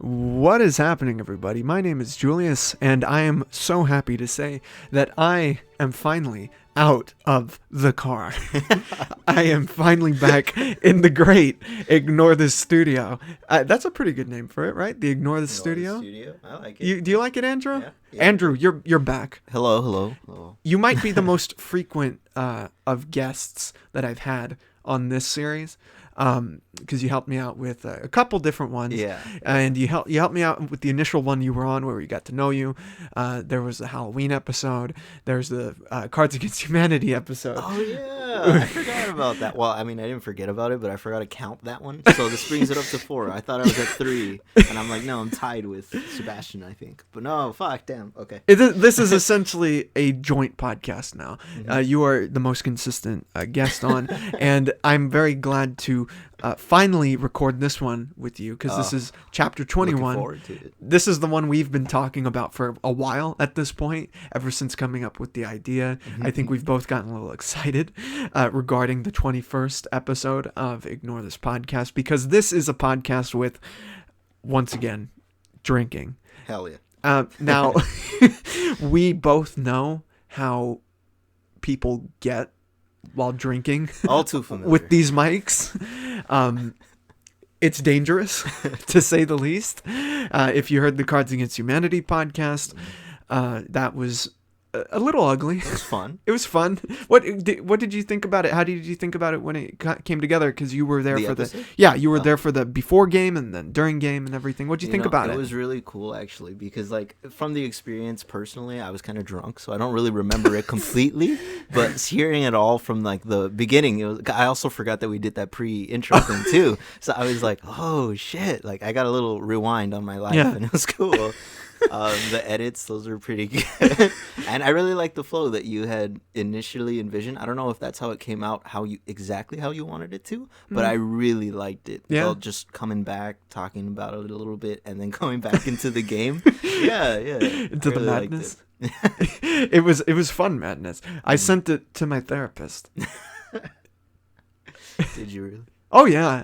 What is happening, everybody? My name is Julius, and I am so happy to say that I am finally out of the car. I am finally back in the great Ignore This Studio. That's a pretty good name for it, right? The Ignore This Studio? Studio? I like it. Do you like it, Andrew? Yeah. Andrew, you're back. Hello. You might be the most frequent of guests that I've had on this series. Because you helped me out with a couple different ones, and you helped me out with the initial one you were on, where we got to know you. There was the Halloween episode. There's the Cards Against Humanity episode. Oh yeah, I forgot about that. Well, I mean, I didn't forget about it, but I forgot to count that one. So this brings it up to 4. I thought I was at 3, and I'm like, no, I'm tied with Sebastian, I think. But no, fuck, damn. Okay. This is essentially a joint podcast now. Mm-hmm. You are the most consistent guest on, and I'm very glad to finally record this one with you, because this is chapter 21. Looking forward to it. This is the one we've been talking about for a while at this point, ever since coming up with the idea. I think we've both gotten a little excited regarding the 21st episode of Ignore This Podcast, because this is a podcast with, once again, drinking. Hell yeah. Now, we both know how people get while drinking. All too familiar. With these mics. It's dangerous, to say the least. If you heard the Cards Against Humanity podcast, that was a little ugly. It was fun. It was fun. What did you think about it? How did you think about it when it came together? Because you were there for episode? you were there for the before game and then during game and everything. What did you think about it? It was really cool, actually, because like from the experience personally, I was kind of drunk, so I don't really remember it completely. But hearing it all from like the beginning, I also forgot that we did that pre-intro thing too. So I was like, oh shit! Like I got a little rewind on my life, and it was cool. The edits, those are pretty good. And I really like the flow that you had initially envisioned. I don't know if that's how it came out, exactly how you wanted it to, but I really liked it. Yeah. Well, just coming back, talking about it a little bit, and then going back into the game. Yeah. Into the madness. It was fun madness. I sent it to my therapist. Did you really? Oh yeah.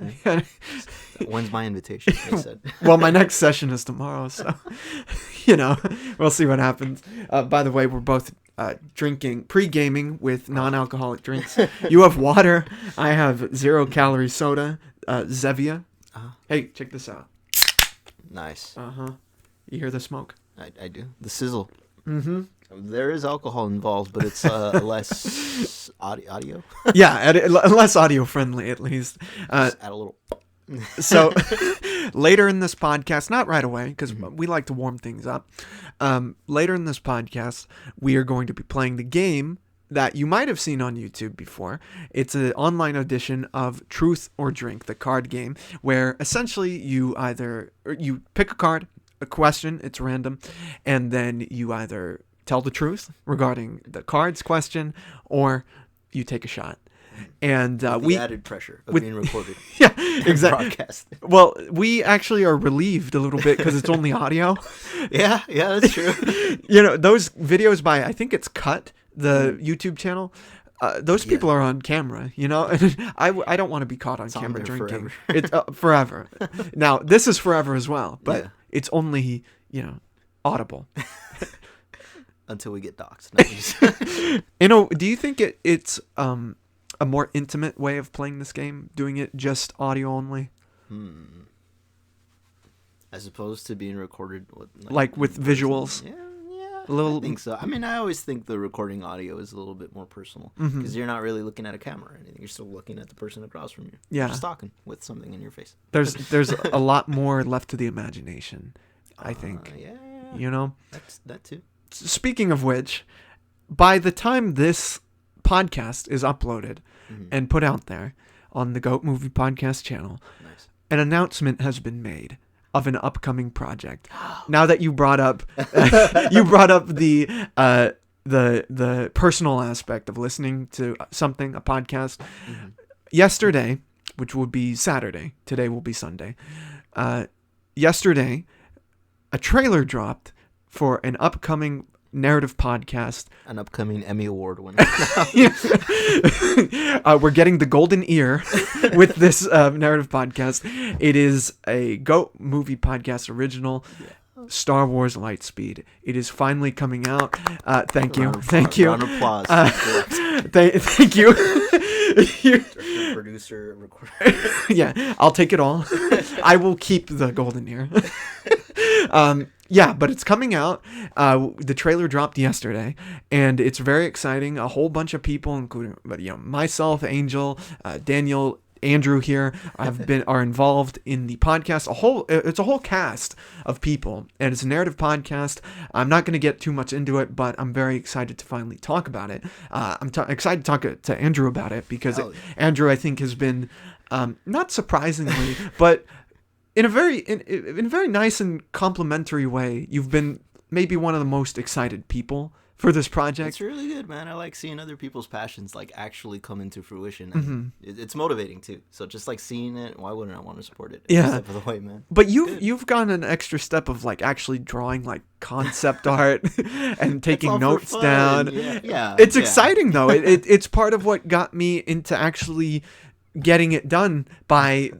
When's my invitation? They said. Well, my next session is tomorrow, so we'll see what happens. By the way, we're both drinking, pre-gaming with non-alcoholic drinks. You have water. I have 0-calorie soda, Zevia. Hey, check this out. Nice. You hear the smoke? I do. The sizzle. Mm-hmm. There is alcohol involved, but it's less audio. Yeah, less audio friendly at least. Just add a little. So later in this podcast, not right away, because we like to warm things up. Later in this podcast, we are going to be playing the game that you might have seen on YouTube before. It's an online edition of Truth or Drink, the card game, where essentially you pick a card, a question, it's random, and then you either tell the truth regarding the card's question, or you take a shot. And the added pressure of being recorded. Yeah, exactly. Broadcast. Well, we actually are relieved a little bit because it's only audio. Yeah, that's true. Those videos by, I think it's Cut, the YouTube channel. Those people are on camera, and I don't want to be caught on camera drinking. It's forever. Now, this is forever as well, but it's only, audible. Until we get doxxed. Do you think it's a more intimate way of playing this game, doing it just audio only? As opposed to being recorded with visuals? Yeah, I think so. I mean, I always think the recording audio is a little bit more personal, because you're not really looking at a camera or anything. You're still looking at the person across from you. Yeah. You're just talking with something in your face. There's a lot more left to the imagination, I think. Yeah. That too. Speaking of which, by the time this podcast is uploaded and put out there on the Goat Movie Podcast channel, an announcement has been made of an upcoming project. Now that you brought up the personal aspect of listening to something, a podcast, yesterday, which will be Saturday, today will be Sunday. Yesterday, a trailer dropped for an upcoming narrative podcast. An upcoming Emmy Award winner. We're getting the golden ear with this narrative podcast. It is a Goat Movie Podcast original. Star Wars Lightspeed. It is finally coming out. Thank you. Round of applause. Thank you. Director, producer, recorder. Yeah, I'll take it all. I will keep the golden ear. Yeah, but it's coming out. The trailer dropped yesterday, and it's very exciting. A whole bunch of people, including myself, Angel, Daniel, Andrew here are involved in the podcast. It's a whole cast of people, and it's a narrative podcast. I'm not going to get too much into it, but I'm very excited to finally talk about it. I'm excited to talk to Andrew about it because Andrew, I think, has been not surprisingly, but in a very nice and complimentary way, you've been maybe one of the most excited people for this project. It's really good, man. I like seeing other people's passions like actually come into fruition. And it's motivating too. So just like seeing it, why wouldn't I want to support it? Yeah. Step of the way, man. But you've gone an extra step of like actually drawing like concept art and taking notes down. Yeah. It's exciting though. It's part of what got me into actually getting it done by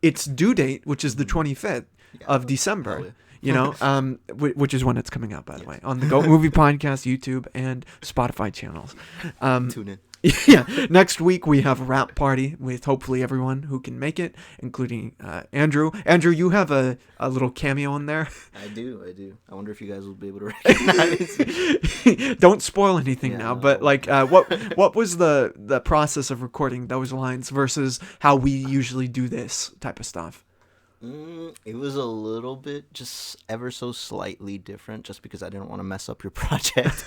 its due date, which is the 25th of December. Which is when it's coming out, by the way, on the Goat Movie Podcast, YouTube, and Spotify channels. Tune in. Yeah. Next week, we have a rap party with hopefully everyone who can make it, including Andrew. Andrew, you have a little cameo in there. I do. I wonder if you guys will be able to recognize me. Don't spoil anything now, but like, what was the process of recording those lines versus how we usually do this type of stuff? It was a little bit just ever so slightly different just because I didn't want to mess up your project.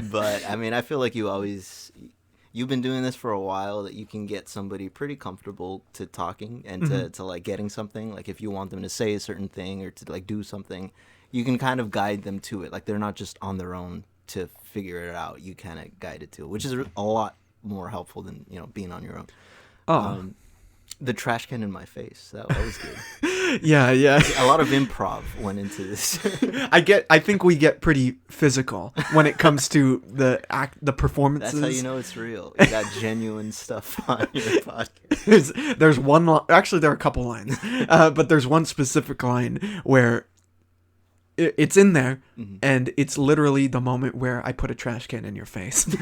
But I mean, I feel like you've been doing this for a while, that you can get somebody pretty comfortable to talking and to like getting something. Like if you want them to say a certain thing or to like do something, you can kind of guide them to it. Like they're not just on their own to figure it out. You kind of guide it to it, which is a lot more helpful than, being on your own. The trash can in my face. That was good. Yeah. A lot of improv went into this. I think we get pretty physical when it comes to the performances. That's how you know it's real. You got genuine stuff on your podcast. There's one actually there are a couple lines, but there's one specific line where it's in there, and it's literally the moment where I put a trash can in your face,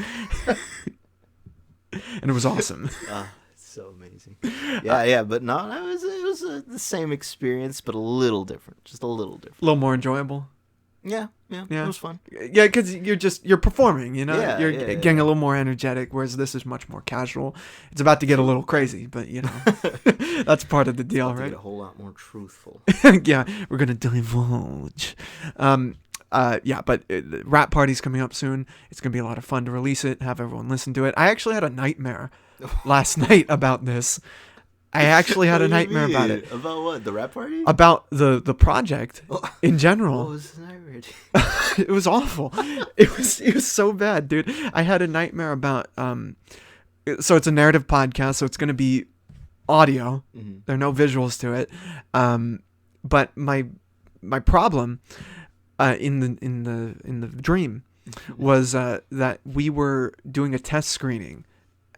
and it was awesome. So amazing. Yeah, but no, it was the same experience, but a little different, just a little different. A little more enjoyable. Yeah, it was fun. Yeah, because you're performing, you're Yeah. getting a little more energetic, whereas this is much more casual. It's about to get a little crazy, but that's part of the deal, right? Get a whole lot more truthful. Yeah, we're gonna divulge. But the rap party's coming up soon. It's gonna be a lot of fun to release it, have everyone listen to it. I actually had a nightmare last night about this. I actually had a nightmare about it. About what? The rap party? About the project in general. What was the nightmare? It was awful. It was so bad, dude. I had a nightmare about so it's a narrative podcast, so it's gonna be audio. There are no visuals to it. But my problem in the dream was that we were doing a test screening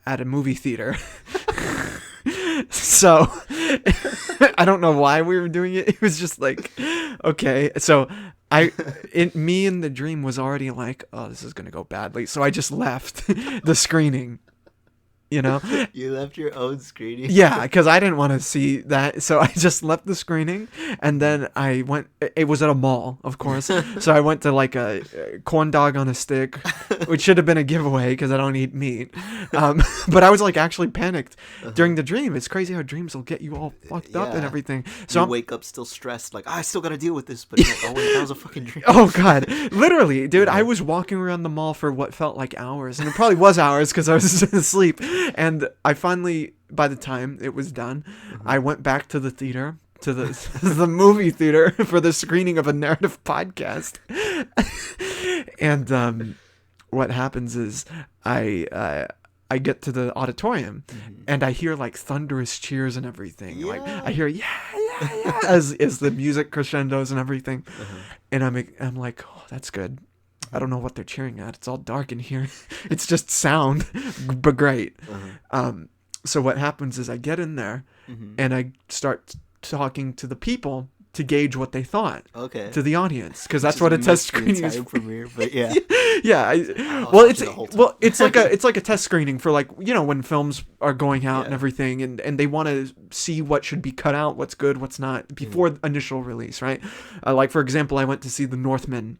at a movie theater. So I don't know why we were doing it. It was just like, okay. So me in the dream was already like, oh, this is gonna go badly. So I just left the screening. You left your own screening? Yeah, because I didn't want to see that. So I just left the screening, and then I went. It was at a mall, of course. So I went to like a corn dog on a stick, which should have been a giveaway because I don't eat meat. But I was like actually panicked during the dream. It's crazy how dreams will get you all fucked up and everything. So you wake up still stressed, like, I still got to deal with this. But oh wait, that was a fucking dream. Oh God, literally, dude. I was walking around the mall for what felt like hours, and it probably was hours because I was asleep. And I finally, by the time it was done, I went back to the theater, to the movie theater for the screening of a narrative podcast. And what happens is I get to the auditorium and I hear like thunderous cheers and everything. Yeah. Like I hear yeah as the music crescendos and everything. And I'm like, oh, that's good. I don't know what they're cheering at. It's all dark in here. It's just sound, but great. So what happens is I get in there and I start talking to the people to gauge what they thought. Okay. To the audience, because that's what a test screening is. Premiere, but yeah. Yeah. It's like a test screening for, like, you know, when films are going out and everything, and they want to see what should be cut out, what's good, what's not before initial release, right? Like, for example, I went to see The Northman,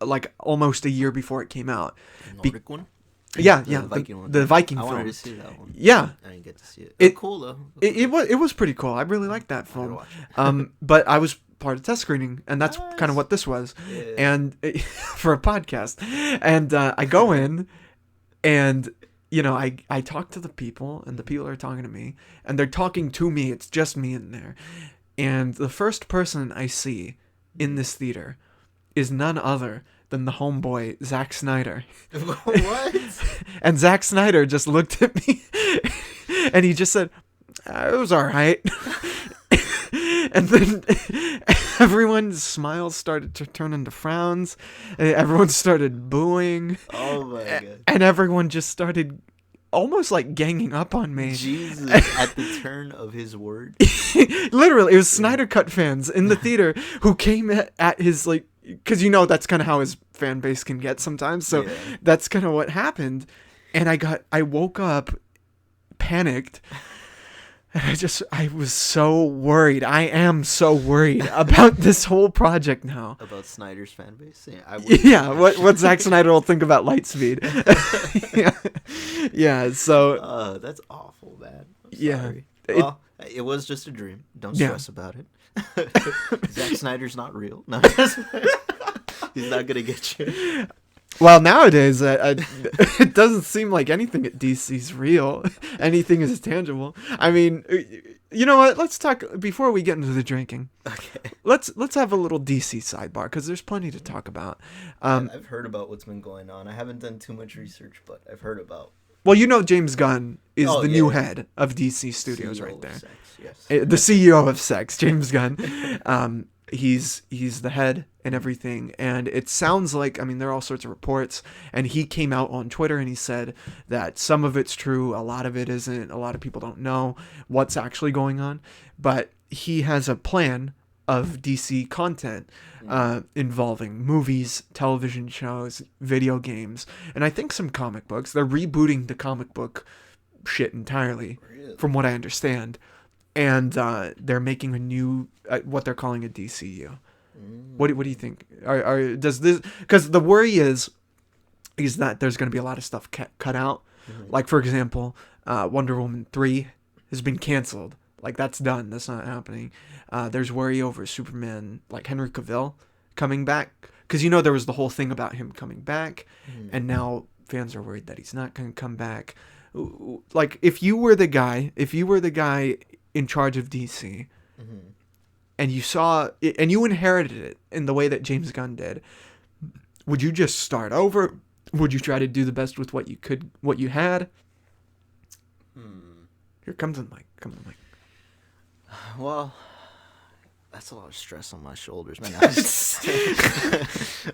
like almost a year before it came out. Nordic one. Yeah, The Viking one. the Viking I film. wanted to see that one. Yeah, I didn't get to see it. Cool though. It was pretty cool. I really liked that film. watch it. But I was part of test screening, and that's Nice. kind of what this was. Yeah. And for a podcast, and I go in, and you know, I talk to the people, and the people are talking to me, and they're talking to me. It's just me in there, and the first person I see in this theater is none other than the homeboy Zack Snyder. What? And Zack Snyder just looked at me and he just said, it was all right. And then everyone's smiles started to turn into frowns. And everyone started booing. Oh my god. And everyone just started almost like ganging up on me. Jesus, at the turn of his word. Literally, it was Snyder Cut fans in the theater who came at his, like, because, you know, that's kind of how his fan base can get sometimes. So that's kind of what happened. And I woke up panicked. And I was so worried. I am so worried about this whole project now. About Snyder's fan base? Yeah, what Zack Snyder will think about Lightspeed. Yeah, so... that's awful, man. I'm yeah. sorry. Well, it was just a dream. Don't stress about it. Zack Snyder's not real. No, he's not gonna get you. Well, nowadays, it doesn't seem like anything at DC's real. Anything is tangible. I mean, you know what? Let's talk before we get into the drinking. Okay. Let's have a little DC sidebar because there's plenty to talk about. I've heard about what's been going on. I haven't done too much research, but I've heard about. Well, you know, James Gunn is the new head of DC Studios CEO right there. of Sex, yes. The CEO of Sex, James Gunn. He's the head and everything, and it sounds like, I mean, there are all sorts of reports, and he came out on Twitter and he said that some of it's true, a lot of it isn't, a lot of people don't know what's actually going on, but he has a plan of DC content involving movies, television shows, video games, and I think some comic books. They're rebooting the comic book shit entirely, from what I understand. And they're making a new, what they're calling a DCU. What do you think? Does this, because the worry is that there's going to be a lot of stuff cut out. Like, for example, Wonder Woman 3 has been canceled. Like, that's done. That's not happening. There's worry over Superman, like Henry Cavill, coming back. Because, you know, there was the whole thing about him coming back. And now fans are worried that he's not going to come back. Like, if you were the guy in charge of DC, and you saw it, and you inherited it in the way that James Gunn did, would you just start over? Would you try to do the best with what you had? Here comes the mic. Well, that's a lot of stress on my shoulders, man.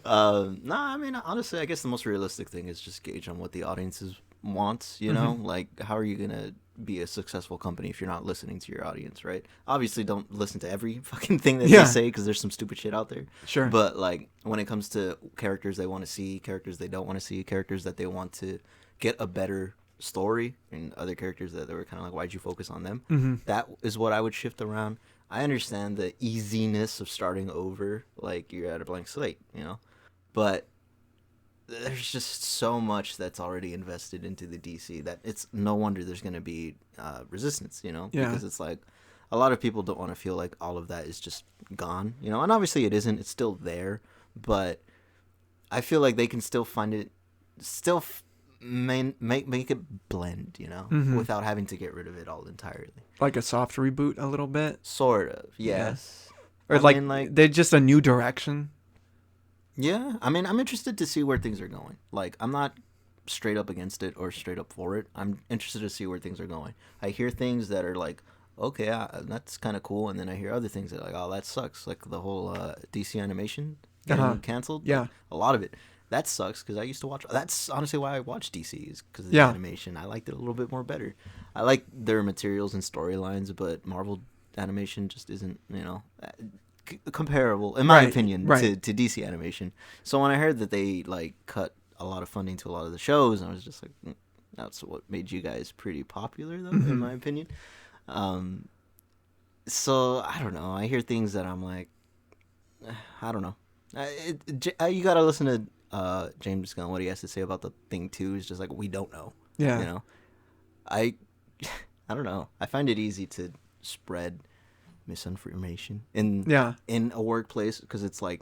I mean, honestly, I guess the most realistic thing is just gauge on what the audiences wants, you know? Like, how are you gonna be a successful company if you're not listening to your audience, right? Obviously, don't listen to every fucking thing that they say, because there's some stupid shit out there. Sure. But, like, when it comes to characters they want to see, characters they don't want to see, characters that they want to get a better story, and other characters that they were kind of like, why'd you focus on them? That is what I would shift around. I understand the easiness of starting over, like you're at a blank slate, you know? But there's just so much that's already invested into the DC that it's no wonder there's going to be resistance, you know? Yeah. Because it's like a lot of people don't want to feel like all of that is just gone, you know? And obviously it isn't. It's still there. But I feel like they can still find it, still make it blend, you know? Without having to get rid of it all entirely. Like a soft reboot a little bit? Sort of, yes. Yeah. Or like they're just a new direction? Yeah, I mean, I'm interested to see where things are going. Like, I'm not straight up against it or straight up for it. I'm interested to see where things are going. I hear things that are like, okay, that's kind of cool, and then I hear other things that are like, oh, that sucks. Like the whole DC animation getting canceled. Yeah. Like, a lot of it. That sucks because I used to watch. That's honestly why I watch DC is because of the Yeah. animation. I liked it a little bit more better. I like their materials and storylines, but Marvel animation just isn't, comparable in my Right, opinion right. to DC animation. So when I heard that they like cut a lot of funding to a lot of the shows, I was just like, that's what made you guys pretty popular, though, in my opinion. So I don't know. I hear things that I'm like, I don't know. You gotta listen to James Gunn. What he has to say about the Thing too is just like we don't know. Yeah. You know, I don't know. I find it easy to spread misinformation in a workplace because it's like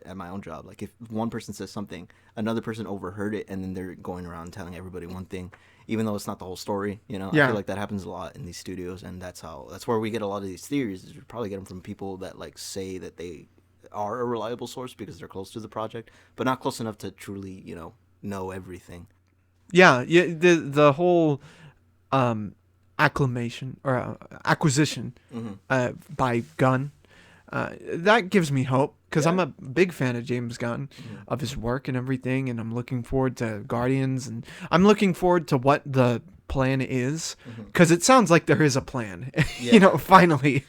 at my own job. Like if one person says something, another person overheard it, and then they're going around telling everybody one thing, even though it's not the whole story. I feel like that happens a lot in these studios, and that's where we get a lot of these theories. Is we probably get them from people that like say that they are a reliable source because they're close to the project, but not close enough to truly, know everything. Yeah. The whole acclamation or acquisition by Gunn, that gives me hope because I'm a big fan of James Gunn, of his work and everything, and I'm looking forward to Guardians, and I'm looking forward to what the plan is because it sounds like there is a plan. Finally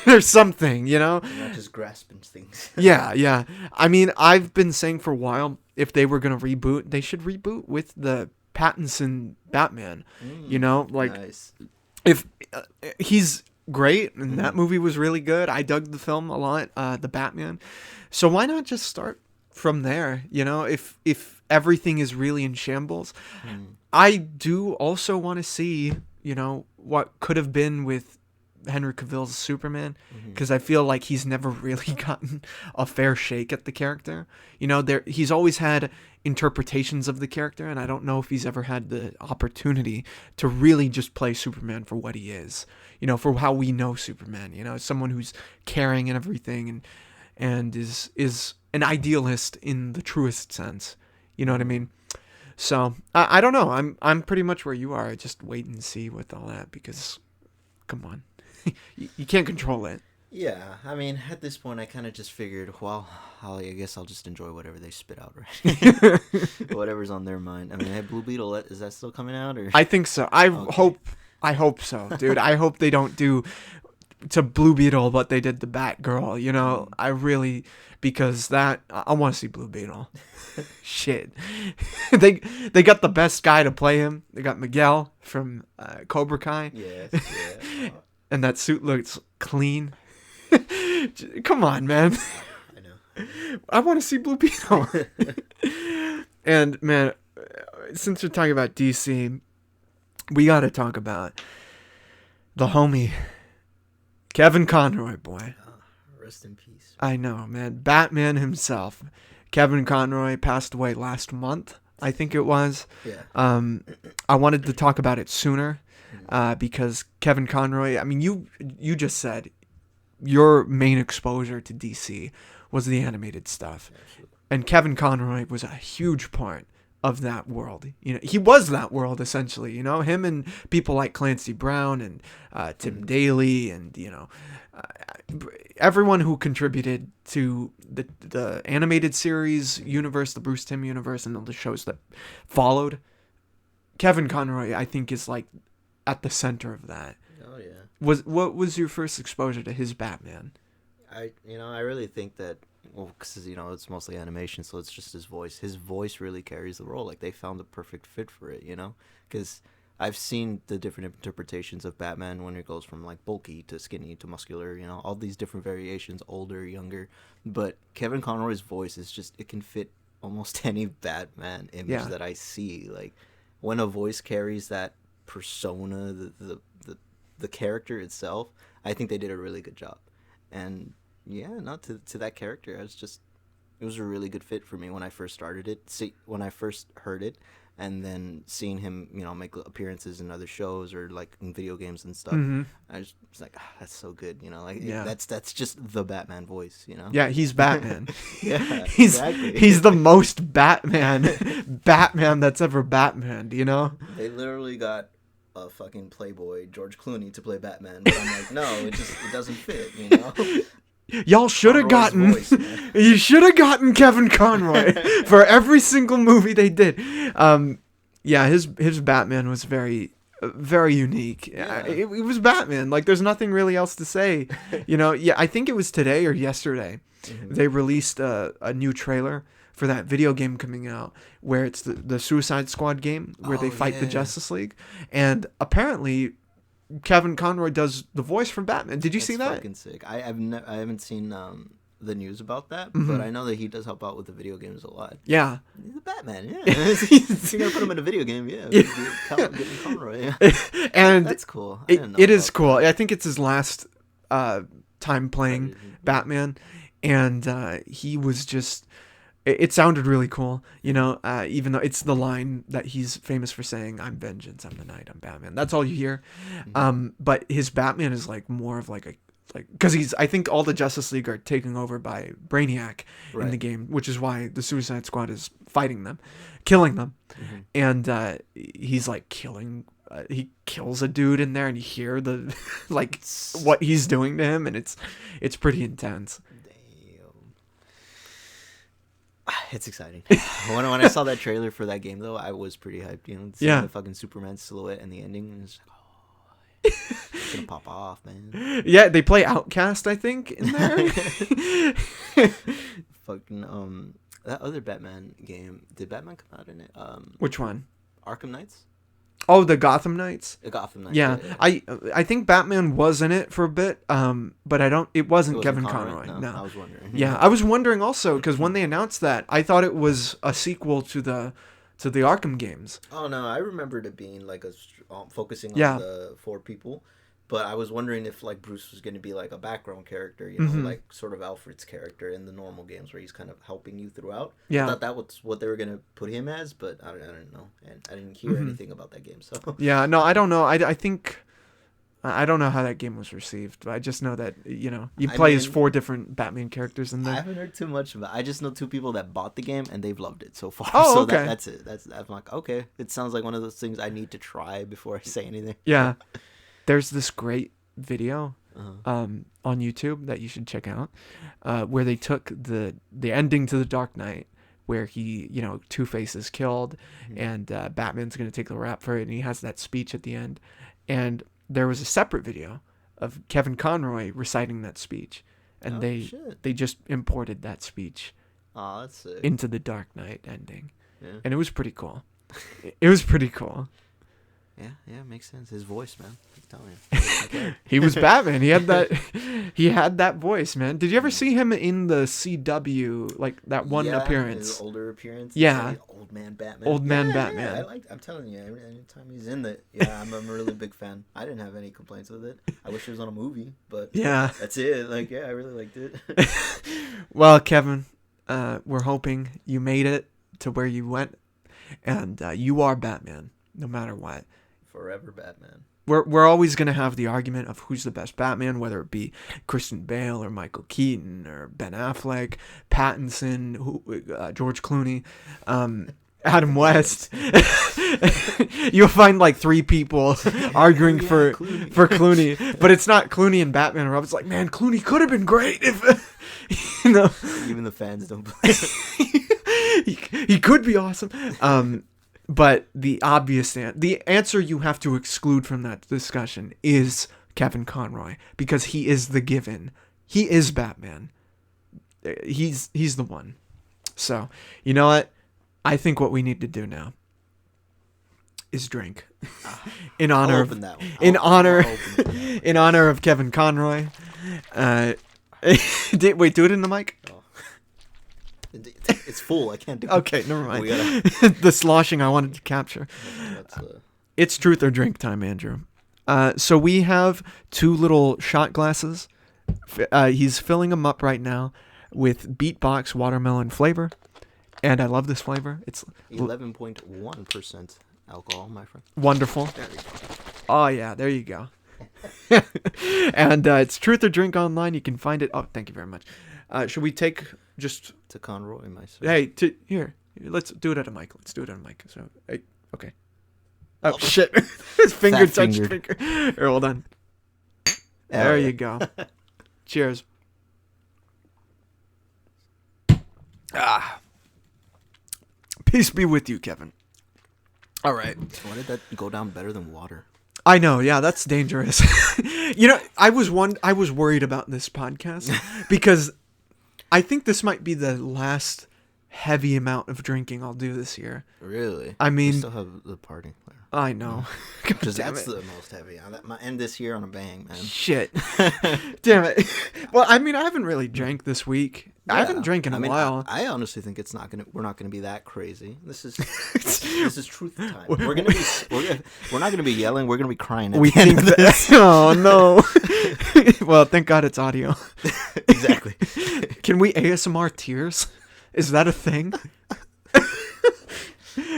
there's something, You're not just grasping things. yeah. I mean, I've been saying for a while, if they were going to reboot, they should reboot with the Pattinson Batman. Nice. If he's great and that movie was really good, I dug the film a lot, the Batman. So why not just start from there? If everything is really in shambles, I do also want to see what could have been with Henry Cavill's Superman, because I feel like he's never really gotten a fair shake at the character. He's always had interpretations of the character, and I don't know if he's ever had the opportunity to really just play Superman for what he is. For how we know Superman. Someone who's caring and everything, and is an idealist in the truest sense. You know what I mean? So I don't know. I'm pretty much where you are. Just wait and see with all that because, come on. You can't control it. Yeah, I mean, at this point, I kind of just figured, well, I guess I'll just enjoy whatever they spit out, right? Whatever's on their mind. I mean, hey, Blue Beetle, is that still coming out? Or I think so. I hope so, dude. I hope they don't do to Blue Beetle what they did to Batgirl. I really, because I want to see Blue Beetle. Shit, they got the best guy to play him. They got Miguel from Cobra Kai. Yeah. And that suit looks clean. Come on, man. I know. I want to see Blue Beetle. And, man, since we're talking about DC, we got to talk about the homie, Kevin Conroy, boy. Rest in peace. I know, man. Batman himself. Kevin Conroy passed away last month, I think it was. Yeah. I wanted to talk about it sooner. Because Kevin Conroy, I mean, you just said your main exposure to DC was the animated stuff. Absolutely. And Kevin Conroy was a huge part of that world. He was that world, essentially. Him and people like Clancy Brown and Tim Daly and, everyone who contributed to the animated series universe, the Bruce Timm universe, and all the shows that followed. Kevin Conroy, I think, is like at the center of that. Oh yeah. What was your first exposure to his Batman? I really think that, well, because it's mostly animation, so it's just his voice. His voice really carries the role. Like they found the perfect fit for it, because I've seen the different interpretations of Batman when it goes from like bulky to skinny to muscular, all these different variations, older, younger. But Kevin Conroy's voice is just, it can fit almost any Batman image that I see. Like when a voice carries that persona, the character itself, I think they did a really good job. And not to that character, it was a really good fit for me when I first started it. When I first heard it, and then seeing him, make appearances in other shows or like in video games and stuff. I was like, that's so good, that's just the Batman voice, Yeah, he's Batman. Yeah, exactly. He's the most Batman that's ever Batman, They literally got a fucking playboy George Clooney to play Batman, but I'm like, no, it doesn't fit, Y'all should have gotten. Voice, man. You should have gotten Kevin Conroy for every single movie they did. Yeah, his Batman was very unique. Yeah. It was Batman. Like, there's nothing really else to say. Yeah, I think it was today or yesterday. They released a new trailer for that video game coming out where it's the Suicide Squad game where they fight the Justice League. And apparently Kevin Conroy does the voice for Batman. Did you see that? Fucking sick. I haven't seen the news about that, but I know that he does help out with the video games a lot. Yeah. He's a Batman, yeah. You're gonna put him in a video game, yeah. Kevin Conroy, yeah. And that's cool. It is cool. I think it's his last time playing Batman, and he was just. It sounded really cool, even though it's the line that he's famous for saying, "I'm vengeance, I'm the night, I'm Batman." That's all you hear. But his Batman is like more of like because I think all the Justice League are taken over by Brainiac in the game, which is why the Suicide Squad is fighting them, killing them, and he's like killing. He kills a dude in there, and you hear the like what he's doing to him, and it's pretty intense. It's exciting. when I saw that trailer for that game, though, I was pretty hyped. Seeing the fucking Superman silhouette and the ending, and it's like, it's gonna pop off, man. Yeah, they play Outcast, I think, in there. Fucking that other Batman game. Did Batman come out in it? Which one? Arkham Knights. Oh, the Gotham Knights. Gotham Knights. Yeah. I think Batman was in it for a bit, but it wasn't Kevin Conroy. No, I was wondering. Yeah, I was wondering also because when they announced that, I thought it was a sequel to the Arkham games. Oh no, I remembered it being like focusing on the 4 people. But I was wondering if like Bruce was going to be like a background character, like sort of Alfred's character in the normal games where he's kind of helping you throughout. Yeah. I thought that was what they were going to put him as, but I don't know. And I didn't hear anything about that game. So yeah, no, I don't know. I think I don't know how that game was received. But I just know that you play as 4 different Batman characters in there. I haven't heard too much about. I just know 2 people that bought the game and they've loved it so far. Oh, so okay. That's it. I'm like, okay, it sounds like one of those things I need to try before I say anything. Yeah, there's this great video on YouTube that you should check out where they took the ending to The Dark Knight where he Two-Face is killed and Batman's gonna take the rap for it, and he has that speech at the end, and there was a separate video of Kevin Conroy reciting that speech, and they just imported that speech that's sick. into The Dark Knight ending, and it was pretty cool. It was pretty cool. Yeah, makes sense. His voice, man. I'm telling you. He was Batman. He had that voice, man. Did you ever see him in the CW, like that one appearance? His older appearance. Yeah. Old man Batman. Old man Batman. Yeah, I'm telling you, anytime he's in that, I'm a really big fan. I didn't have any complaints with it. I wish it was on a movie, but that's it. Like, I really liked it. Well, Kevin, we're hoping you made it to where you went, and you are Batman, no matter what. Forever Batman. We're always going to have the argument of who's the best Batman, whether it be Christian Bale or Michael Keaton or Ben Affleck, Pattinson, George Clooney, Adam West. You'll find like 3 people arguing for Clooney, but it's not Clooney and Batman. Rob, it's like, man, Clooney could have been great if Even the fans don't believe. he could be awesome. But the answer you have to exclude from that discussion is Kevin Conroy, because he is the given. He is Batman. He's the one. So, you know what? I think what we need to do now is drink in honor of of Kevin Conroy. Wait, do it in the mic. It's full. I can't do it. Okay, never mind. The sloshing I wanted to capture. It's truth or drink time, Andrew. So we have 2 little shot glasses. He's filling them up right now with Beatbox watermelon flavor. And I love this flavor. It's 11.1% alcohol, my friend. Wonderful. Oh, yeah, there you go. And it's Truth or Drink online. You can find it. Oh, thank you very much. Should we take just... To Conroy, myself. Hey, here. Let's do it at a mic. So, hey, okay. Oh, shit. His finger touched finger. Here, hold on. There you go. Cheers. Peace be with you, Kevin. All right. Why did that go down better than water? I know, yeah, that's dangerous. I was worried about this podcast because I think this might be the last heavy amount of drinking I'll do this year. Really? I mean, we still have the party. I know. Because that's the most heavy. I might end this year on a bang, man. Shit. Damn it. Well, I mean, I haven't really drank this week. Yeah. I haven't drank in a while. I honestly think we're not gonna be that crazy. This is truth time. We're not gonna be yelling. We're gonna be crying. At We the end think of this. Oh no. Well, thank God it's audio. Exactly. Can we ASMR tears? Is that a thing?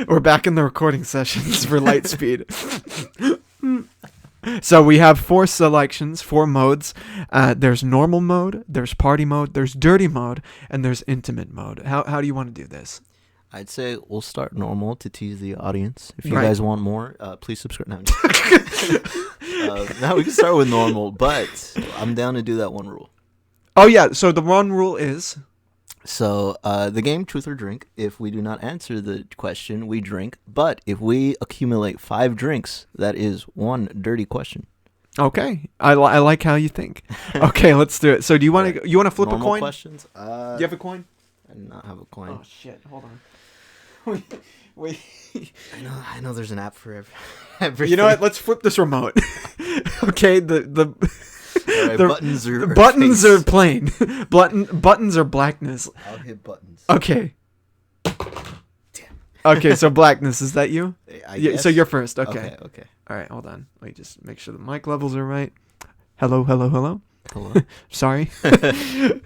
We're back in the recording sessions for Lightspeed. So we have 4 selections, 4 modes. There's normal mode, there's party mode, there's dirty mode, and there's intimate mode. How do you want to do this? I'd say we'll start normal to tease the audience. If you Right. guys want more, please subscribe. No, now we can start with normal, but I'm down to do that one rule. Oh yeah, so the one rule is... So the game Truth or Drink, if we do not answer the question, we drink. But if we accumulate 5 drinks, that is 1 dirty question. Okay, I like how you think. Okay, let's do it. So do you want to flip Normal a coin? questions? Do you have a coin? I do not have a coin. Oh shit! Hold on. Wait. I know there's an app for everything. You know what? Let's flip this remote. Okay, the Right, buttons are buttons are plain. Buttons are blackness. I'll hit buttons. Okay. Damn. Okay, so blackness, is that you? Yeah, so you're first. Okay. Okay. All right, hold on. Let me just make sure the mic levels are right. Hello. Hello. Sorry.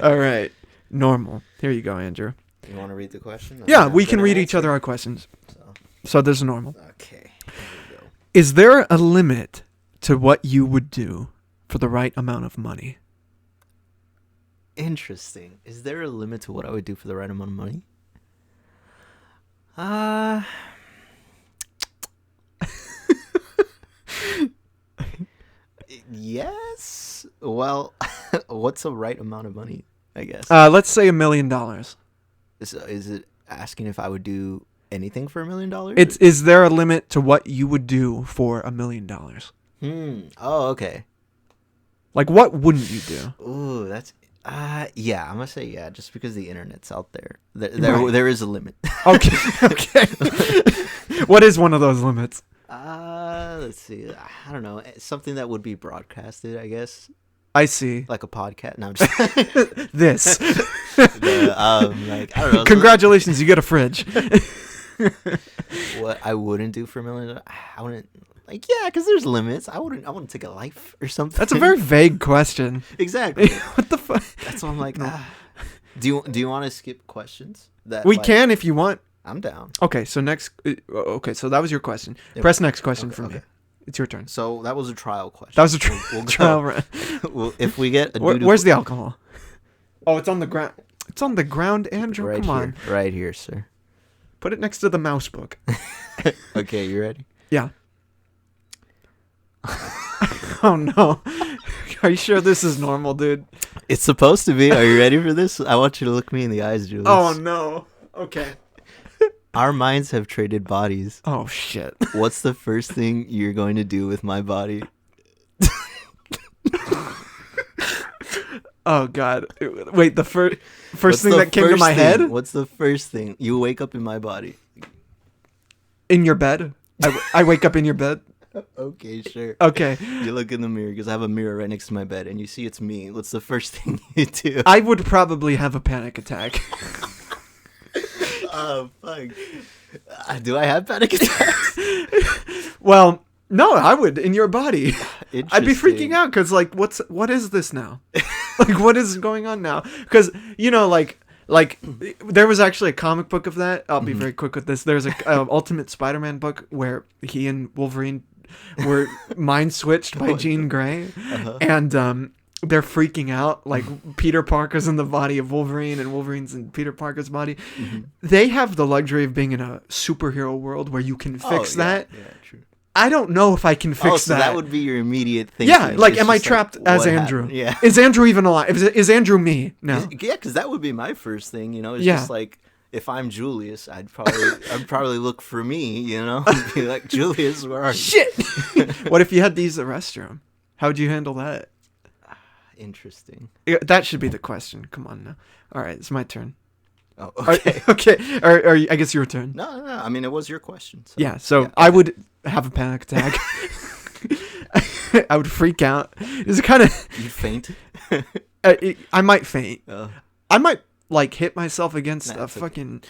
All right. Normal. Here you go, Andrew. You want to read the question? Yeah, we can read each other our questions. So there's normal. Okay. Here we go. Is there a limit to what you would do for the right amount of money? Interesting. Is there a limit to what I would do for the right amount of money? Yes. Well, what's the right amount of money, I guess? Let's say $1 million. Is it asking if I would do anything for $1 million? Is there a limit to what you would do for $1 million? Oh, okay. Like, what wouldn't you do? Ooh, that's yeah. I'm gonna say yeah, just because the internet's out there. Right. There is a limit. Okay. Okay. What is one of those limits? Let's see. I don't know. Something that would be broadcasted, I guess. I see. Like a podcast. No, I'm just This. like I don't know. Congratulations, you get a fridge. What I wouldn't do for $1 million? I wouldn't. Like yeah, because there's limits. I wouldn't take a life or something. That's a very vague question. Exactly. What the fuck? That's why I'm like. Do you want to skip questions? We can if you want. I'm down. Okay, so next. Okay, so that was your question. Yep. Press next question for Okay. me. It's your turn. So that was a trial question. That was a We'll go. trial run. Well, if we get a Where's the alcohol? Oh, it's on the ground. It's on the ground, Andrew. right Come here, on. right here, sir. Put it next to the mouse book. Okay, you ready? Yeah. Oh no. Are you sure this is normal, dude? It's supposed to be. Are you ready for this? I want you to look me in the eyes, Julius. Oh no. Okay. Our minds have traded bodies. Oh shit. What's the first thing you're going to do with my body? Oh god. Wait, the first What's thing the that came to first my thing? head? What's the first thing? You wake up in my body. In your bed? I wake up in your bed? Okay, sure. Okay. You look in the mirror because I have a mirror right next to my bed and you see it's me. What's the first thing you do? I would probably have a panic attack. Oh, fuck. Do I have panic attacks? Well, no, I would in your body. I'd be freaking Interesting. out because, like, what is this now? Like, what is going on now? Because, you know, like there was actually a comic book of that. I'll be very quick with this. There's a Ultimate Spider-Man book where he and Wolverine were mind switched by Jean Grey, and they're freaking out. Like Peter Parker's in the body of Wolverine, and Wolverine's in Peter Parker's body. They have the luxury of being in a superhero world where you can fix that. Yeah, true. I don't know if I can fix Oh, so that would be your immediate thing. Yeah, like, am I trapped as Andrew? Yeah. Is Andrew even alive? Is Andrew me? No. Yeah, because that would be my first thing, It's Yeah. just like, if I'm Julius, I'd probably look for me, and be like, Julius, where are you? Shit! What if you had to use the restroom? How would you handle that? Interesting. Yeah, that should be the question. Come on now. All right, it's my turn. Oh, Or- okay. okay. Or I guess your turn. No. I mean, it was your question. So. Yeah, so Yeah. I would have a panic attack. I would freak out. It's kind of... You'd faint? I might faint. Oh. I might, like, hit myself against Nah, a it's okay. fucking...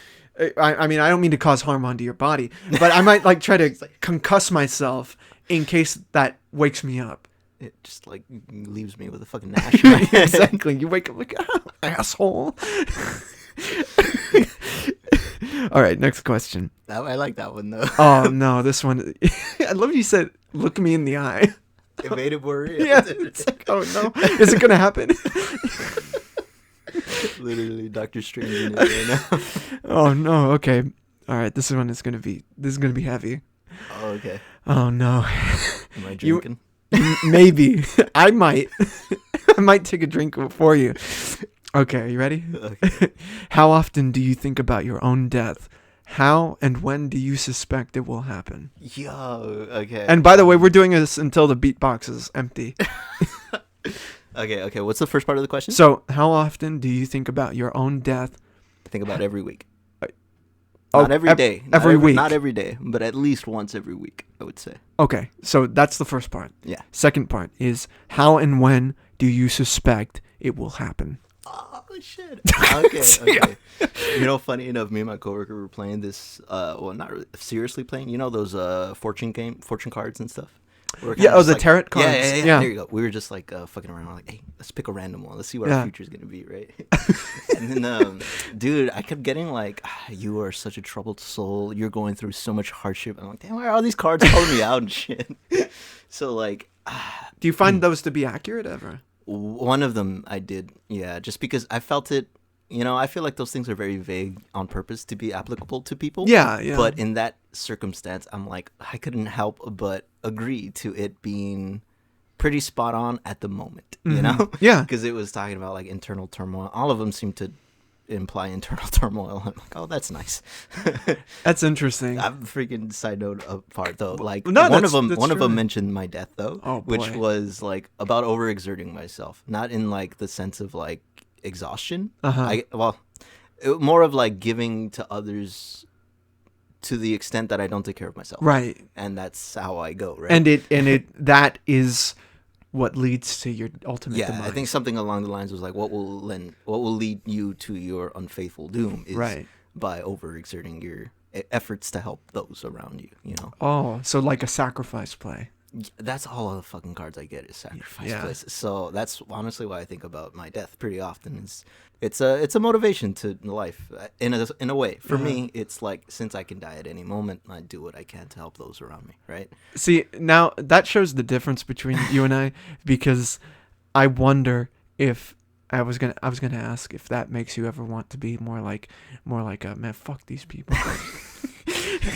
I mean, I don't mean to cause harm onto your body, but I might, like, try to concuss myself in case that wakes me up. It just, like, leaves me with a fucking nash in my head. Exactly. You wake up like, asshole. All right, next question. I like that one, though. Oh, no, this one... I love you said, look me in the eye. It made it worry. Yeah, it's like, oh, no. Is it going to happen? Literally Doctor Strange in it right now. Oh, no, okay. All right, this is going to be heavy. Oh, okay. Oh, no. Am I drinking? Maybe. I might. I might take a drink for you. Okay, you ready? Okay. How often do you think about your own death? How and when do you suspect it will happen? Yo, okay. And by the way, we're doing this until the beatbox is empty. Okay. What's the first part of the question? So, how often do you think about your own death? I think about every week. Oh, Not every day. Not every week. Not every day, but at least once every week, I would say. Okay, so that's the first part. Yeah. Second part is how and when do you suspect it will happen? Oh, shit. Okay. Funny enough, me and my coworker were playing this, well, not really seriously playing. You know those fortune cards and stuff? Yeah, the tarot cards. Yeah. There you go. We were just like fucking around. We're like, hey, let's pick a random one. Let's see what our future's gonna be, right? And then, dude, I kept getting like, you are such a troubled soul. You're going through so much hardship. I'm like, damn, why are all these cards calling me out and shit? So like, Do you find those to be accurate ever? one of them I did, yeah, just because I felt it. I feel like those things are very vague on purpose to be applicable to people. Yeah. But in that circumstance, I'm like, I couldn't help but agree to it being pretty spot on at the moment, Yeah. Because it was talking about like internal turmoil. All of them seem to imply internal turmoil. I'm like, oh, that's nice. That's interesting. I'm freaking side note apart though. Like No, one that's of true. them mentioned my death though, Oh, which boy. was like about overexerting myself, not in like the sense of like exhaustion. Uh-huh. More of like giving to others to the extent that I don't take care of myself. Right. And that's how I go, right? And it that is what leads to your ultimate yeah, demise. I think something along the lines was like, what will lead you to your unfaithful doom is Right. by overexerting your efforts to help those around you. Oh, so like a sacrifice play. That's all of the fucking cards I get is sacrifice Yeah. places. So that's honestly why I think about my death pretty often. It's a motivation to life in a way. For me, it's like, since I can die at any moment, I do what I can to help those around me. Right? See, now that shows the difference between you and I, because I wonder if I was gonna ask if that makes you ever want to be more like a man. Fuck these people.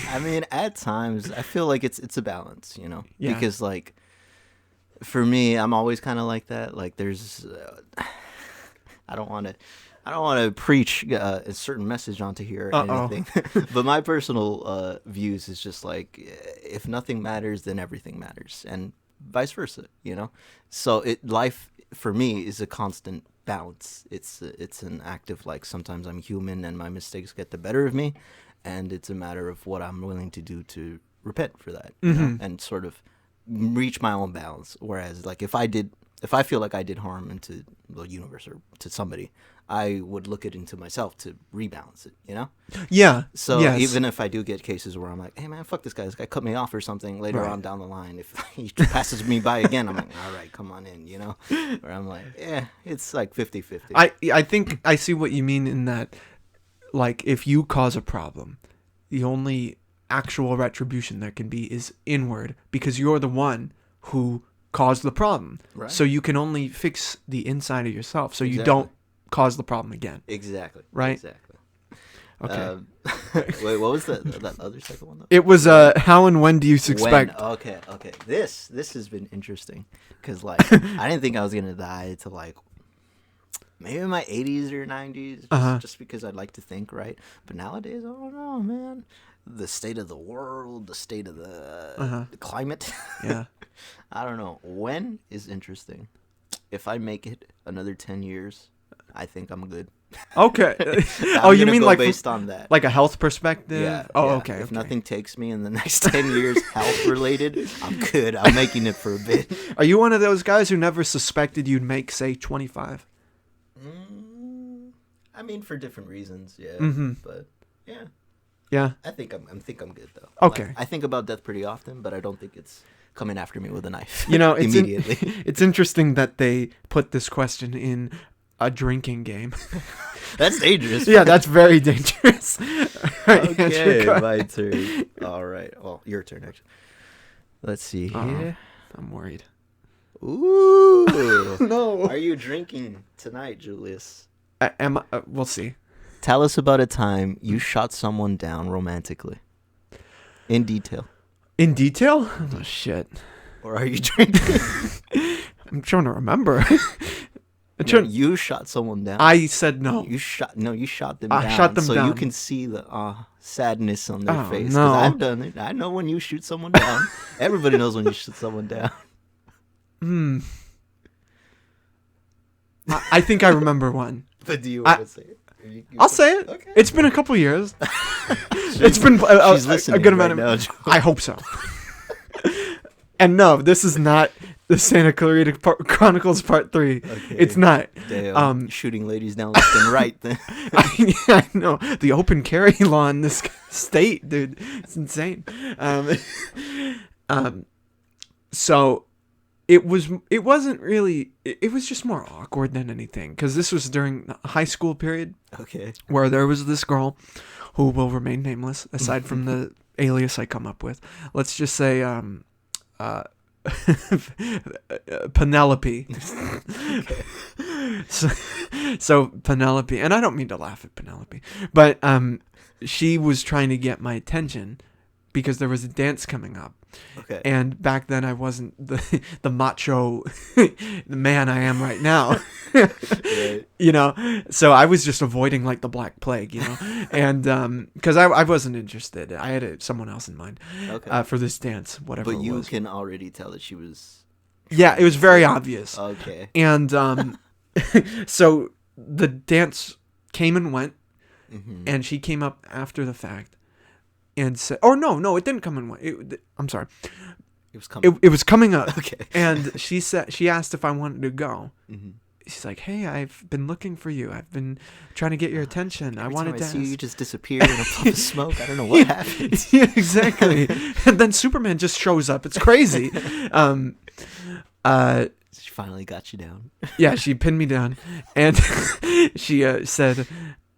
I mean, at times I feel like it's a balance, Yeah. because like for me, I'm always kind of like that. Like there's, I don't want to preach a certain message onto here or anything, but my personal views is just like, if nothing matters, then everything matters, and vice versa. So life for me is a constant balance. It's an act of like, sometimes I'm human and my mistakes get the better of me. And it's a matter of what I'm willing to do to repent for that, and sort of reach my own balance. Whereas, like, if I feel like I did harm into the universe or to somebody, I would look it into myself to rebalance it, Yeah. So yes. even if I do get cases where I'm like, hey man, fuck this guy cut me off or something, later on down the line, if he passes me by again, I'm like, all right, come on in, Where I'm like, yeah, it's like 50-50. I think I see what you mean in that, like, if you cause a problem, the only actual retribution there can be is inward, because you're the one who caused the problem. Right. So you can only fix the inside of yourself, so you Exactly. don't cause the problem again. Exactly. Right? Exactly. Okay. Wait, what was that other second one though? It was how and when do you suspect? When? Okay. This has been interesting because like I didn't think I was gonna die till like maybe in my 80s or 90s, just because I'd like to think, right? But nowadays, I don't know, man. The state of the world, the state of the climate. Yeah. I don't know. When is interesting. If I make it another 10 years, I think I'm good. Okay. Oh, you mean like based on that? like a health perspective? Yeah. Oh, yeah. okay. If okay. nothing takes me in the next 10 years health related, I'm good. I'm making it for a bit. Are you one of those guys who never suspected you'd make, say, 25? I mean, for different reasons, yeah. But yeah, Yeah. I think I'm good though. Okay. Like, I think about death pretty often, but I don't think it's coming after me with a knife. You know, it's immediately. It's interesting that they put this question in a drinking game. That's dangerous. Yeah, that's very dangerous. Right, Okay, Andrew, my turn. All right. Well, your turn actually. Let's see here. I'm worried. Ooh. No. Are you drinking tonight, Julius? We'll see. Tell us about a time you shot someone down romantically. In detail. In detail? Oh, shit. Or are you drinking? I'm trying to remember. No, you shot someone down. I said no. You shot them I down. shot them so down. you can see the sadness on their Oh, face. 'Cause no. I've done it. I know when you shoot someone down. Everybody knows when you shoot someone down. I think I remember one. But do you want to say it? I'll say it. Okay. It's been a couple years. It's been She's a listening good right amount now, of. Joe. I hope so. And no, this is not the Santa Clarita Chronicles Part 3. Okay. It's not. Damn, shooting ladies down left and right. Then. I know. The open carry law in this state, dude. It's insane. So it wasn't really, it was just more awkward than anything. Because this was during the high school period. Okay. Where there was this girl who will remain nameless, aside from the alias I come up with. Let's just say, Penelope. So Penelope, and I don't mean to laugh at Penelope, but she was trying to get my attention because there was a dance coming up. Okay. And back then I wasn't the macho man I am right now. Right. You know, so I was just avoiding like the Black Plague, you know, and because I wasn't interested. I had someone else in mind for this dance, whatever But it you was. can already tell that she was. Yeah, it was very obvious. Okay. And so the dance came and went, and she came up after the fact and said, "Oh no, it didn't come and went. I'm sorry, It was coming. it was coming up." Okay. And she asked if I wanted to go. She's like, "Hey, I've been looking for you. I've been trying to get your attention. I wanted Every to time I see ask." you just disappear in a puff of smoke. I don't know what happened. Yeah, exactly. And then Superman just shows up. It's crazy. She finally got you down. Yeah, she pinned me down, and she said,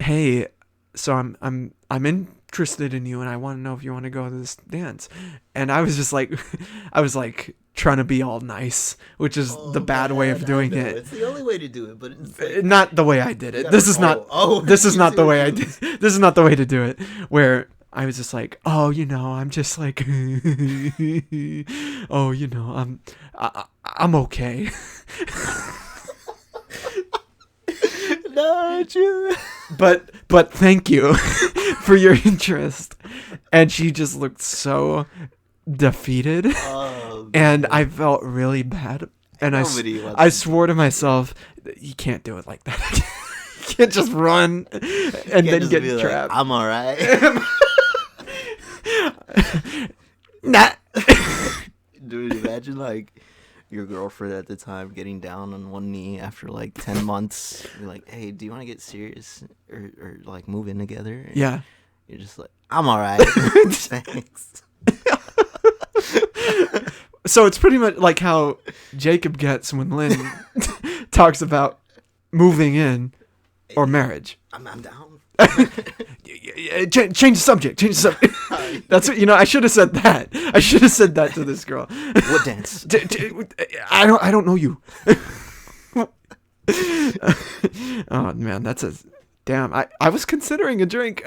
"Hey, so I'm interested in you, and I want to know if you want to go to this dance." And I was just like, trying to be all nice, which is the bad way of doing it. It's the only way to do it, but it's like, Not the way I did it. gotta- This is not. oh, This is you not see the what way I you did. This is not the way to do it. Where I was just like, oh, you know, I'm just like, oh, you know, I'm okay. No, Julie. But thank you for your interest. And she just looked so defeated, and I felt really bad. And Nobody wants I to swore to myself, you can't do it like that. You can't just run and then just get be like, trapped. I'm all right. Nah. Dude, imagine like your girlfriend at the time getting down on one knee after like 10 months. You're like, hey, do you want to get serious or like move in together? And Yeah. you're just like, I'm all right. Thanks. So it's pretty much like how Jacob gets when Lynn talks about moving in or marriage. I'm down. Change the subject. Change the subject. That's what, you know. I should have said that. I should have said that to this girl. What dance? I don't know you. Oh man, that's a Damn, I was considering a drink.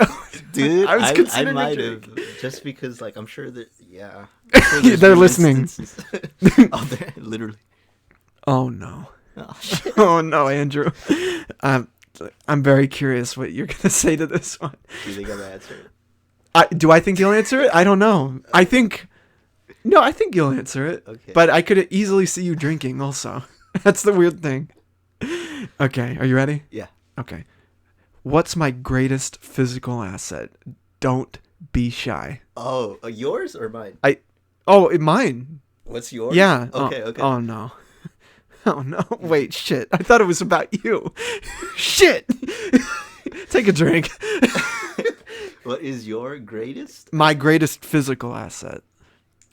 Dude, I was I considering a might drink. have just because like I'm sure that I'm sure there's They're been listening. instances- oh, they're literally. Oh no. Oh shit. Oh no, Andrew. I'm very curious what you're gonna say to this one. Do you think I'm gonna answer it? Do I think you'll answer it? I don't know. I think you'll answer it. Okay. But I could easily see you drinking also. That's the weird thing. Okay, are you ready? Yeah. Okay. What's my greatest physical asset? Don't be shy. Oh, yours or mine? Mine. What's yours? Yeah. Okay. Oh, Okay. Oh no. Oh no. Wait, shit. I thought it was about you. Shit. Take a drink. What is your greatest? My greatest physical asset.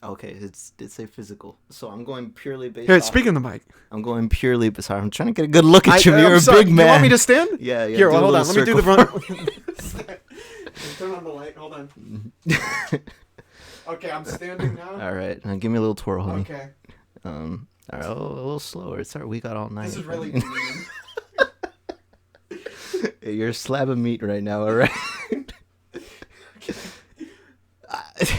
Okay, did say physical. So I'm going purely based. Here, off, speak in the mic. I'm going purely. Sorry, I'm trying to get a good look at you. You're I'm a sorry, big man. You want me to stand? Yeah. Yeah. Here, do a well, hold on. little Let me do the circle. front. Turn on the light. Hold on. Okay, I'm standing now. All right, give me a little twirl, honey. Okay. All right, a little slower. It's all right. We got all night. This is really buddy. You're a slab of meat right now, all right?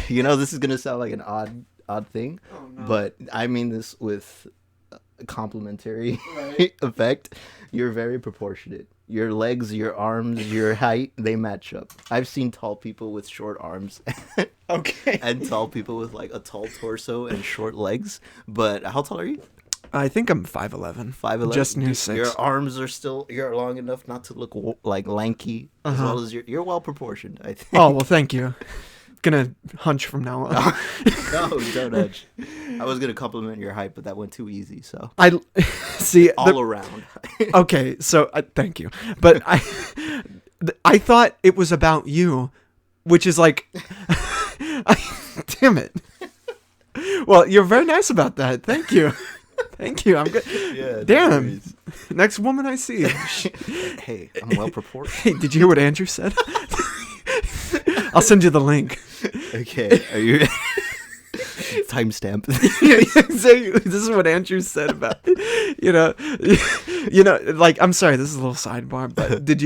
You know, this is gonna sound like an odd thing, Oh no. but I mean this with a complimentary Right. effect. You're very proportionate. Your legs, your arms, your height, they match up. I've seen tall people with short arms Okay. and tall people with like a tall torso and short legs. But how tall are you? I think I'm 5'11". 5'11". Just near 6. Your arms are still you're long enough not to look like lanky, as well as you're well proportioned. I think. Oh well, thank you. Gonna hunch from now on. No, don't nudge. I was gonna compliment your height, but that went too easy. So I see. all around. Okay, so thank you, but I thought it was about you, which is like, damn it. Well, you're very nice about that. Thank you. Thank you. I'm good. Yeah. no Damn. worries. Next woman I see. Hey, I'm well proportioned. Hey, did you hear what Andrew said? I'll send you the link. Okay, are you? Timestamp. Yeah, exactly. This is what Andrew said about like I'm sorry, this is a little sidebar, but did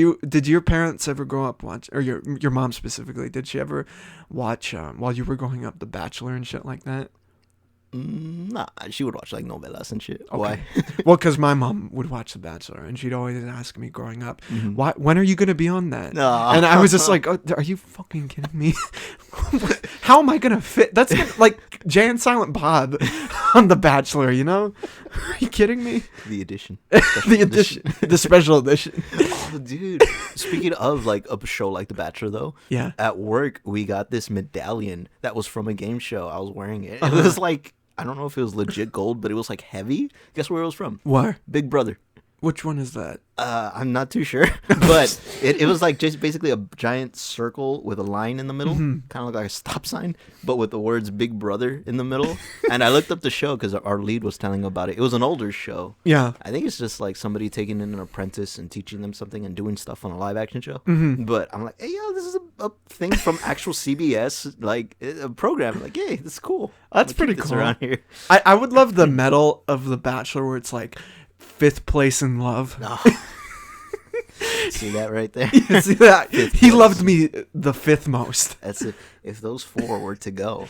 your parents ever grow up watch, or your mom specifically, did she ever watch while you were growing up The Bachelor and shit like that? Nah, she would watch like novelas and shit. Okay. Why? Well, because my mom would watch The Bachelor, and she'd always ask me growing up, "Why? When are you gonna be on that?" No. And I was just like, oh, "Are you fucking kidding me? How am I gonna fit? That's like Jay and Silent Bob on The Bachelor, you know? Are you kidding me? The edition. The edition, the special edition." Oh, dude. Speaking of like a show like The Bachelor, though, Yeah. at work we got this medallion that was from a game show. I was wearing it. It was like I don't know if it was legit gold, but it was like heavy. Guess where it was from? Where? Big Brother. Which one is that? I'm not too sure, but it was like just basically a giant circle with a line in the middle, kind of like a stop sign, but with the words Big Brother in the middle. And I looked up the show because our lead was telling about it. It was an older show. Yeah. I think it's just like somebody taking in an apprentice and teaching them something and doing stuff on a live action show. But I'm like, hey, yo, this is a thing from actual CBS, like a program. Like, hey, this is cool. That's I'm gonna pretty keep this cool. around here. I would love the medal of The Bachelor where it's like 5th place in love. No. See that right there? See that? He place. loved me the 5th most. That's it. If those 4 were to go,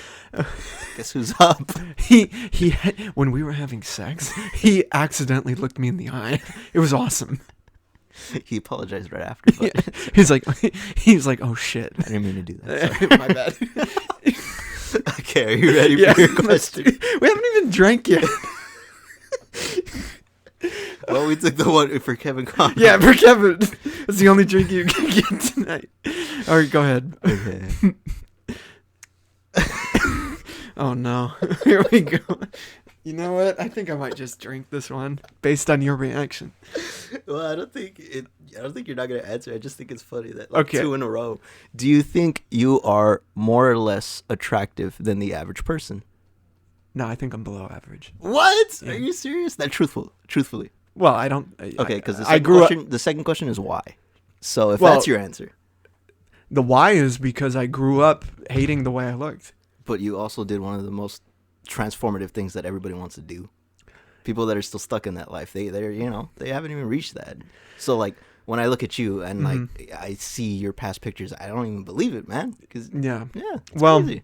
guess who's up? He when we were having sex, he accidentally looked me in the eye. It was awesome. He apologized right after, but Yeah. He's like, oh shit. I didn't mean to do that. Sorry. My bad. Okay, are you ready Yeah, for your let's question? we haven't even drank yet. Well, we took the one for Kevin Conroy. Yeah, for Kevin. That's the only drink you can get tonight. All right, go ahead. Okay. Oh no. Here we go. You know what? I think I might just drink this one based on your reaction. Well, I don't think you're not gonna answer. I just think it's funny that like Okay. 2 in a row. Do you think you are more or less attractive than the average person? No, I think I'm below average. What? Yeah. Are you serious? That truthfully. Well, I don't. Okay, because I grew up. The second question is why. So if Well- that's your answer, The why is because I grew up hating the way I looked. but you also did one of the most transformative things that everybody wants to do. People that are still stuck in that life, they haven't even reached that. So like when I look at you and like I see your past pictures, I don't even believe it, man. Because Yeah. it's Well, crazy.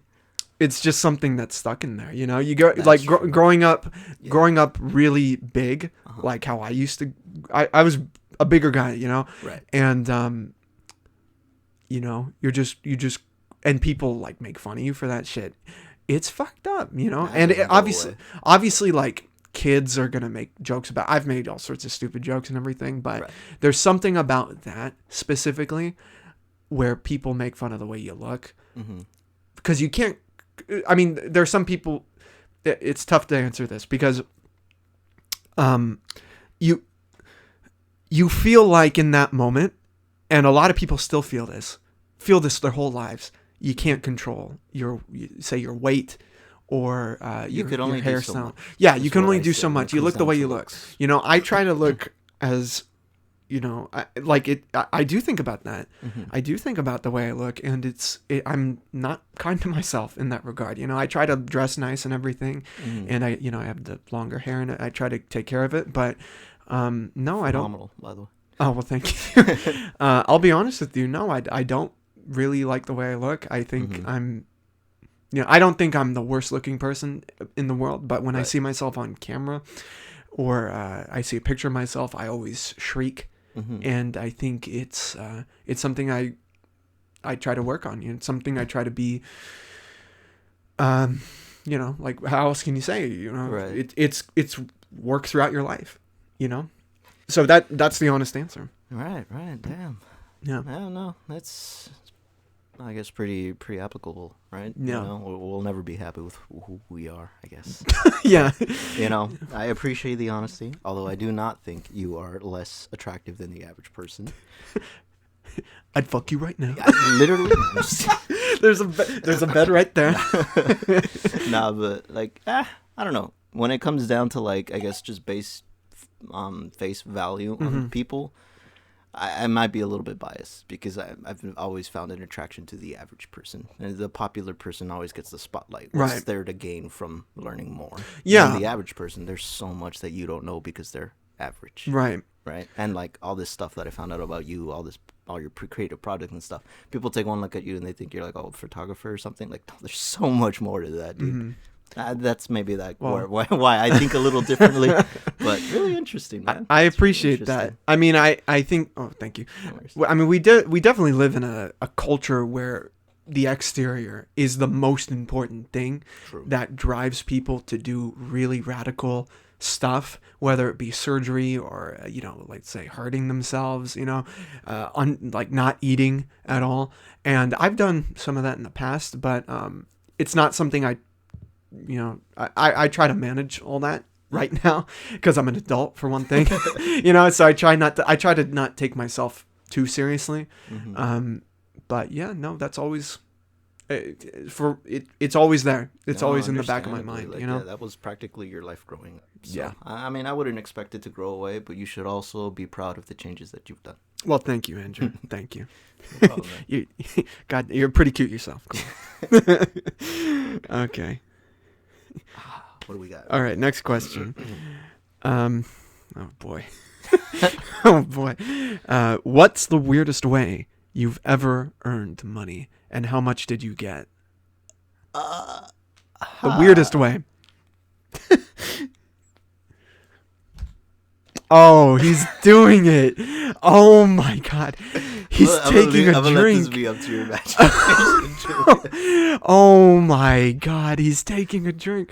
it's just something that's stuck in there, you know. You go That's like true. growing up really big, like how I used to. I was a bigger guy, you know, Right. and you know, you just and people like make fun of you for that shit. It's fucked up, you know. That And doesn't go away. obviously, like kids are gonna make jokes about. I've made all sorts of stupid jokes and everything, but Right. there's something about that specifically where people make fun of the way you look because you can't. I mean, there's some people. It's tough to answer this because, you feel like in that moment, and a lot of people still feel this their whole lives. You can't control your weight or You could only your do so hairstyle. much. Yeah, That's you can what only I do say so when much. it You comes look the down way to you look. looks. You know, I try to look as, you know, I do think about that. I do think about the way I look, and I'm not kind to myself in that regard. You know, I try to dress nice and everything, and I have the longer hair, and I try to take care of it. But no, I don't. Phenomenal, by the way. Oh well, thank you. I'll be honest with you. No, I don't really like the way I look. I think I don't think I'm the worst looking person in the world. But when I see myself on camera, or I see a picture of myself, I always shriek. And I think it's something I try to work on. You know, it's something I try to be. You know, like how else can you say? You know, Right. It's work throughout your life. You know, so that's the honest answer. Right. Damn. Yeah. I don't know. That's, I guess, pretty applicable, right? Yeah. You know, we'll never be happy with who we are, I guess. Yeah. You know, I appreciate the honesty, although I do not think you are less attractive than the average person. I'd fuck you right now. Literally. There's a bed right there. Nah, but like, I don't know. When it comes down to like, I guess just base face value on people, I might be a little bit biased because I've always found an attraction to the average person. And the popular person always gets the spotlight. What's Right. there to gain from learning more? Yeah. And the average person, there's so much that you don't know because they're average. Right. Right. And like all this stuff that I found out about you, all your creative product and stuff. People take one look at you and they think you're like a photographer or something. Like, there's so much more to that, dude. That's maybe that why I think a little differently, but really interesting, man. I It's really appreciate that. interesting. I mean, I think. Oh, thank you. No worries. Well, I mean, we definitely live in a culture where the exterior is the most important thing True. that drives people to do really radical stuff, whether it be surgery or let's say hurting themselves, like not eating at all. And I've done some of that in the past, but it's not something I try to manage all that right now because I'm an adult for one thing, so I try to not take myself too seriously. But yeah, no, that's always it's always there. It's No, always in the back of my understandably, mind, yeah, that was practically your life growing up. So, Yeah. I mean, I wouldn't expect it to grow away, but you should also be proud of the changes that you've done. Well, thank you, Andrew. Thank you. No problem, man. God, you're pretty cute yourself. Cool. Okay. What do we got? All right. Next question. Oh boy. Oh boy. What's the weirdest way you've ever earned money, and how much did you get? The weirdest way. Oh, he's doing it. Oh my God. He's taking a I'm gonna drink. let this be up to your imagination. Oh my God, he's taking a drink.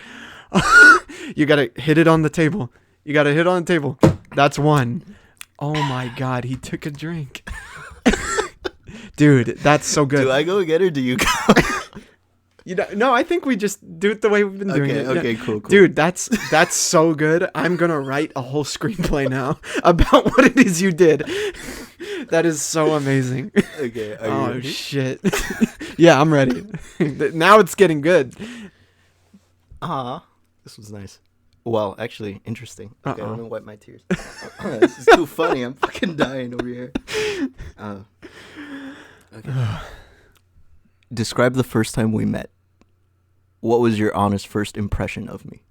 You gotta hit it on the table. That's one. Oh my God, he took a drink. Dude, that's so good. Do I go again or do you go? No, I think we just do it the way we've been doing it. Okay, Yeah. cool. Dude, that's so good. I'm gonna write a whole screenplay now about what it is you did. That is so amazing. Okay, are you Oh ready? shit. Yeah, I'm ready. Now it's getting good. This was nice. Well, actually, interesting. Okay, Uh-oh. let me wipe my tears. This is too funny. I'm fucking dying over here. Okay. Describe the first time we met. What was your honest first impression of me?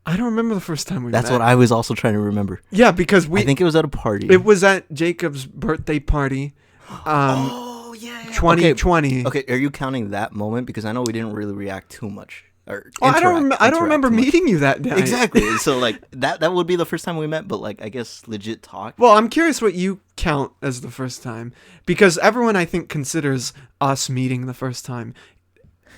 I don't remember the first time we That's met. what I was also trying to remember. Yeah, because I think it was at a party. it was at Jacob's birthday party. Oh, yeah. 2020. Okay, are you counting that moment? Because I know we didn't really react too much. Or I don't interact remember too much. meeting you that day. Exactly. So like that would be the first time we met, but like I guess legit talk. Well, I'm curious what you count as the first time, because everyone I think considers us meeting the first time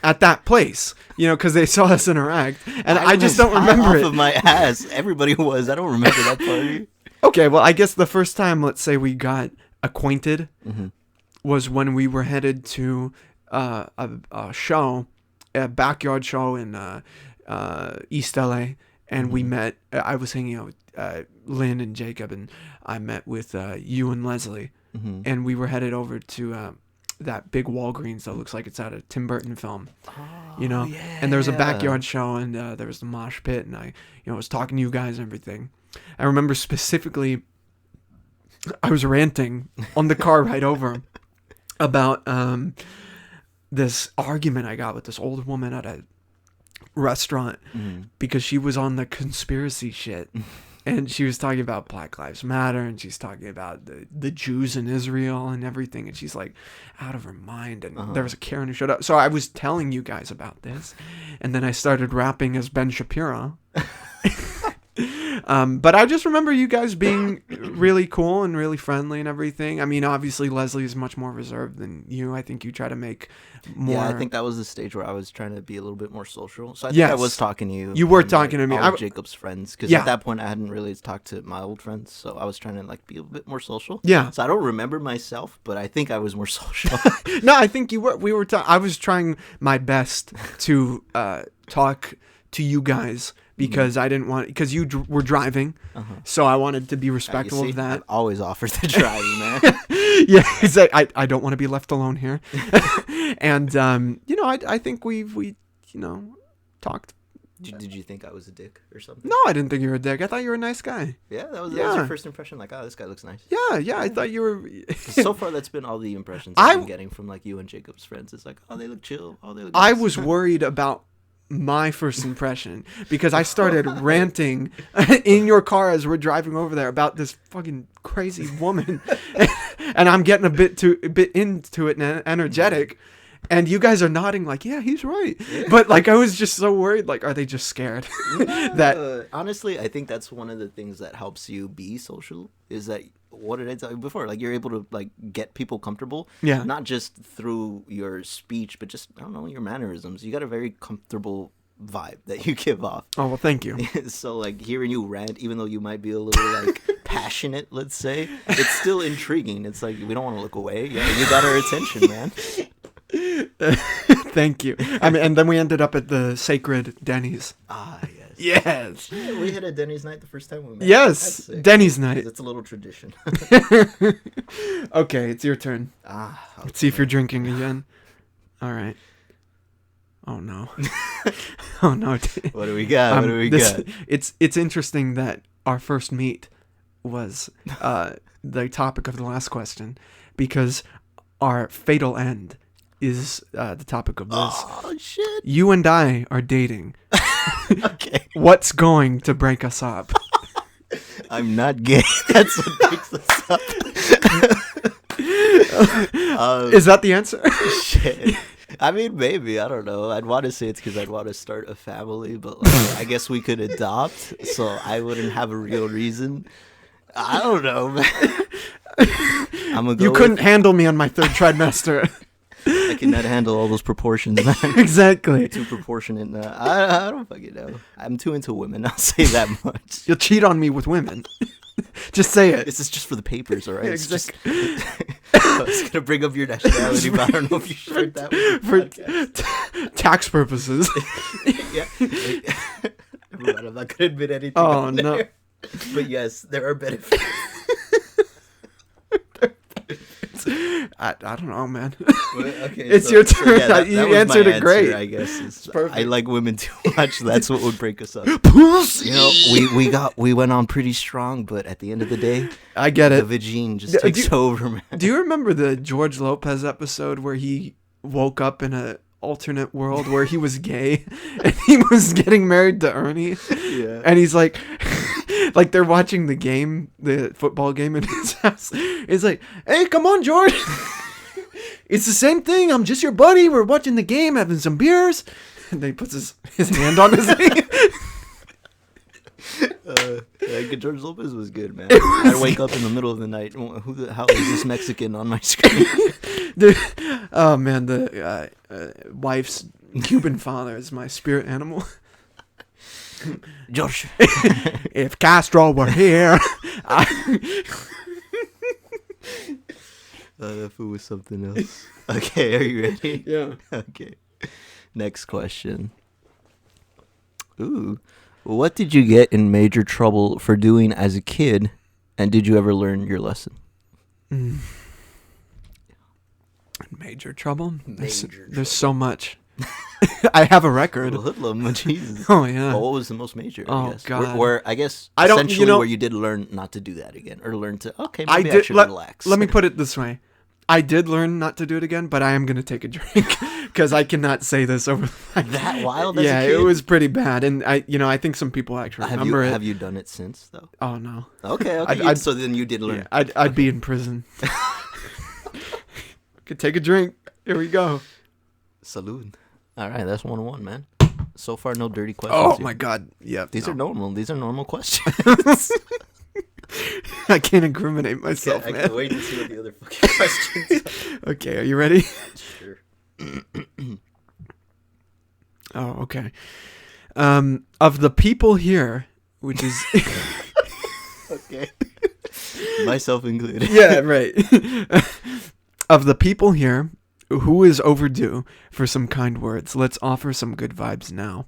at that place, because they saw us interact, and I just don't remember off it. of my ass. Everybody was. I don't remember that party. Okay, well, I guess the first time, let's say, we got acquainted was when we were headed to a show, a backyard show in East LA, and we met. I was hanging out with Lynn and Jacob, and I met with you and Leslie, and we were headed over to that big Walgreens that looks like it's out of Tim Burton film, Yeah, and there was a backyard show, and there was the mosh pit, and I was talking to you guys and everything. I remember specifically, I was ranting on the car ride over about this argument I got with this old woman at a restaurant because she was on the conspiracy shit. And she was talking about Black Lives Matter, and she's talking about the Jews in Israel and everything, and she's like out of her mind. And there was a Karen who showed up. So I was telling you guys about this, and then I started rapping as Ben Shapiro. But I just remember you guys being really cool and really friendly and everything. I mean, obviously Leslie is much more reserved than you. I think you try to make more. Yeah, I think that was the stage where I was trying to be a little bit more social. So I think I was talking to you. You were and, talking to me. All of Jacob's friends, because at that point I hadn't really talked to my old friends. So I was trying to like be a bit more social. Yeah. So I don't remember myself, but I think I was more social. No, I think you were. I was trying my best to talk to you guys, because I didn't want, because you were driving, so I wanted to be respectful of that. I've always offered the driving, man. Yeah, it's like, I don't want to be left alone here. And I think we talked. Did you think I was a dick or something? No, I didn't think you were a dick. I thought you were a nice guy. Yeah, that was your first impression. Like, oh, this guy looks nice. Yeah, I thought you were. So far, that's been all the impressions I've been getting from like you and Jacob's friends. It's like, oh, they look chill. Oh, they look nice. I was worried about my first impression because I started ranting in your car as we're driving over there about this fucking crazy woman, and I'm getting a bit into it and energetic, and you guys are nodding like, yeah, he's right. But like, I was just so worried. Like, are they just scared? That honestly, I think that's one of the things that helps you be social, is that, what did I tell you before? Like, you're able to like get people comfortable. Yeah. Not just through your speech, but just, I don't know, your mannerisms. You got a very comfortable vibe that you give off. Oh, well, thank you. So like, hearing you rant, even though you might be a little like passionate, let's say, it's still intriguing. It's like, we don't want to look away. Yeah, you got our attention, man. Thank you. I mean, and then we ended up at the sacred Denny's. Ah, yes. Yes. Yeah, we had a Denny's night the first time we met. Yes, Denny's night. It's a little tradition. Okay, it's your turn. Okay. Let's see if you're drinking again. All right. Oh no. Oh no. What do we got? What do we got? It's interesting that our first meet was the topic of the last question, because our fatal end is the topic of this. Oh shit! You and I are dating. Okay. What's going to break us up? I'm not gay. That's what breaks us up. Is that the answer? Shit. I mean, maybe. I don't know. I'd want to say it's because I'd want to start a family, but like, I guess we could adopt, so I wouldn't have a real reason. I don't know, man. I'm gonna go. You couldn't handle me on my third trimester. I cannot handle all those proportions, man. Exactly. Too proportionate. I don't fucking know. I'm too into women. I'll say that much. You'll cheat on me with women. Just say it. This is just for the papers, all right? Yeah, It's exactly. I was gonna bring up your nationality, but I don't know if you shared that with the podcast. Tax purposes. Yeah. Never mind, I'm not gonna admit anything. Oh, on no. there. But yes, there are benefits. I don't know, man. Okay, It's your turn. that You was my answered it answer, great. I guess it's perfect. I like women too much. That's what would break us up. Pussy. You know, we went on pretty strong, but at the end of the day, I get the it. vagine just takes over, man. Do you remember the George Lopez episode where he woke up in a alternate world where he was gay and he was getting married to Ernie. Yeah. And he's like, like they're watching the game, the football game in his house. He's like, hey, come on, George. It's the same thing. I'm just your buddy. We're watching the game, having some beers. And then he puts his hand on his knee. Yeah, George Lopez was good, man. I'd wake up in the middle of the night. Who the hell is this Mexican on my screen? Oh, man, the wife's Cuban father is my spirit animal. George. If Castro were here. That fool was something else. Okay, are you ready? Yeah. Okay. Next question. Ooh. What did you get in major trouble for doing as a kid, and did you ever learn your lesson? Major trouble? Major There's so much. I have a record. Hoodlum, Jesus. Oh, yeah. Well, what was the most major? Oh, I guess? God. Where I guess I don't- essentially where you did learn not to do that again, or learn to maybe I should relax. Let me put it this way. I did learn not to do it again, but I am going to take a drink because I cannot say this over the mic. That wild as Yeah, a kid? it was pretty bad. And I think some people actually remember it. Have you done it since though? Oh, no. Okay. So then you did learn. Yeah, I'd be in prison. Could take a drink. Here we go. Salud. All right, that's 1-1, man. So far, no dirty questions. Oh, here. my God. Yeah. These are normal. These are normal questions. I can't incriminate myself, I man. can't wait to see what the other fucking questions are. Okay, are you ready? Sure. Oh, okay. Of the people here, which is... Okay. Myself included. Yeah, right. Of the people here, who is overdue for some kind words? Let's offer some good vibes now.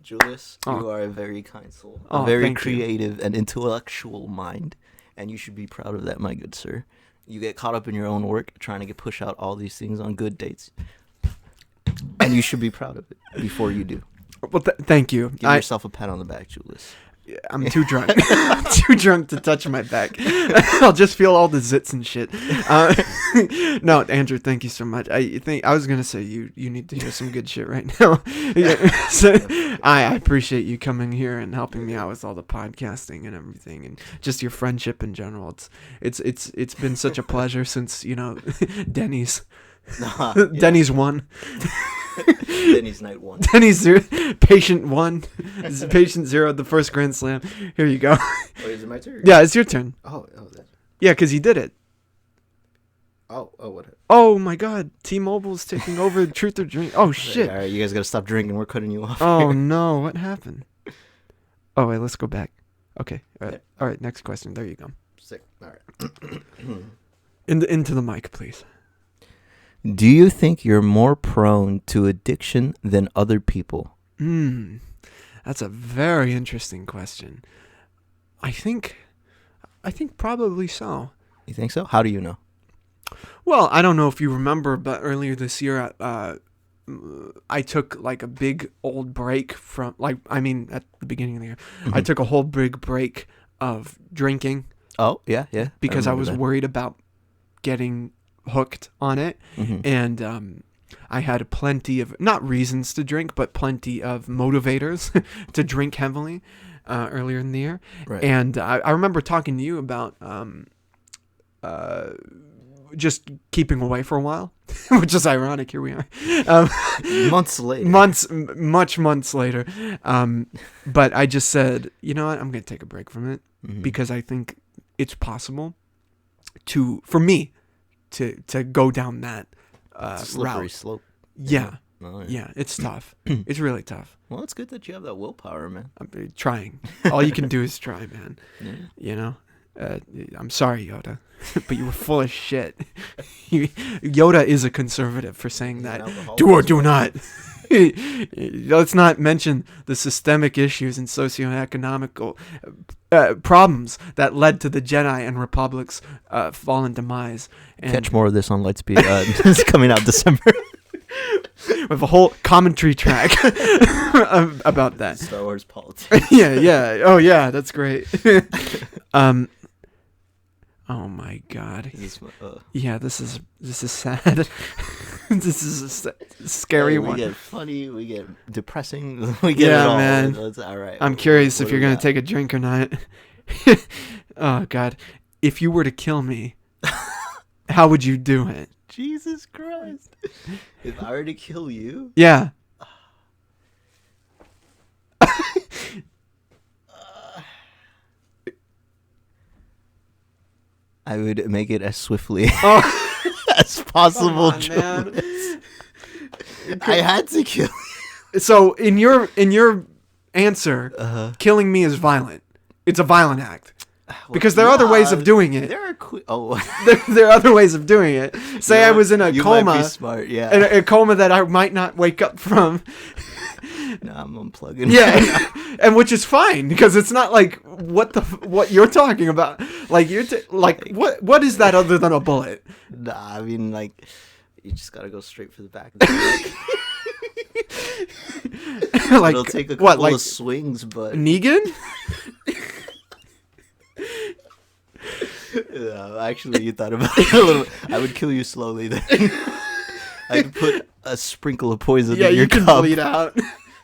Julius, Oh. you are a very kind soul. Oh, A very thank you. creative and intellectual mind. And you should be proud of that, my good sir. You get caught up in your own work, trying to push out all these things on good dates. And you should be proud of it before you do. Well, thank you. Give yourself a pat on the back, Julius. I'm too drunk. Too drunk to touch my back. I'll just feel all the zits and shit. No, Andrew, thank you so much. I was gonna say you need to hear some good shit right now. Yeah, so, I appreciate you coming here and helping me out with all the podcasting and everything, and just your friendship in general. It's been such a pleasure since Denny's. Denny's won. Denny's night one. Denny's 0, patient 1, patient 0, the first Grand Slam. Here you go. Oh, is it my turn? Yeah, it's your turn. Oh, that's... Yeah, because you did it. what? Oh my God, T-Mobile's taking over Truth or Drink. Oh shit. All right, you guys gotta stop drinking. We're cutting you off. Oh here. no, what happened? Oh wait, let's go back. Okay, all right. Next question. There you go. Sick. All right. Into the mic, please. Do you think you're more prone to addiction than other people? That's a very interesting question. I think probably so. You think so? How do you know? Well, I don't know if you remember, but earlier this year, I took like a big old break from at the beginning of the year, I took a whole big break of drinking. Oh, yeah. Because I was that. worried about getting hooked on it. And I had plenty of, not reasons to drink, but plenty of motivators to drink heavily earlier in the year. Right. And I remember talking to you about just keeping away for a while, which is ironic. Here we are. Months later. Months later. But I just said, you know what? I'm going to take a break from it because I think it's possible for me to go down that slippery route. slope. Yeah. Oh, Yeah, it's tough. It's really tough. Well, it's good that you have that willpower, man. I'm trying. All you can do is try, man. Yeah. You know? I'm sorry, Yoda, but you were full of shit. Yoda is a conservative for saying that. Do or do not. Let's not mention the systemic issues and socioeconomic problems that led to the Jedi and Republic's fall and demise. And Catch more of this on Lightspeed. It's coming out December. with a whole commentary track about that. Star Wars politics. Yeah. Oh, yeah, that's great. Oh my God. Yeah, this is sad. This is a scary We one. get funny, we get depressing, we get Yeah, it all. man. It's all right. I'm curious What if do you're we gonna got? take a drink or not. Oh God, if you were to kill me, how would you do it? Jesus Christ! If I were to kill you, Yeah. I would make it as swiftly Oh, as possible. come on, man. Julius. I had to kill. So in your answer, Uh-huh. killing me is violent. It's a violent act. Because there are other ways of doing it. There are oh, There are other ways of doing it. Say You know I what? was in a You might be coma, smart, yeah. a coma that I might not wake up from. No, I'm unplugging. Yeah, and which is fine because it's not like what you're talking about. Like what is that other than a bullet? Nah, I mean, like, you just gotta go straight for the back. Of the neck. Like It'll take a couple what? Like of swings, but Negan? actually, you thought about it a little. I would kill you slowly. Then I'd put a sprinkle of poison Yeah, in your you can cup. bleed out.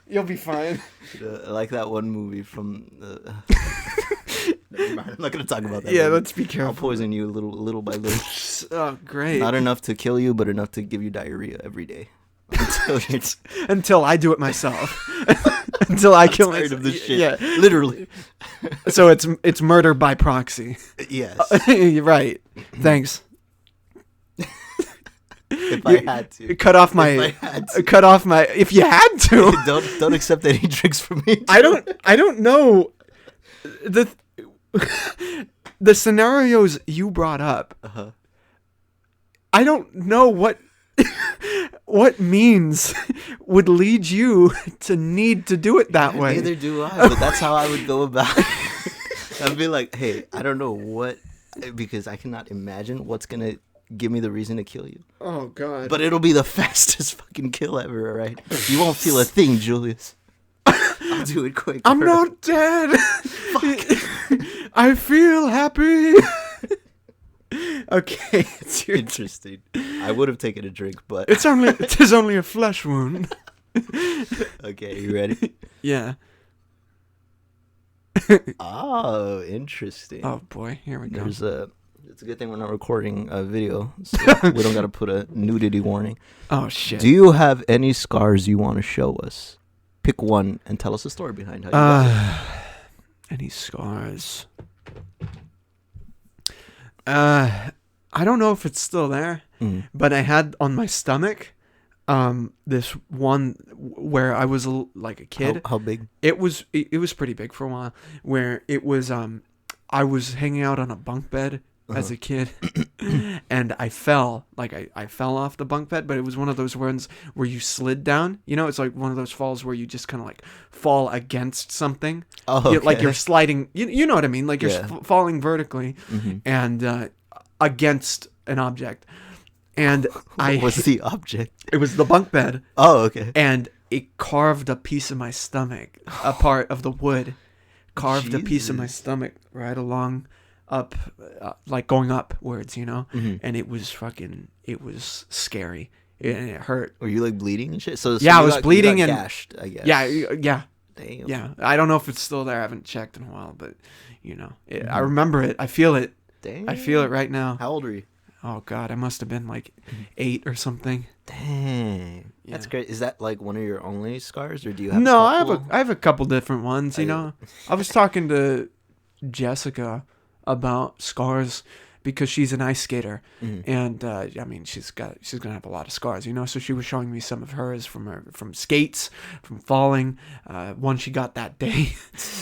You'll be fine. Like that one movie from. Never mind, I'm not gonna talk about that. Yeah, movie. let's be I'll careful. poison you little by little. Oh, great. Not enough to kill you, but enough to give you diarrhea every day. Until I do it myself. Until I kill Tired myself. of this shit. Yeah. Literally. So it's murder by proxy. Yes. You're right. Thanks. If I had to. Cut off If I my had to. cut off my if you had to. Don't accept any drinks from me. I don't know the the scenarios you brought up. Uh-huh. I don't know what means would lead you to need to do it that way. Neither do I, but that's how I would go about it. I'd be like, hey, I don't know what, because I cannot imagine what's going to give me the reason to kill you. Oh God. But it'll be the fastest fucking kill ever, all right? You won't feel a thing, Julius. I'll do it quick. I'm not dead. I feel happy. Okay, it's your Interesting. I would have taken a drink, but It is only a flesh wound. okay, you ready? Yeah. Oh, interesting. Oh boy, here we go. It's a good thing we're not recording a video, so we don't got to put a nudity warning. Oh shit. Do you have any scars you want to show us? Pick one and tell us the story behind how you got it. Any scars? I don't know if it's still there, but I had on my stomach this one where I was like a kid. How big? It was pretty big for a while, where it was I was hanging out on a bunk bed as a kid and I fell, like I fell off the bunk bed, but it was one of those ones where you slid down, it's like one of those falls where you just kind of like fall against something. Oh, okay. Like you're sliding, you know what I mean, like you're Yeah. falling vertically and against an object. And What was the object? it was the bunk bed. Oh, okay. And it carved a piece of my stomach, a part of the wood, carved a piece of my Jesus. stomach right along up, like going upwards, and it was scary. And it hurt. Were you like bleeding and shit? So Yeah, you I was got bleeding and- gashed, I guess. Yeah. Damn. Yeah. I don't know if it's still there. I haven't checked in a while, but, I remember it. I feel it. Damn. I feel it right now. How old were you? Oh, God. I must have been like 8 or something. Dang. That's Yeah. great. Is that like one of your only scars, or do you have? No, a I have a couple different ones. I was talking to Jessica about scars because she's an ice skater, and I mean she's gonna have a lot of scars, So she was showing me some of hers from skates, from falling. One she got that day,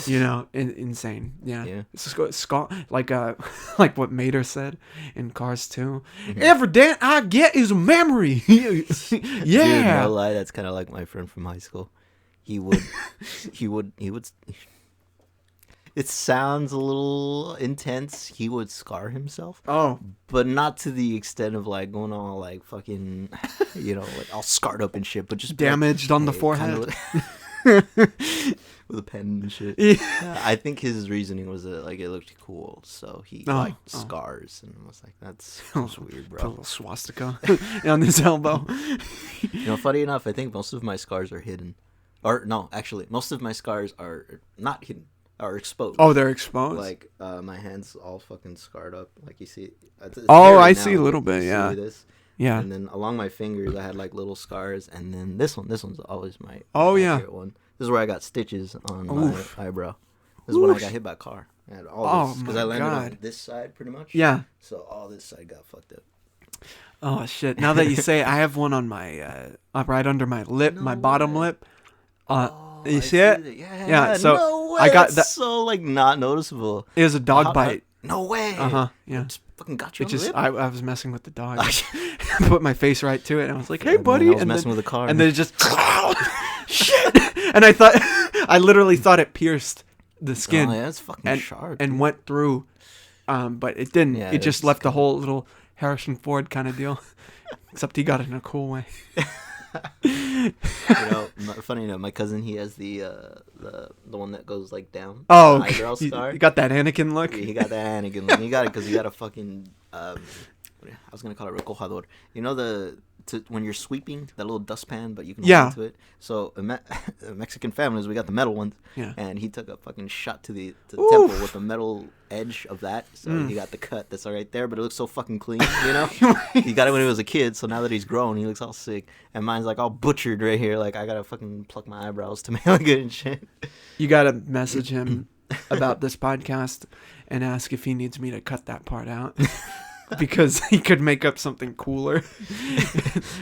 insane. Yeah. Scar like like what Mater said in Cars 2. Every dent I get is a memory. Dude, Yeah. no lie, that's kind of like my friend from high school. He would. It sounds a little intense. He would scar himself, Oh. but not to the extent of like going all like fucking, like all scarred up and shit. But just be like, Damaged on the hey, forehead. kinda with a pen and shit. Yeah. I think his reasoning was that like it looked cool, so he liked scars, and I was like, that's weird, Put a bro. little swastika on his elbow. You know, funny enough, I think most of my scars are hidden, or no, actually, most of my scars are not hidden, are exposed. Oh, they're exposed. Like my hands all fucking scarred up, like you see. It's Oh, there I right see now, a little but you bit, see yeah. This. Yeah. And then along my fingers, I had like little scars, and then this one's always my favorite one. This is where I got stitches on my eyebrow. This is when I got hit by a car. I had all this because I landed on this side pretty much. Yeah. So all this side got fucked up. Oh shit! Now that you say it, I have one on my right under my lip, my bottom lip. You see it? Yeah. So no way. I got That's that. so like not noticeable. It was a dog bite. No way. Yeah. It just fucking got you on It just the lip. I was messing with the dog. Put my face right to it, and I was like, "Hey, buddy!" I was and messing then, with the car, and then it just shit. And I literally thought it pierced the skin. Oh, yeah, it's fucking sharp. And went through, but it didn't. Yeah, it just left a whole little Harrison Ford kind of deal, except he got it in a cool way. You know, funny enough, my cousin, he has the one that goes like down. Oh, the eyebrow scar. you got that Anakin look. Yeah, he got that Anakin look. He got it because he got a fucking. I was gonna call it recojador. You know when you're sweeping that little dustpan, but you can hold into it. So Mexican families, we got the metal ones. Yeah. And he took a fucking shot to the temple with the metal edge of that. So he got the cut that's right there, but it looks so fucking clean, you know? He got it when he was a kid, so now that he's grown, he looks all sick. And mine's like all butchered right here. Like I gotta fucking pluck my eyebrows to make it look good and shit. You gotta message him about this podcast and ask if he needs me to cut that part out. Because he could make up something cooler.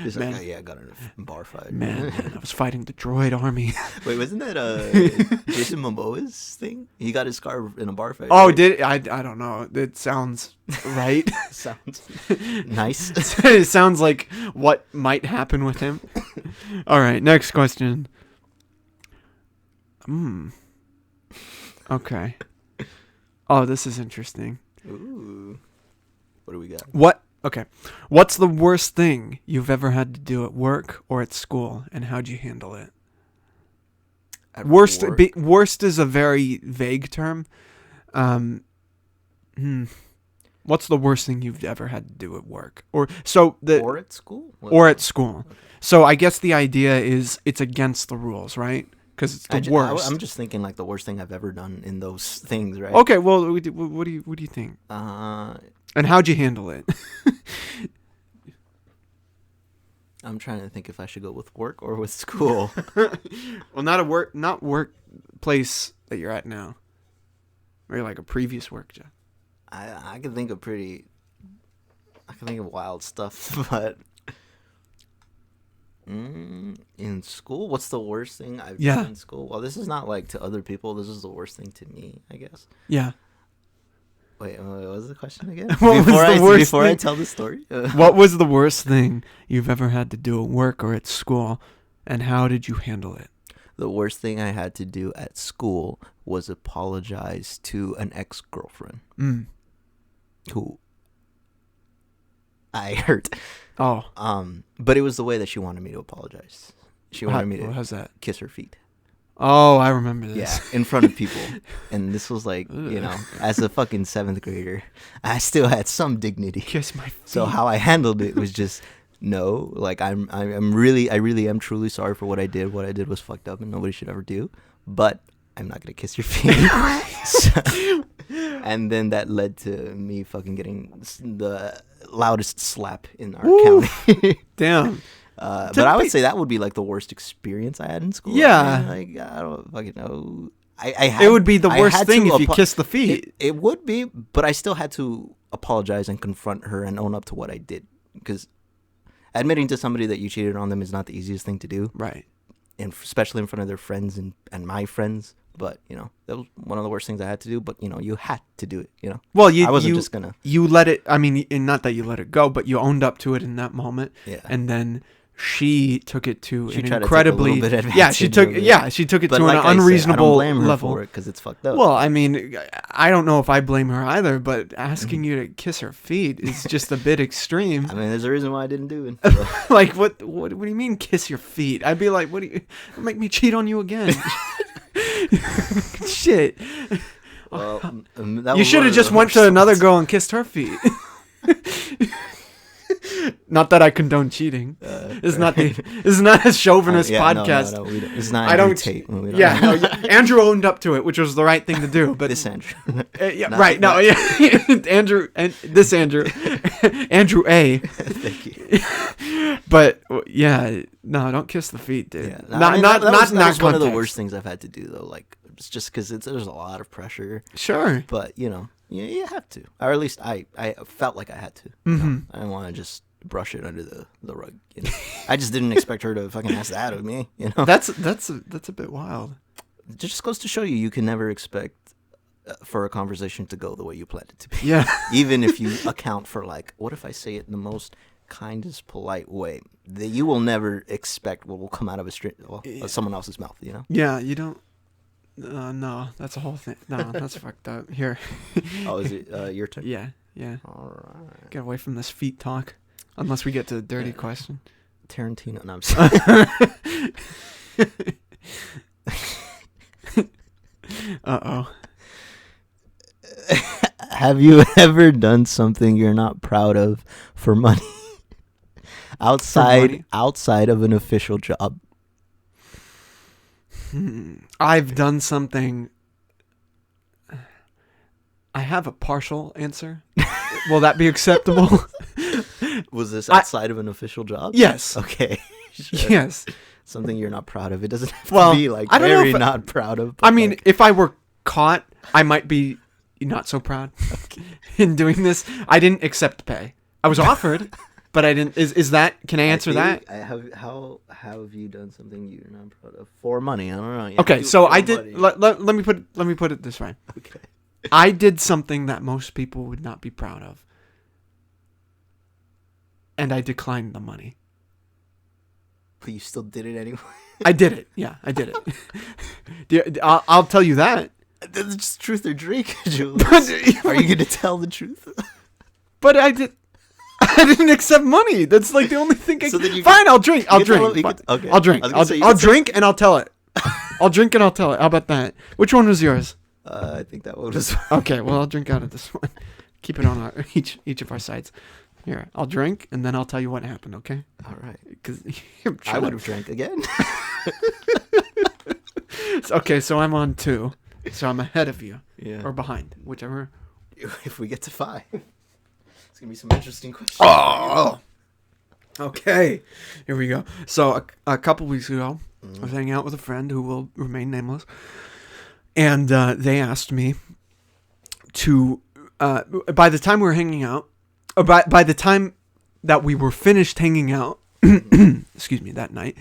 He's like, I got in a bar fight. Man, I was fighting the droid army. Wait, wasn't that Jason Momoa's thing? He got his scar in a bar fight. Oh, right? did I don't know. It sounds right. Sounds nice. It sounds like what might happen with him. All right, next question. Okay. Oh, this is interesting. Ooh. What do we got? What's the worst thing you've ever had to do at work or at school, and how'd you handle it? Worst is a very vague term. What's the worst thing you've ever had to do at work, or at school? Or at school. So I guess the idea is it's against the rules, right? Because it's the worst. I'm just thinking like the worst thing I've ever done in those things, right? Okay, well, what do you think? And how'd you handle it? I'm trying to think if I should go with work or with school. Well, not workplace that you're at now, or like a previous work job. I can think of wild stuff, but in school, what's the worst thing I've done in school? Well, this is not like to other people. This is the worst thing to me, I guess. Yeah. Wait, what was the question again? Before I tell the story? What was the worst thing you've ever had to do at work or at school, and how did you handle it? The worst thing I had to do at school was apologize to an ex-girlfriend who I hurt. Oh. But it was the way that she wanted me to apologize. She wanted me to kiss her feet. Oh, I remember this. Yeah, in front of people. And this was like, as a fucking 7th grader, I still had some dignity. Kiss my feet. So how I handled it was just, no, like I really am truly sorry for what I did. What I did was fucked up and nobody should ever do. But I'm not going to kiss your feet. And then that led to me fucking getting the loudest slap in our county. Damn. But I would say that would be like the worst experience I had in school. Yeah. Like, I don't fucking know. It would be the worst thing if you kissed the feet. It would be, but I still had to apologize and confront her and own up to what I did. Because admitting to somebody that you cheated on them is not the easiest thing to do. Right. And especially in front of their friends and my friends. But, that was one of the worst things I had to do. But, you had to do it, Well, I wasn't just going to. You let it, I mean, not that you let it go, but you owned up to it in that moment. Yeah. And then she took it to She an tried to take a incredibly little bit she advantage took of it. she took it But to like an I said, unreasonable I don't blame her level. for it because it's fucked up. Well, I mean, I don't know if I blame her either, but asking you to kiss her feet is just a bit extreme. I mean, there's a reason why I didn't do it. Like, what do you mean kiss your feet? I'd be like, what do you make me cheat on you again? Shit. Well, that You was should one have of just the went to worst another ones. girl and kissed her feet. Not that I condone cheating. It's not a chauvinist podcast. No, we don't. It's not. I don't. Tate. We don't Yeah, no, Andrew owned up to it, which was the right thing to do. But this Andrew. yeah, Not- right. No, not- yeah, Andrew and this Andrew, Andrew A. Thank you. But yeah, no, don't kiss the feet, dude. Yeah. Not in that was one of the context. worst things I've had to do though. Like it's just because there's a lot of pressure. Sure. But you have to, or at least I felt like I had to. I didn't want to just brush it under the rug. I just didn't expect her to fucking ask that of me. That's a bit wild. It just goes to show you can never expect for a conversation to go the way you planned it to be. Yeah. Even if you account for like, what if I say it in the most kindest, polite way? That you will never expect what will come out of someone else's mouth. Yeah, you don't. No, that's a whole thing. No, that's fucked up. Here. Oh, is it your turn? Yeah. All right. Get away from this feet talk. Unless we get to the dirty question. Tarantino. No, I'm sorry. Uh-oh. Have you ever done something you're not proud of for money? outside of an official job. I've done something. I have a partial answer. Will that be acceptable? Was this outside of an official job? Yes. Okay. Sure. Yes. Something you're not proud of. It doesn't have Well, to be like I don't know very if- not proud of. But I mean, like, if I were caught, I might be not so proud in doing this. I didn't accept pay. I was offered, but I didn't. Is that? Can I answer that? How have you done something you're not proud of for money? I don't know. You Okay, do it so for I did. money. Let me put it this way. Okay. I did something that most people would not be proud of, and I declined the money. But you still did it anyway. I did it. Yeah, I did it. I'll tell you that. That's just truth or drink, Julius. But- Are you going to tell the truth? But I didn't accept money. That's like the only thing. So then you Fine, I'll drink. I'll you can tell drink. him- you can- okay. I'll drink. I was gonna say, you I'll can say- drink and I'll tell it. I'll drink and I'll tell it. How about that? Which one was yours? I think that one was. Okay, well I'll drink out of this one. Keep it on our each of our sides. Here, I'll drink and then I'll tell you what happened. Okay? All right. Because I would have drank again. Okay, so I'm on 2. So I'm ahead of you Yeah. or behind, whichever. If we get to 5, it's gonna be some interesting questions. Oh. Okay, here we go. So a couple weeks ago, I was hanging out with a friend who will remain nameless, and they asked me to. By the time we were hanging out, by the time that we were finished hanging out, excuse me, that night,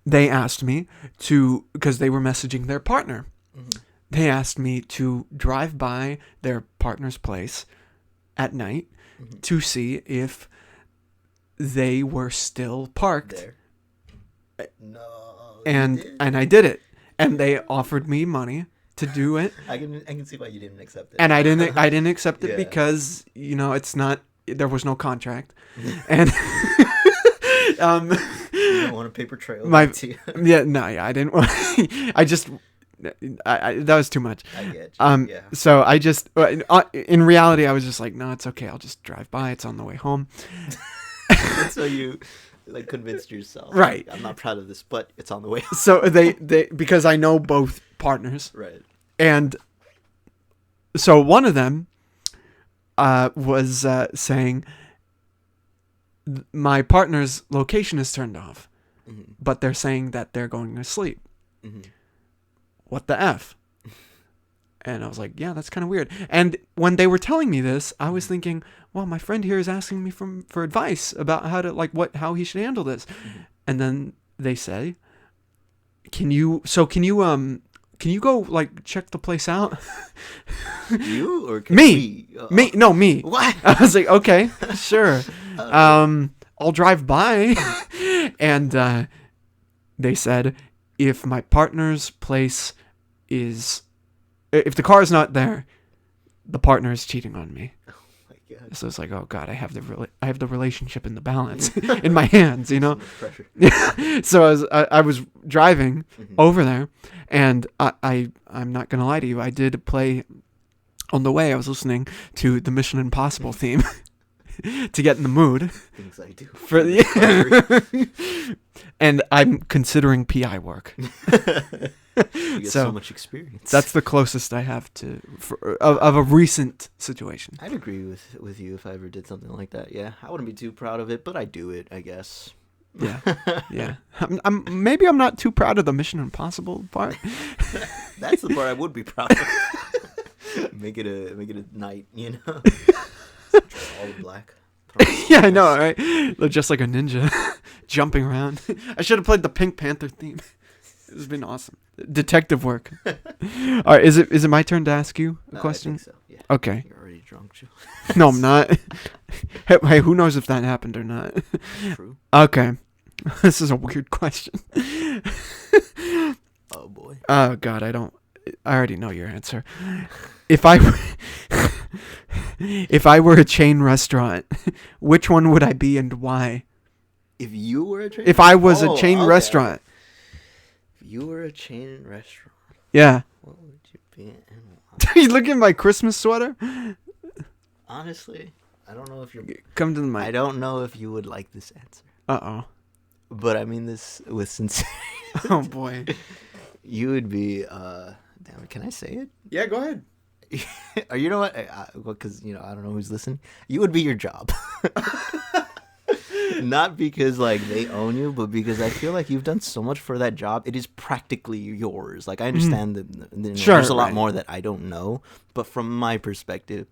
they asked me to, because they were messaging their partner. They asked me to drive by their partner's place at night to see if they were still parked. There. No. And I did it. And they offered me money to do it. I can see why you didn't accept it. And I didn't accept it Yeah. because, it's not, there was no contract. And You don't want a paper trail. my back to you. I didn't want I just that was too much. I get you. Yeah. So I just in reality I was just like, no, it's okay, I'll just drive by, it's on the way home. So you convinced yourself, Right. I'm not proud of this, but it's on the way. So they because I know both partners, Right. and so one of them was saying, my partner's location is turned off, but they're saying that they're going to sleep. What the F? And I was like, yeah, that's kind of weird. And when they were telling me this, I was thinking, well, my friend here is asking me for advice about how to how he should handle this. And then they say, can you go check the place out? You or can Me. we? Me. What? I was like, okay, sure. I'll drive by. And they said, if my partner's place is, if the car is not there, the partner is cheating on me. Oh my God. So it's like, oh God, I have the relationship in the balance in my hands, you know. Pressure. So I was driving over there, and I'm not gonna lie to you, I did play on the way. I was listening to the Mission Impossible theme to get in the mood. Things I do. For and I'm considering PI work. You get so much experience. That's the closest I have of a recent situation. I'd agree with you if I ever did something like that. Yeah, I wouldn't be too proud of it, but I do it, I guess. Yeah, yeah. Maybe I'm not too proud of the Mission Impossible part. That's the part I would be proud of. Make it a night, you know. All in black. Yeah, I know, right? Look just like a ninja, jumping around. I should have played the Pink Panther theme. It's been awesome. Detective work. All right, is it my turn to ask you a question? I think so. Yeah. Okay. You're already drunk, Joe. No, I'm not. Hey, who knows if that happened or not? True. Okay. This is a weird question. Oh boy. Oh God, I already know your answer. If I were a chain restaurant, which one would I be and why? If you were a chain. If I was a chain restaurant. If you were a chain restaurant. Yeah. What would you be and why? You look at my Christmas sweater. Honestly, I don't know if you're. Come to the mic. I don't know if you would like this answer. Uh-oh. But I mean this with sincerity. Oh boy. You would be. Damn it, can I say it? Yeah, go ahead. Or you know what? Because I don't know who's listening. You would be your job. Not because like they own you, but because I feel like you've done so much for that job. It is practically yours. Like I understand that Sure, there's a lot right. more that I don't know, but from my perspective,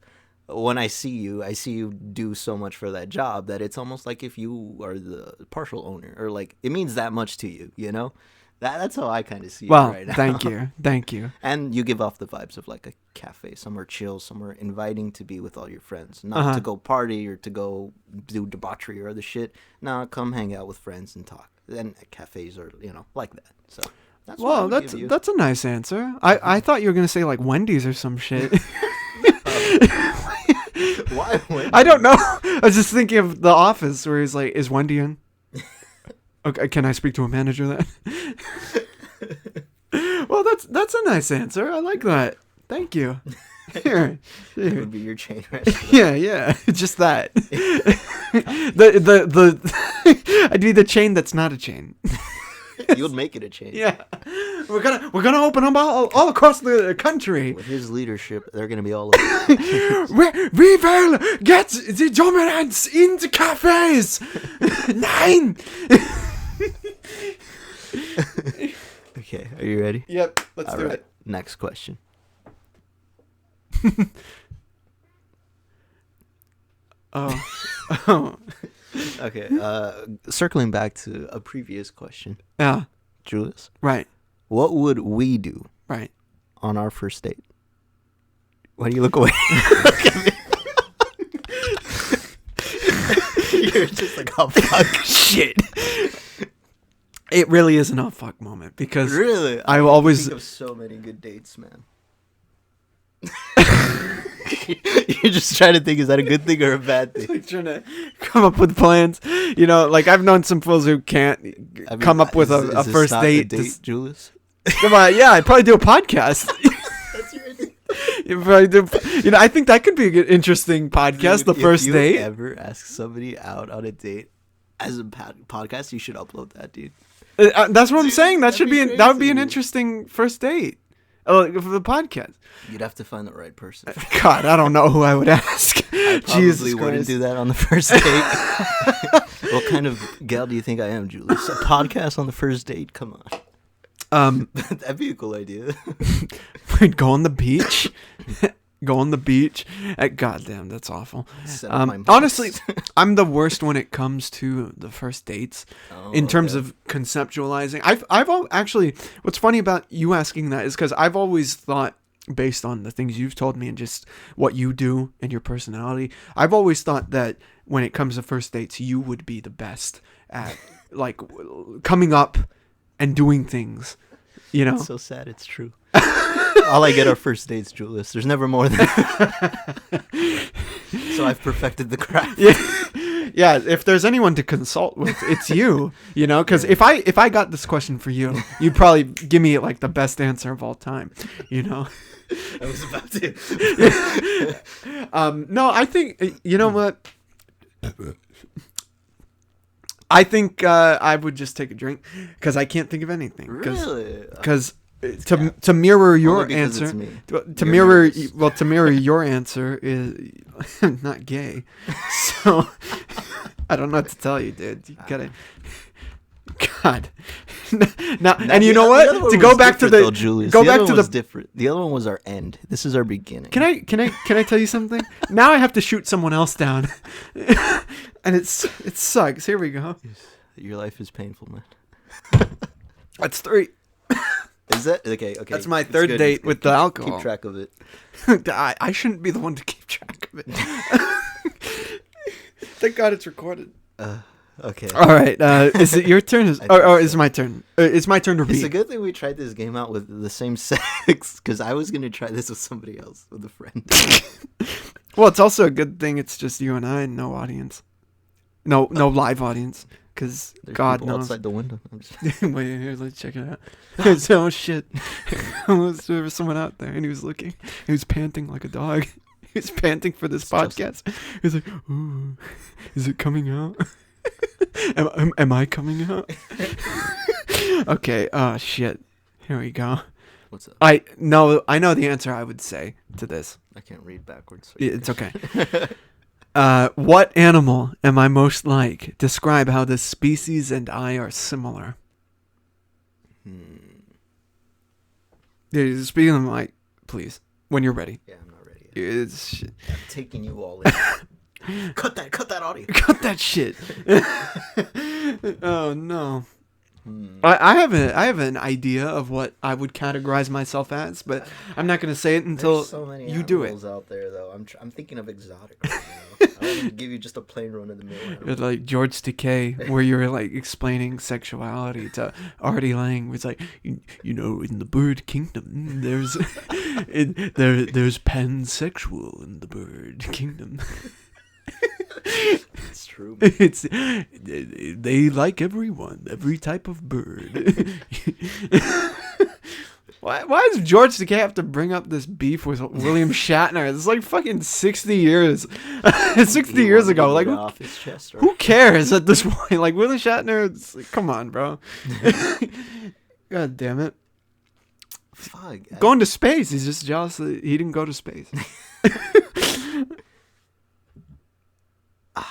when I see you do so much for that job that it's almost like if you are the partial owner, or like it means that much to you. You know, that's how I kind of see it right now. Thank you. And you give off the vibes of like a cafe, somewhere chill, somewhere inviting to be with all your friends. Not to go party or to go do debauchery or other shit. No, come hang out with friends and talk. And cafes are, like that. So that's what I Well, would give you. that's a nice answer. I thought you were gonna say like Wendy's or some shit. Why Wendy's? I don't know. I was just thinking of The Office where he's like, "Is Wendy in?" Okay, can I speak to a manager then? Well, that's a nice answer. I like that. Thank you. Here. It would be your chain restaurant. Yeah, just that. I'd be the chain that's not a chain. You would make it a chain. Yeah, we're gonna open them all across the country. With his leadership, they're gonna be all over. We will get the dominance into cafes. Nine. Okay, are you ready? Yep, let's All do right. it. Next question. Oh. Okay, circling back to a previous question, Yeah. Julius, Right. what would we do Right. on our first date? Why do you look away? You're just like, oh fuck, shit. It really is an oh fuck moment because Really? I always think of so many good dates, man. You're just trying to think, is that a good thing or a bad thing? like trying to come up with plans. Like I've known some fools who can't come up with a is this first not date. Julius. Come on, yeah, I'd probably do a podcast. That's your idea. You'd probably do, I think that could be an interesting podcast. Dude, the first if date. you ever ask somebody out on a date as a podcast, you should upload that, dude. That's what I'm Dude, saying. That that'd should be be that would be an crazy. interesting first date. For the podcast. You'd have to find the right person. God, I don't know who I would ask. I Jesus probably wouldn't Christ. do that on the first date. What kind of gal do you think I am, Julius? A podcast on the first date? Come on. That'd be a cool idea. We'd go on the beach. Go on the beach. Goddamn, that's awful. Set up my Honestly, mics. I'm the worst when it comes to the first dates. In terms of conceptualizing. Actually, what's funny about you asking that is because I've always thought, based on the things you've told me and just what you do and your personality, I've always thought that when it comes to first dates, you would be the best at like coming up and doing things, you know. It's so sad. It's true. All I get are first dates, Julius. There's never more than. So I've perfected the craft. Yeah, if there's anyone to consult with, it's you. You know, because if I got this question for you, you'd probably give me like the best answer of all time. You know. I was about to. No, I think you know what. I think I would just take a drink because I can't think of anything. Really? Because to mirror your Only because answer, it's me. to You're mirror nervous. well to mirror your answer is I'm not gay, so I don't know what to tell you, dude. You gotta. God. Now, and you know what? To go back to the Julius. go the back other to one the was different. The other one was our end. This is our beginning. Can I tell you something? Now I have to shoot someone else down, and it sucks. Here we go. Your life is painful, man. That's 3. Is that okay? Okay. That's my It's third good, date it's good. with the alcohol. Keep track of it. I shouldn't be the one to keep track of it. Thank God it's recorded. Okay. All right. Is it your turn? Or is it my turn? It's my turn to read. It's a good thing we tried this game out with the same sex, because I was gonna try this with somebody else, with a friend. Well, it's also a good thing it's just you and I and no audience. No live audience. Because God people knows. outside the window. Wait, here, let's check it out. Oh, shit. There was someone out there, and he was looking. He was panting like a dog. He was panting for this podcast. He was like, ooh, is it coming out? Am I coming out? Okay, shit. Here we go. What's up? I know the answer I would say to this. I can't read backwards. It's okay. What animal am I most like? Describe how this species and I are similar. Yeah, speaking of Mike, please, when you're ready. Yeah, I'm not ready yet. It's I'm taking you all in. Cut that audio. cut that shit. Oh no. I have an idea of what I would categorize myself as, but I'm not going to say it until There's so many you do it. animals out there, though. I'm thinking of exotic. Right now. I want to give you just a plain run of the mill. It's like George Takei, where you're like explaining sexuality to Artie Lang. It's like you know, in the bird kingdom, there's there's pansexual in the bird kingdom. It's true. It's they like every type of bird. Why does George Takei have to bring up this beef with William Shatner? It's like fucking 60 years. 60 years ago. Like, off his chest, right? who cares at this point? Like, William Shatner, it's like, come on, bro. God damn it. Fuck. Going to space. He's just jealous that he didn't go to space.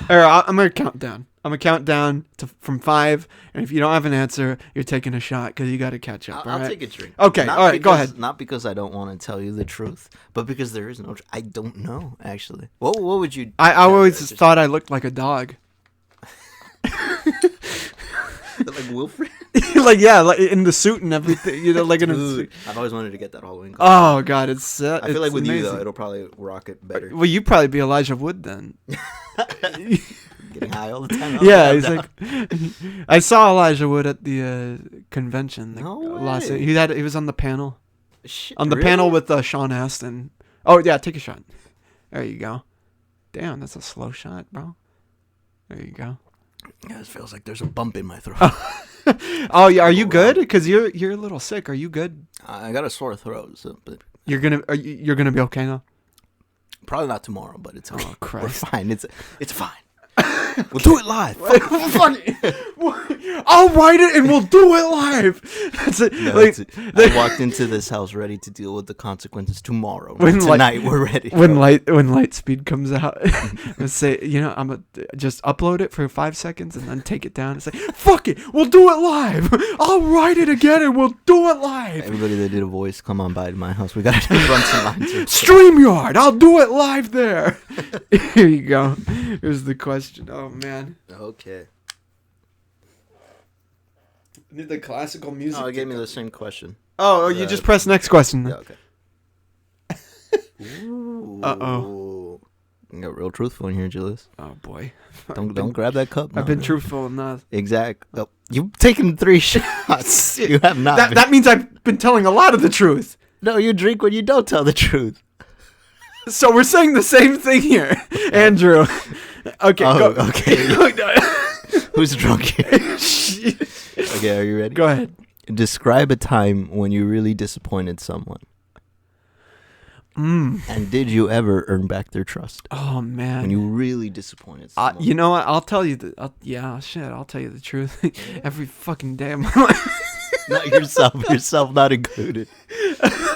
I'm going to count down. I'm going to count down from 5. And if you don't have an answer, you're taking a shot because you got to catch up. I'll right? take a drink. Okay. Not all right. Go ahead. Not because I don't want to tell you the truth, but because there is no. I don't know actually. What would you? I always just thought I looked like a dog. like Wilfred. Like, yeah, like in the suit and everything. You know, like in a suit. I've always wanted to get that Halloween. Oh God, it's. I feel like with amazing. you though, it'll probably rock it better. Well, you'd probably be Elijah Wood then. Getting high all the time. Yeah, he's like. I saw Elijah Wood at the convention. No last way. he was on the panel. Shit, On the really? panel with Sean Astin. Oh yeah, take a shot. There you go. Damn, that's a slow shot, bro. There you go. Yeah, it feels like there's a bump in my throat. Oh yeah, are you good? Because you're a little sick. Are you good? I got a sore throat, so, but You're gonna be okay though. probably not tomorrow. But it's okay. Oh We're Christ. fine. It's fine. We'll do it live. Fuck it. I'll write it and we'll do it live. That's it. No, Like, that's it. I walked into this house ready to deal with the consequences tomorrow. When, like- Tonight we're ready. when Lightspeed comes out, let's say, you know, I'm just upload it for 5 seconds and then take it down. It's like, fuck it, we'll do it live. I'll write it again and we'll do it live. Everybody that did a voice, come on by to my house. We gotta run some lines. StreamYard, I'll do it live there. Here you go. Here's the question. Oh man, Okay. I need the classical music. Oh, it gave me the same question. Oh, you just press next question. Yeah. Then. Okay. Ooh. Uh-oh. You got real truthful in here, Julius. Oh boy. Don't grab that cup. I've been truthful enough. Exactly. Oh, you've taken 3 shots. You have not. That means I've been telling a lot of the truth. No, you drink when you don't tell the truth. So we're saying the same thing here, Andrew. Okay. Oh, go. okay. Who's drunk here? Okay, are you ready? Go ahead. Describe a time when you really disappointed someone. And did you ever earn back their trust? Oh man. When you really disappointed someone. You know what? I'll tell you I'll tell you the truth. Every fucking day of my life. Not yourself not included.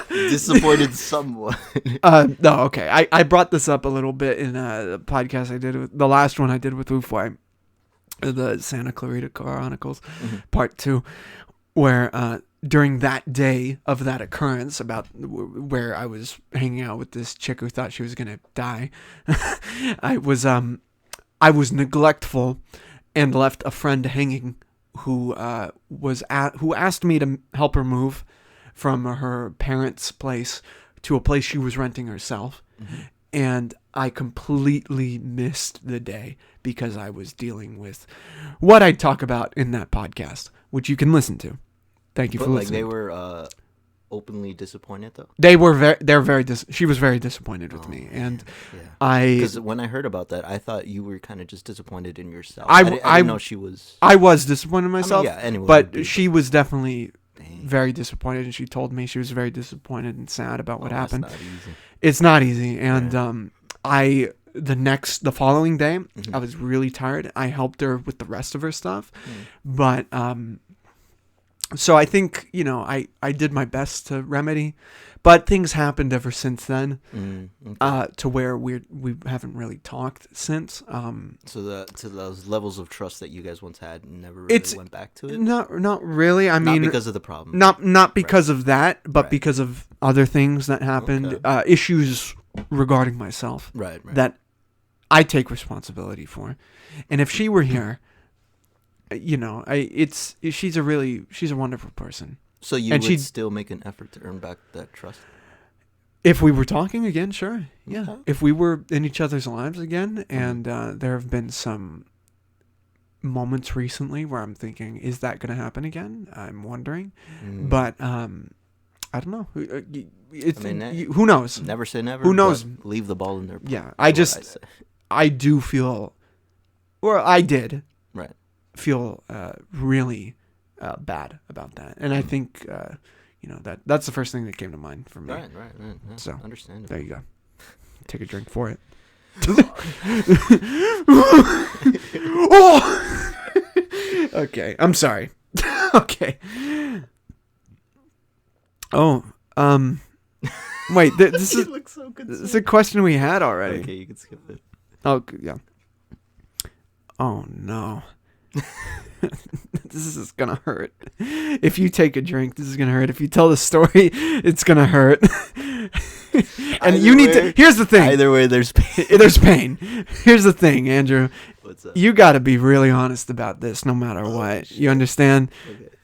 Disappointed someone. No, okay. I brought this up a little bit in the podcast I did with the last one I did with Ufwai, the Santa Clarita Chronicles, part 2, where during that day of that occurrence about where I was hanging out with this chick who thought she was gonna die, I was neglectful and left a friend hanging who asked me to help her move from her parents' place to a place she was renting herself. And I completely missed the day because I was dealing with what I talk about in that podcast, which you can listen to. Thank you for listening. They were openly disappointed though. She was very disappointed with me, and because when I heard about that, I thought you were kind of just disappointed in yourself. I didn't know she was. I was disappointed in myself. Anyway, but she was definitely very disappointed, and she told me she was very disappointed and sad about what happened. That's not easy. It's not easy, and the following day, I was really tired. I helped her with the rest of her stuff, but so I think, I did my best to remedy, but things happened ever since then, to where we haven't really talked since. So to those levels of trust that you guys once had never really went back to it? Not really. I mean, not because of the problem. Not because of that, but because of other things that happened, issues regarding myself, right. that I take responsibility for. And if she were here, she's a wonderful person. So you would still make an effort to earn back that trust? If we were talking again, sure. Yeah. Okay. If we were in each other's lives again, and there have been some moments recently where I'm thinking, is that going to happen again? I'm wondering. But I don't know. Who knows? Never say never. Who knows? Leave the ball in their Yeah. I do feel, or I did. Right. Feel really bad about that, and I think that's the first thing that came to mind for me. Right. Yeah, so understandable. There you go. Take a drink for it. Okay, I'm sorry. Okay. Oh, wait. This is looks so good. This is a question we had already. Okay, you can skip it. Oh yeah. Oh no. This is gonna hurt. If you take a drink, this is gonna hurt. If you tell the story, it's gonna hurt. And you need to. Here's the thing. Either way, there's pain. There's pain. Here's the thing, Andrew. What's up? You got to be really honest about this, no matter what. Shit. You understand?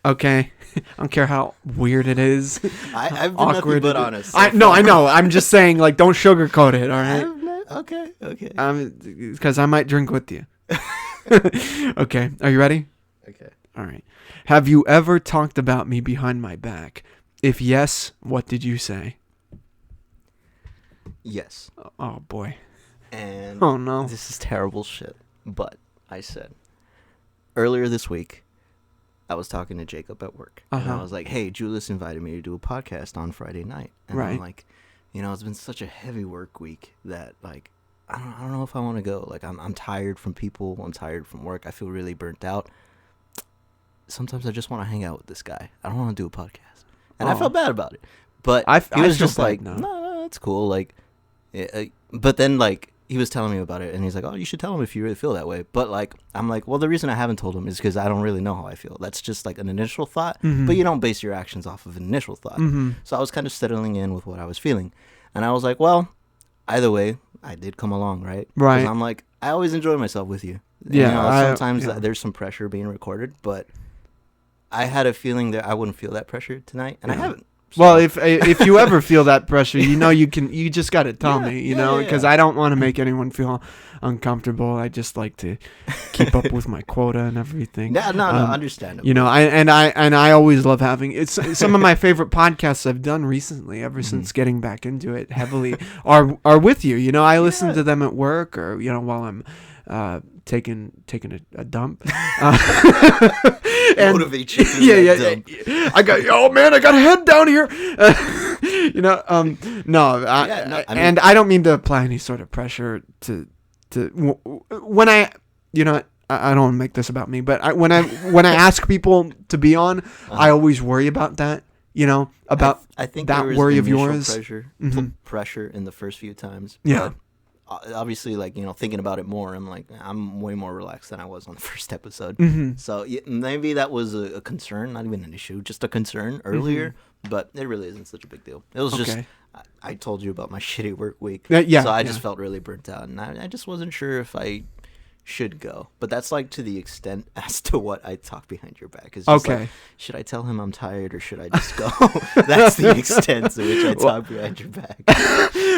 Okay. I don't care how weird it is. I've been awkward nothing but honest. I know. I'm just saying, like, don't sugarcoat it. All right. Okay. Because I might drink with you. Okay. Are you ready? Okay. All right. Have you ever talked about me behind my back? If yes, what did you say? Yes. Oh boy. And oh no. This is terrible shit. But I said earlier this week, I was talking to Jacob at work, and I was like, "Hey, Julius invited me to do a podcast on Friday night." And I'm like, it's been such a heavy work week that like I don't know if I want to go. Like I'm tired from people. I'm tired from work. I feel really burnt out. Sometimes I just want to hang out with this guy. I don't want to do a podcast, and I felt bad about it. But he was just like, "No, it's cool." Like, but then like he was telling me about it, and he's like, "Oh, you should tell him if you really feel that way." But like, I'm like, well, the reason I haven't told him is because I don't really know how I feel. That's just like an initial thought, but you don't base your actions off of an initial thought. So I was kind of settling in with what I was feeling, and I was like, well, either way, I did come along, right? Right. 'Cause I'm like, I always enjoy myself with you. Yeah. Sometimes there's some pressure being recorded, but I had a feeling that I wouldn't feel that pressure tonight, and I haven't. So. Well, if you ever feel that pressure, you just got to tell me, because I don't want to make anyone feel uncomfortable. I just like to keep up with my quota and everything. No, understandable. I always love having it's some of my favorite podcasts I've done recently, ever since getting back into it heavily, are with you. I listen to them at work or while I'm taking a dump. Motivate you. Yeah. I got a head down here. And I don't mean to apply any sort of pressure to when I don't want to make this about me, but when I ask people to be on, I always worry about that. About I think that there was worry of initial yours. pressure in the first few times. Yeah. But obviously, thinking about it more, I'm way more relaxed than I was on the first episode. So maybe that was a concern, not even an issue, just a concern earlier. But it really isn't such a big deal. It was just I told you about my shitty work week, so I just felt really burnt out, and I just wasn't sure if I should go. But that's to the extent as to what I talk behind your back. It's just should I tell him I'm tired or should I just go? That's the extent to which I talk behind your back.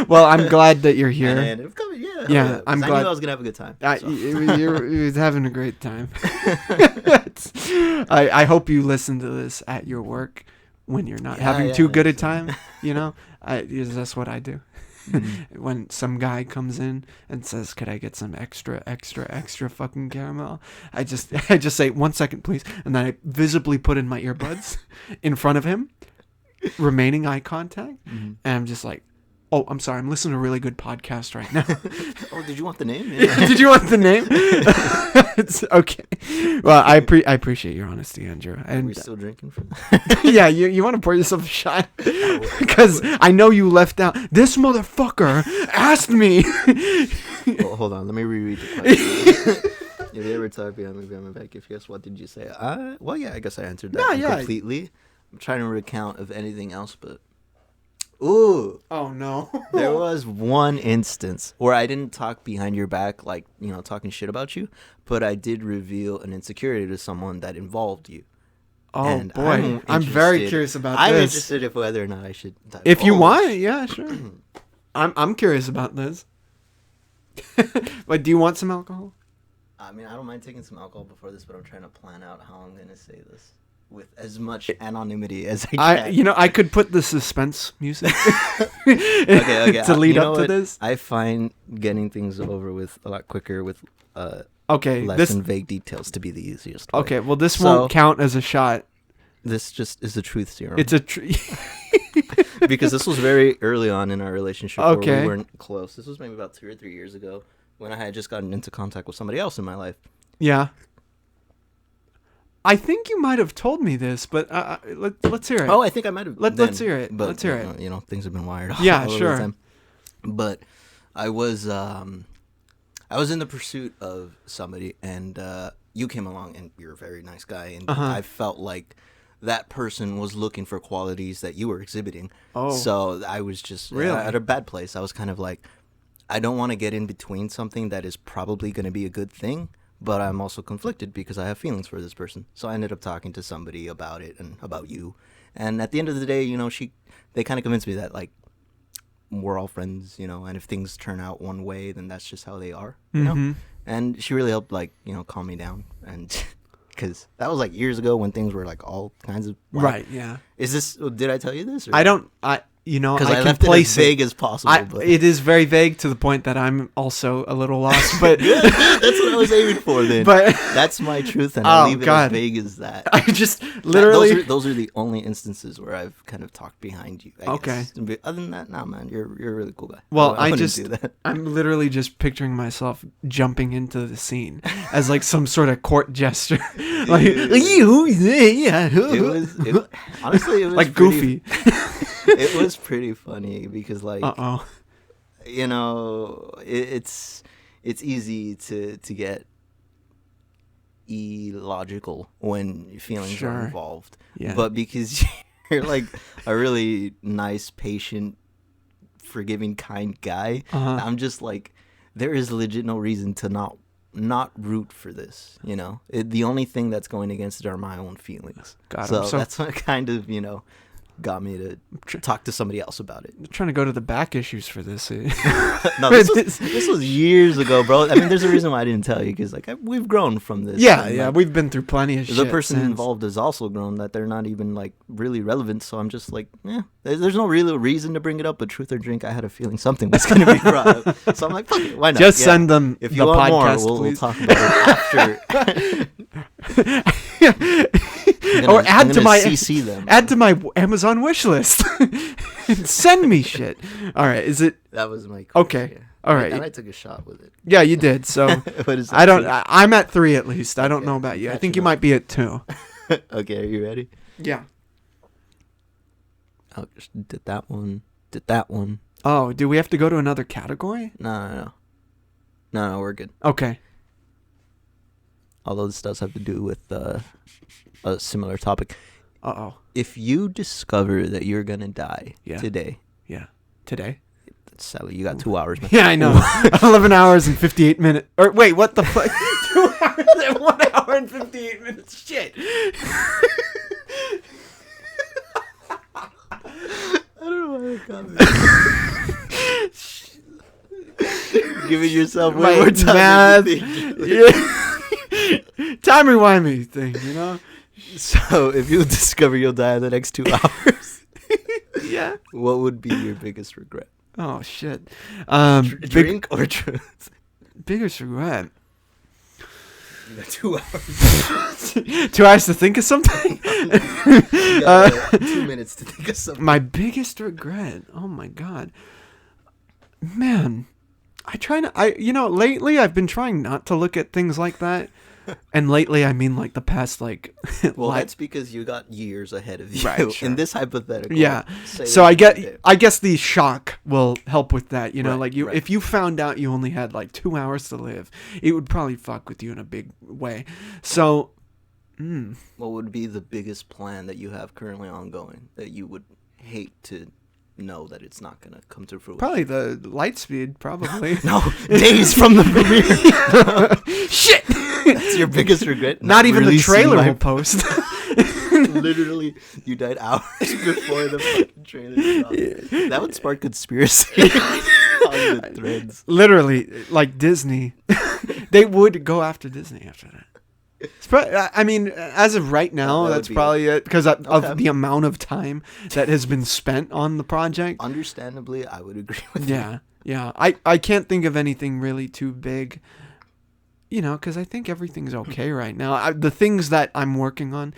Well, I'm glad that you're here. And I'm glad. I knew I was gonna have a good time. You're having a great time. I hope you listen to this at your work when you're not having too good a time. That's what I do. When some guy comes in and says, "Could I get some extra fucking caramel?" I just say, "1 second, please," and then I visibly put in my earbuds in front of him, remaining eye contact, and I'm just like, "Oh, I'm sorry, I'm listening to a really good podcast right now." Oh, did you want the name? Yeah. Did you want the name? It's okay. Well, I appreciate your honesty, Andrew. And are we still drinking from that? Yeah, you want to pour yourself a shot? Because I know you left out. This motherfucker asked me. Well, hold on. Let me reread the question. If you ever talk behind my back, if yes, what did you say? Well, yeah, I guess I answered that completely. I'm trying to recount of anything else, but... Ooh. Oh, no. There was one instance where I didn't talk behind your back, talking shit about you, but I did reveal an insecurity to someone that involved you. Oh, and boy. I'm very curious about this. I'm interested if whether or not I should... If you want, yeah, sure. I'm curious about this. But do you want some alcohol? I don't mind taking some alcohol before this, but I'm trying to plan out how I'm going to say this with as much anonymity as I can. I could put the suspense music okay. to lead up to this. I find getting things over with a lot quicker with less than vague details to be the easiest way. Okay, well, this won't count as a shot. This just is the truth serum. It's a because this was very early on in our relationship where we weren't close. This was maybe about 2 or 3 years ago when I had just gotten into contact with somebody else in my life. Yeah. I think you might have told me this, but let's hear it. Oh, I think I might have. Let's hear it. But, let's hear it. Things have been wired. Yeah, sure. Time. But I was in the pursuit of somebody, and you came along, and you're a very nice guy, and I felt like that person was looking for qualities that you were exhibiting. Oh. So I was just at a bad place. I was kind of like, I don't want to get in between something that is probably going to be a good thing. But I'm also conflicted because I have feelings for this person. So I ended up talking to somebody about it and about you. And at the end of the day, they kind of convinced me that, we're all friends, and if things turn out one way, then that's just how they are, you know? And she really helped, calm me down. And because that was, years ago when things were, all kinds of... Wow. Right, yeah. Did I tell you this? Or? I don't... because I left it as vague as possible. It is very vague to the point that I'm also a little lost. But that's what I was aiming for. Then, but that's my truth, and I'll leave it as vague as that. I just literally those are the only instances where I've kind of talked behind you. I guess. Other than that, nah, man, you're a really cool guy. Well, I'm literally just picturing myself jumping into the scene as some sort of court gesture, honestly, it was like Goofy. It was pretty funny because it's easy to get illogical when feelings are involved. Yeah. But because you're a really nice, patient, forgiving, kind guy, I'm just there is legit no reason to not root for this. The only thing that's going against it are my own feelings. God, so that's what kind of got me to talk to somebody else about it. I'm trying to go to the back issues for this. No, this was years ago, bro. I mean, there's a reason why I didn't tell you, because like we've grown from this. Yeah, and, yeah, like, we've been through plenty of shit. the person since. involved has also grown, that they're not even like really relevant. So I'm just like, there's no real reason to bring it up. But truth or drink, I had a feeling something was going to be brought up. So I'm like, fuck it, why not? Just send them If the you want more, podcast, we'll please. talk about it after. Or add to my CC them. add to my Amazon wish list. Send me shit. All right, is it That was my okay? yeah. All right, And I took a shot with it. yeah, you did. So What is I don't. that? I'm at 3 at least. I don't Okay, know about you. I catching think you up. might be at 2. Okay, are you ready? Yeah. Oh, just did that one. Did that one. Oh, do we have to go to another category? No, we're good. Okay. Although this does have to do with a similar topic. Uh-oh. If you discover that you're gonna die today, Yeah. Today? Sally, you got 2 hours, man. Yeah, I know. 11 hours and 58 minutes. Or wait, what the fuck? 2 hours and 1 hour and 58 minutes. Shit. I don't know why I got that. Giving yourself way My more time math. than you think. Yeah. Time rewind me thing, you know? So, if you discover you'll die in the next 2 hours, Yeah. what would be your biggest regret? Oh, shit. Drink or truth? Biggest regret. You got 2 hours. 2 hours to think of something? You got 2 minutes to think of something. My biggest regret. Oh my god. Man, lately I've been trying not to look at things like that. And lately I mean like the past like Well, that's because you got years ahead of you. Right, sure. In this hypothetical. yeah. say So that I guess the shock will help with that, you know, Right, like right. if you found out you only had like 2 hours to live, it would probably fuck with you in a big way. So What would be the biggest plan that you have currently ongoing that you would hate to know that it's not going to come to fruition? probably the light speed, probably. No, days from the premiere. Shit. That's your biggest regret. Not even the releasing trailer my- will post. Literally, you died hours before the fucking trailer dropped. That would spark conspiracy on the threads. Literally, like Disney, they would go after Disney after that. I mean, as of right now, That would that's be probably it because of Okay. the amount of time that has been spent on the project. Understandably, I would agree with you. Yeah. I can't think of anything really too big, you know, because I think everything's okay right now. The things that I'm working on,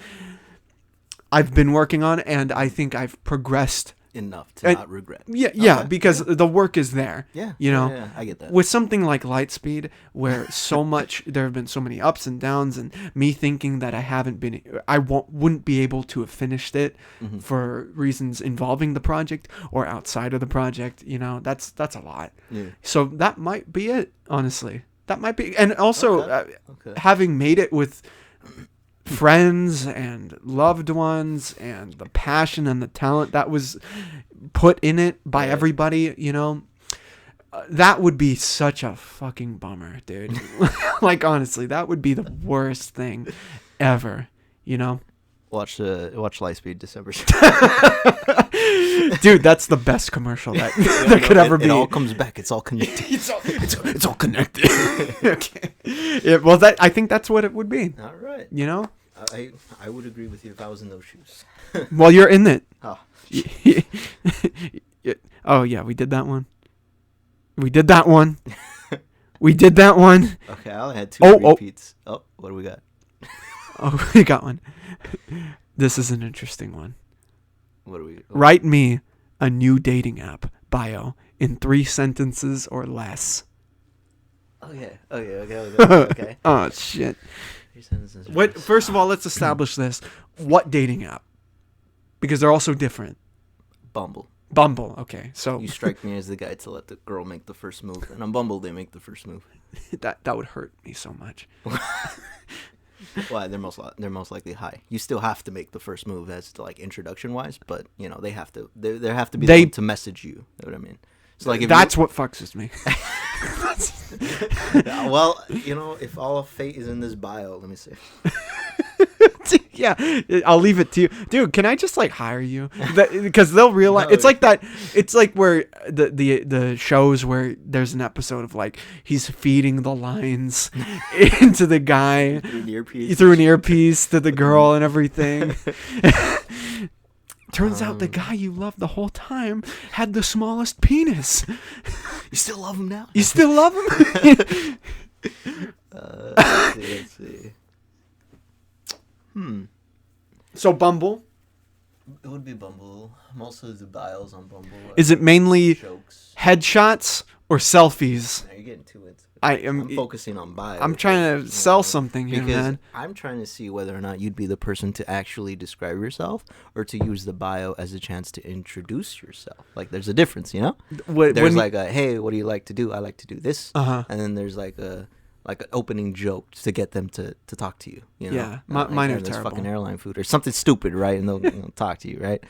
I've been working on, and I think I've progressed. Enough to not regret. Yeah, Okay, because the work is there. Yeah, you know. yeah, I get that. With something like Lightspeed, where there have been so many ups and downs, and me thinking that I wouldn't be able to have finished it Mm-hmm. for reasons involving the project or outside of the project, you know, that's a lot. Yeah. So that might be it, honestly. That might be, and also Okay. having made it with friends and loved ones and the passion and the talent that was put in it by everybody, you know, that would be such a fucking bummer, dude. Like, honestly, that would be the worst thing ever, you know? Watch Lightspeed December. Dude, that's the best commercial that that could ever be. It all comes back. It's all connected. It's all connected. Okay. Yeah, well, I think that's what it would be, All right. you know? I would agree with you if I was in those shoes. Well, you're in it. Oh, Oh, yeah, we did that one. We did that one. We did that one. okay. I only had 2 Oh, repeats. Oh, what do we got? Oh, we got one. This is an interesting one. What do we? Write me a new dating app bio in 3 sentences or less. Okay. Okay. Oh, shit. 3 sentences. What? First of all, let's establish this. What dating app? Because they're also different. Bumble. Bumble. Okay, so You strike me as the guy to let the girl make the first move, and on Bumble they make the first move. that would hurt me so much. Why? They're most likely high. You still have to make the first move as to like introduction wise, but you know they have to. There have to be They- them to message you. You know what I mean? So like if That's what fucks with me. well, you know, if all of fate is in this bio, let me see. Yeah, I'll leave it to you, dude. Can I just like hire you? Because they'll realize No. it's like that. It's like where the shows where there's an episode of like he's feeding the lines into the guy through an earpiece to the girl and everything. Turns out the guy you loved the whole time had the smallest penis. You still love him now? You still love him? Let's see. So Bumble, It would be Bumble. Most of the bios on Bumble is it mainly jokes. headshots or selfies? Now you're getting too into it. I'm focusing on bio. I'm trying to sell something here, because man. I'm trying to see whether or not you'd be the person to actually describe yourself or to use the bio as a chance to introduce yourself. Like, there's a difference, you know? There's like a, hey, what do you like to do? I like to do this. Uh-huh. And then there's like an opening joke to get them to talk to you. You know? Yeah, Like, mine are there's terrible. fucking airline food or something stupid, right? And they'll talk to you, right?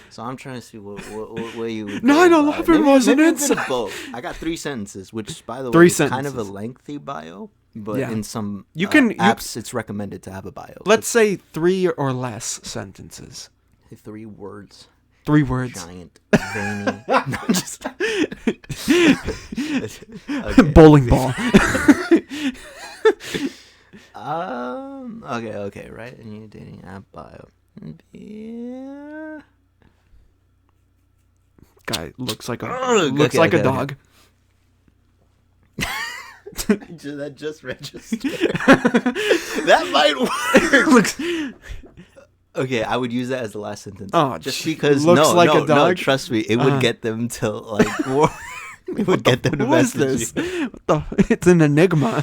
So I'm trying to see what you would go 9/11 by. wasn't maybe a it? bit of both. I got 3 sentences, which, by the way, Three is kind of a sentences. lengthy bio. But Yeah. in some apps, it's recommended to have a bio. Let's say 3 or less sentences. 3 words. 3 words. Giant, veiny. No, I'm just. Okay. Bowling ball. Okay. Right, and your dating app bio. Yeah. Guy looks like a Okay, a okay. dog. That just registered. That might work. Looks. Okay, I would use that as the last sentence. Oh, just gee, because looks like a no, dog? trust me, it would get them to like. It would get them to Who is message this? you. What the? It's an enigma.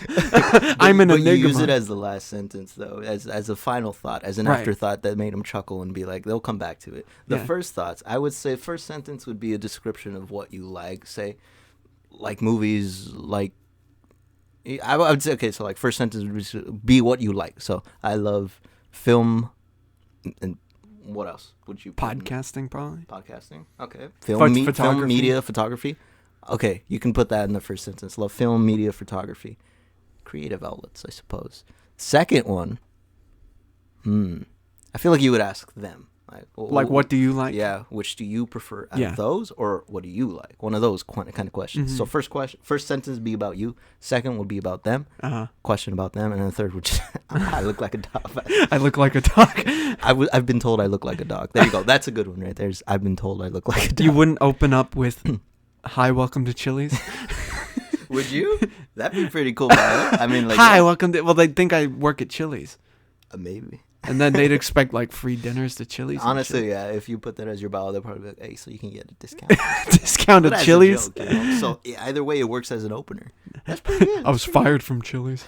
I'm an But enigma. you use it as the last sentence, though, as a final thought, as an Right. afterthought that made them chuckle and be like, they'll come back to it. The Yeah. first thoughts, I would say, first sentence would be a description of what you like. Say, like movies, like. I would say, okay, so like first sentence would be what you like. So I love film, and what else would you put in? Podcasting, probably. Podcasting. Okay. Film, Photography. film, media, photography. Okay, you can put that in the first sentence. Love film, media, photography. Creative outlets, I suppose. Second one. I feel like you would ask them. Like, what do you like? Yeah, which do you prefer out Yeah. of those, or what do you like? One of those kind of questions. Mm-hmm. So first sentence would be about you. Second would be about them. Uh-huh. Question about them, and then the third would just, I look like a dog. I look like a dog. I've been told I look like a dog. There you go. That's a good one right there. I've been told I look like a dog. You wouldn't open up with, "Hi, welcome to Chili's." Would you? That'd be pretty cool. Bio. I mean, like, Hi, welcome to. Well, they'd think I work at Chili's, maybe. and then they'd expect like free dinners to Chili's. and Honestly, yeah. If you put that as your bio, they'll probably be like, "Hey, so you can get a discount." shit. Discounted But as a Chili's. joke, you know? So yeah, either way, it works as an opener. That's pretty good. I was fired from Chili's.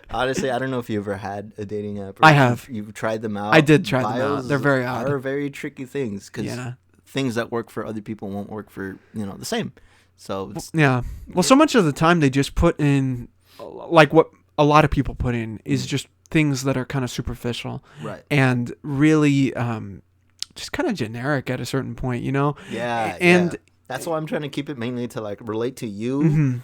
Honestly, I don't know if you ever had a dating app. Or I if have. You've tried them out. I did try them out. Bios They're very odd. Are very tricky things because Yeah. things that work for other people won't work for the same. So it's, Yeah. Well, so much of the time they just put in, like what a lot of people put in is just things that are kind of superficial right. and really just kind of generic at a certain point, you know? Yeah, And yeah. That's why I'm trying to keep it mainly to like relate to you. Mhm.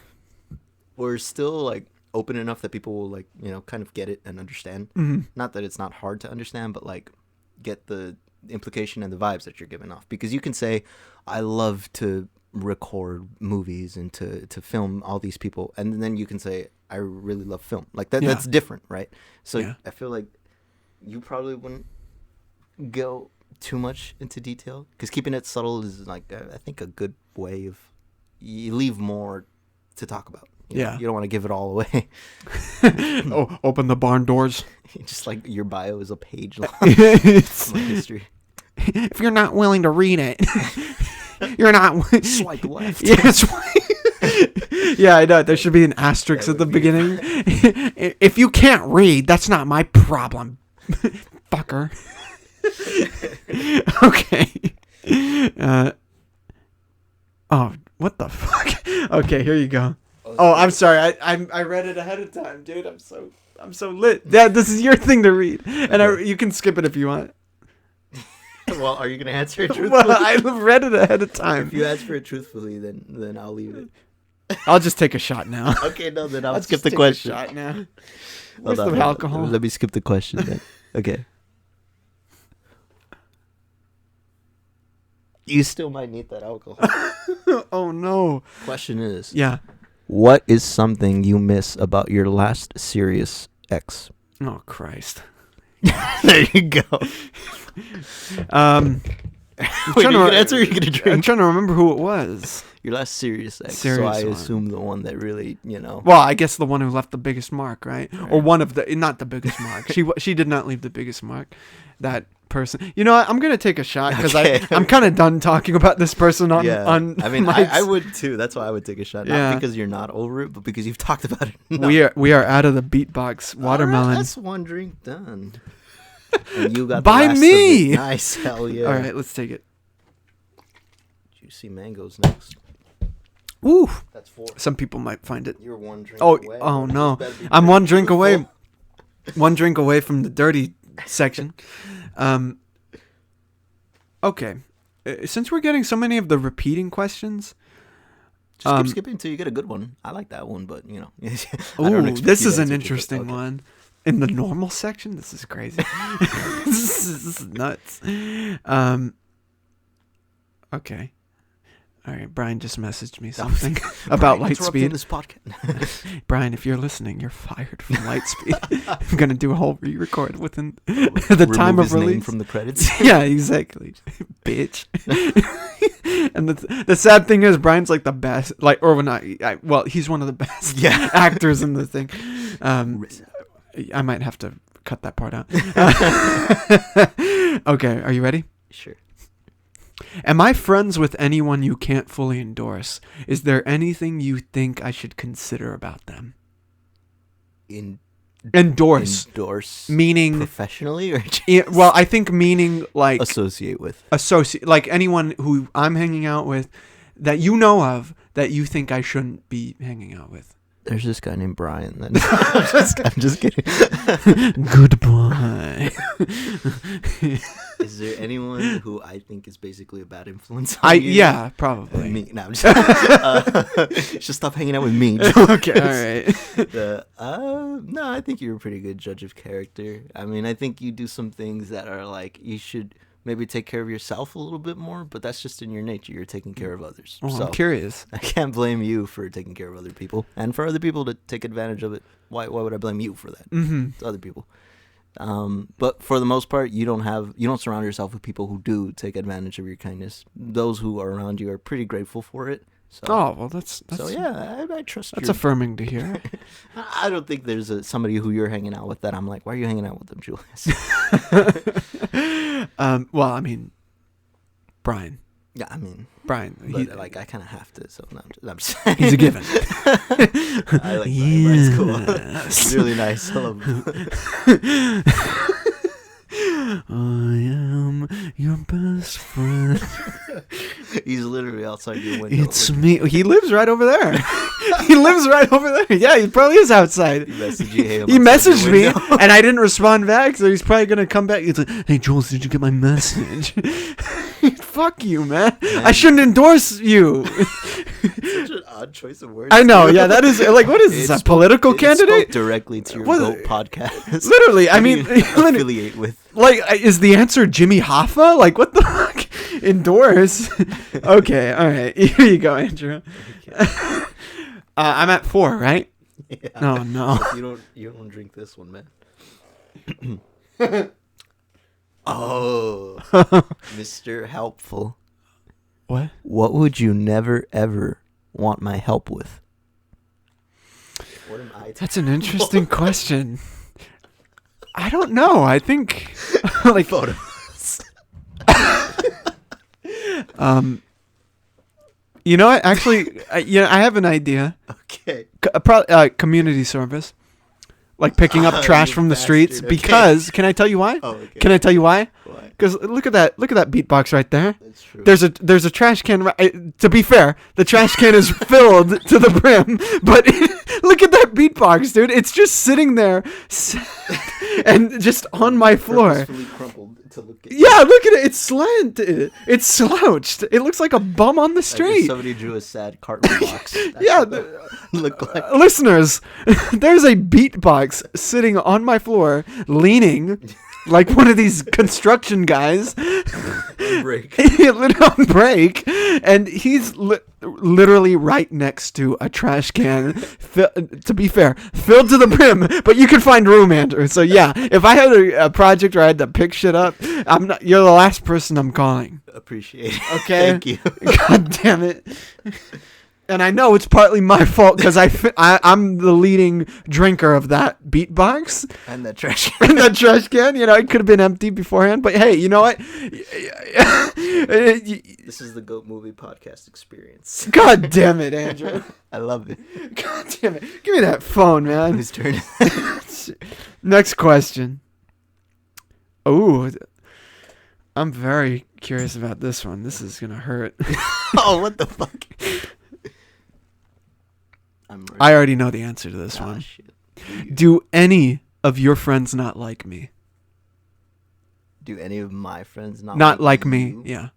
We're still like open enough that people will like kind of get it and understand. Mhm. Not that it's not hard to understand, but like get the implication and the vibes that you're giving off. Because you can say, I love to record movies and to film all these people, and then you can say, I really love film. Like that. Yeah. That's different, right? So Yeah. I feel like you probably wouldn't go too much into detail because keeping it subtle is like I think a good way of you leave more to talk about. Yeah. You don't want to give it all away. Oh, open the barn doors. Just like your bio is a page long. It's- My history. if you're not willing to read it, you're not. Swipe left. Yeah, yeah, I know. There should be an asterisk That at the would be- beginning. If you can't read, that's not my problem, fucker. Okay. Oh, what the fuck? Okay, here you go. Oh, I'm sorry. I read it ahead of time, dude. I'm so lit. Yeah, this is your thing to read, and you can skip it if you want. Well, are you gonna answer it truthfully? Well, I read it ahead of If time. you answer it truthfully, then I'll leave it. I'll just take a shot now. Okay, no, then I'll Let's skip just the take question. A shot now. Hold Where's on, the hold on. alcohol? Let me skip the question then. Okay. You still might need that alcohol. Oh no. Question is, Yeah. what is something you miss about your last serious ex? Oh Christ. There you go. I'm Wait, trying are you to- gonna answer or are you gonna I'm drink? trying to remember who it was. Your last serious ex. Serious so I one. assume the one that really, you know. Well, I guess the one who left the biggest mark, right? Or Right. one of the, not the biggest mark. She did not leave the biggest mark. That person. You know what? I'm gonna take a shot because Okay. I'm kind of done talking about this person on. Yeah. On I mean, Mike's- I would too. That's why I would take a shot. Not Yeah. because you're not over it, but because you've talked about it. enough. We are out of the beatbox watermelon. Alright, that's one drink done. And you got By the last me! Of it. Nice, hell yeah. All right, let's take it. Juicy mangoes next. Woo! That's 4. Some people might find it. You're one drink Oh, away. oh This no! better be I'm pretty one drink away. beautiful. One drink away from the dirty section. Okay. Since we're getting so many of the repeating questions, Just Um, keep skipping until you get a good one. I like that one, but you know. I ooh, don't expect this you is to an answer it, but interesting okay. one. In the normal section, this is crazy. this is nuts. Okay. All right, Brian just messaged me something about Brian, interrupting Lightspeed. This podcast. Brian, if you're listening, you're fired from Lightspeed. I'm gonna do a whole re-record within the time Remove of his name release. from the credits. Yeah, exactly, bitch. And the sad thing is, Brian's like the best, like, or not. Well, he's one of the best Yeah. actors in the thing. I might have to cut that part out. Okay, are you ready? Sure. Am I friends with anyone you can't fully endorse? Is there anything you think I should consider about them? Endorse. Endorse. Meaning, Professionally or just well, I think meaning like associate with? associate, like anyone who I'm hanging out with that you know of that you think I shouldn't be hanging out with. There's this guy named Brian. Then I'm just kidding. Goodbye. Is there anyone who I think is basically a bad influence on you? Yeah, probably. Me. No, I'm just, just stop hanging out with me. Okay, all right. No, I think you're a pretty good judge of character. I mean, I think you do some things that are like you should maybe take care of yourself a little bit more, but that's just in your nature. You're taking care of others. Well, So I'm curious. I can't blame you for taking care of other people, and for other people to take advantage of it. Why would I blame you for that? Mm-hmm. It's other people. But for the most part, you don't surround yourself with people who do take advantage of your kindness. Those who are around you are pretty grateful for it. So, Oh well, that's so yeah, I trust that's you. affirming to hear. I don't think there's somebody who you're hanging out with that I'm like, why are you hanging out with them, Julius? Well, I mean, Brian. Yeah, I mean, Brian. but like I kind of have to. So no, I'm just saying. He's a given. I like Brian. Brian's cool. Yes. He's really nice. I love him. I am your best friend. He's literally outside your window. It's me. He lives right over there. He lives right over there. Yeah, he probably is outside. He messaged you, "Hey, I'm He outside your messaged me, window." and I didn't respond back, so he's probably gonna come back. He's like, "Hey, Jules, did you get my message?" Fuck you, man. I shouldn't endorse you. Such an odd choice of words. I know. Yeah, that is like, what is this? A political It candidate? spoke directly to your What- GOAT podcast. Literally, I Who do mean, you literally, affiliate with. like, is the answer Jimmy Hoffa? Like, what the fuck? Endorse? Okay, all right. Here you go, Andrew. I'm at 4, right? Yeah. Oh no. You don't drink this one, man. Oh, Mr. Helpful. What? What would you never ever want my help with? What am I? That's an interesting question. I don't know. I think like Photos. you know what? Actually, I have an idea. Okay. Community service, like picking up trash You from the streets. bastard, okay. Because can I tell you why? Oh, okay. Can I tell you why? Why? Because look at that beatbox right there. That's true. There's a trash can. To be fair, the trash can is filled to the brim. But look at that beatbox, dude. It's just sitting there, and just on my floor. Purposefully crumpled to look at Yeah, look at it. It's slanted. It's slouched. It looks like a bum on the Like if street. somebody drew a sad cartoon box. That's Yeah, what that look like. Listeners, there's a beatbox sitting on my floor, leaning, like one of these construction guys. Break. He lit on break, and he's literally right next to a trash can. To be fair, filled to the brim, but you can find room, Andrew. So yeah, if I had a project where I had to pick shit up, I'm not. You're the last person I'm calling. Appreciate it. Okay. Thank you. God damn it. And I know it's partly my fault because I'm the leading drinker of that beatbox. And that trash can. And that trash can, you know, it could have been empty beforehand. But hey, you know what? This is the Goat Movie Podcast experience. God damn it, Andrew. I love it. God damn it. Give me that phone, man. Whose turn? Next question. Oh, I'm very curious about this one. This is going to hurt. Oh, what the fuck? I already know the answer to this one. Shit. Do any of your friends not like me? Do any of my friends Not like me, you? yeah.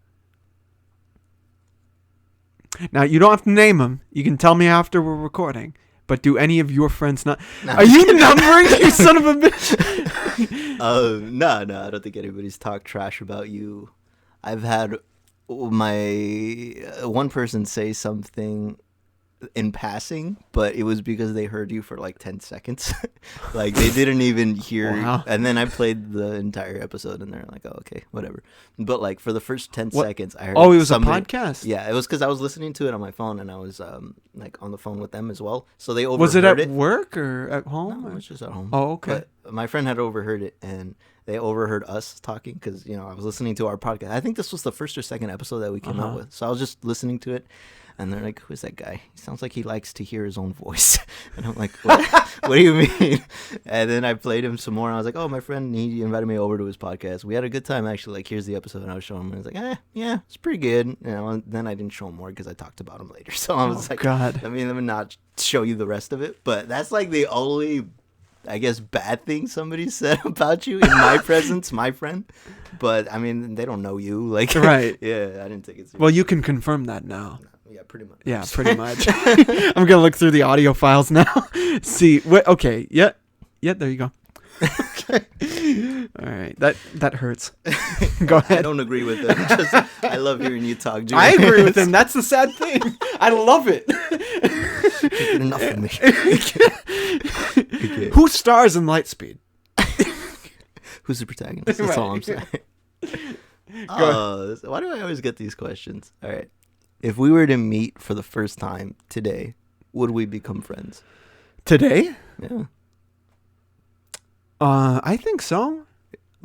Now, you don't have to name them. You can tell me after we're recording. But do any of your friends not... No, Are you numbering, you son of a bitch? No, I don't think anybody's talked trash about you. I've had my one person say something in passing, but it was because they heard you for like 10 seconds. Like they didn't even hear. Wow. And then I played the entire episode and they're like, oh, okay, whatever. But like for the first 10 seconds, I heard. Oh, it was somebody, a podcast? Yeah, it was because I was listening to it on my phone and I was like on the phone with them as well. So they overheard Was it at work or at home? No, it was just at home. Oh, okay. But my friend had overheard it and they overheard us talking because, you know, I was listening to our podcast. I think this was the first or second episode that we came out with. So I was just listening to it. And they're like, who's that guy? He sounds like he likes to hear his own voice. And I'm like, what do you mean? And then I played him some more. And I was like, oh, my friend, he invited me over to his podcast. We had a good time, actually. Like, here's the episode. And I was showing him. And I was like, yeah, it's pretty good. You know, and then I didn't show him more because I talked about him later. So I was like, God. let me not show you the rest of it. But that's like the only, I guess, bad thing somebody said about you in my presence, my friend. But, I mean, they don't know you. Like, right. Yeah, I didn't take it seriously. Well, you can confirm that now. Yeah, pretty much. Yeah, pretty much. I'm going to look through the audio files now. See. Okay. Yeah, there you go. Okay. All right. That hurts. Go ahead. I don't agree with it. I love hearing you talk, Junior. I agree with him. That's the sad thing. I love it. Enough of me. Okay. Who stars in Lightspeed? Who's the protagonist? That's all I'm saying. So why do I always get these questions? All right. If we were to meet for the first time today, would we become friends? Today? Yeah. I think so.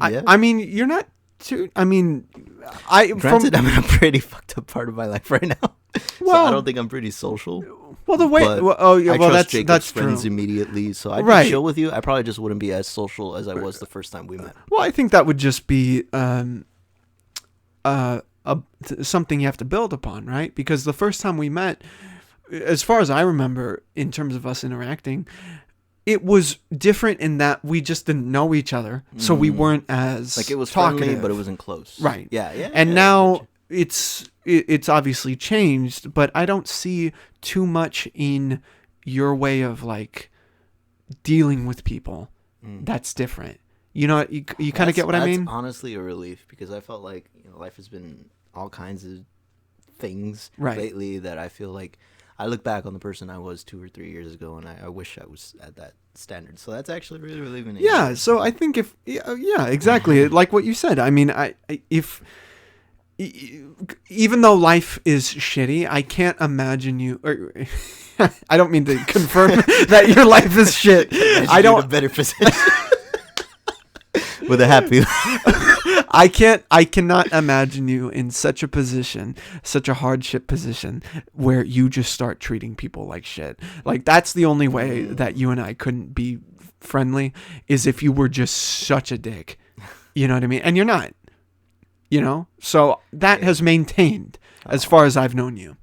Yeah. I mean, you're not too. I mean, Granted, I'm in a pretty fucked up part of my life right now. Well, so I don't think I'm pretty social. Well, the way. But Yeah. I Well, trust Jacob's that's friends true. Immediately, so I'd Right. be chill with you. I probably just wouldn't be as social as I was the first time we met. Well, I think that would just be something you have to build upon, right? Because the first time we met, as far as I remember, in terms of us interacting, it was different in that we just didn't know each other, so we weren't as Like it was talkative. friendly, but it wasn't close. Right. Yeah. And now it's obviously changed, but I don't see too much in your way of like dealing with people that's different. You know, you kind of get what I mean? That's honestly a relief because I felt like life has been all kinds of things lately that I feel like I look back on the person I was 2 or 3 years ago and I wish I was at that standard. So that's actually really relieving. Yeah. So I think yeah, exactly. Like what you said. I mean, even though life is shitty, I can't imagine you. I don't mean to confirm that your life is shit. I don't. In a better position. With a happy I cannot imagine you in such a position, such a hardship position, where you just start treating people like shit. Like that's the only way that you and I couldn't be friendly is if you were just such a dick. You know what I mean? And you're not. You know? So that has maintained as far as I've known you.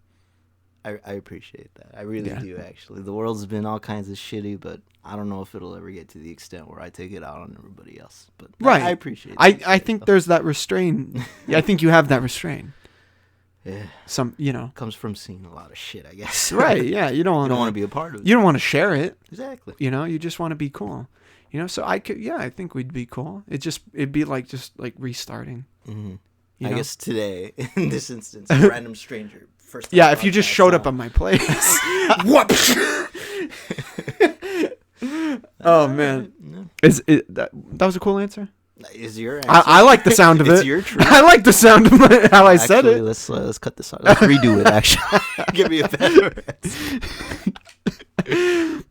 I appreciate that. I really do, actually. The world's been all kinds of shitty, but I don't know if it'll ever get to the extent where I take it out on everybody else. But I appreciate it. I think there's that restraint. Yeah, I think you have that restraint. Yeah. Comes from seeing a lot of shit, I guess. Right, yeah. You don't want to be a part of it. You don't want to share it. Exactly. You just want to be cool. So I think we'd be cool. It'd be like just like restarting. Mm-hmm. You I know? guess today, in this instance, a random stranger. First time Yeah, if you just podcast showed up on. at my place. Whoops. Oh man, No. is it that was a cool answer? Is your answer? I like the sound of It's it. your truth. I like the sound of how I said Actually, it. let's cut this out. Let's redo it. Actually, give me a better answer.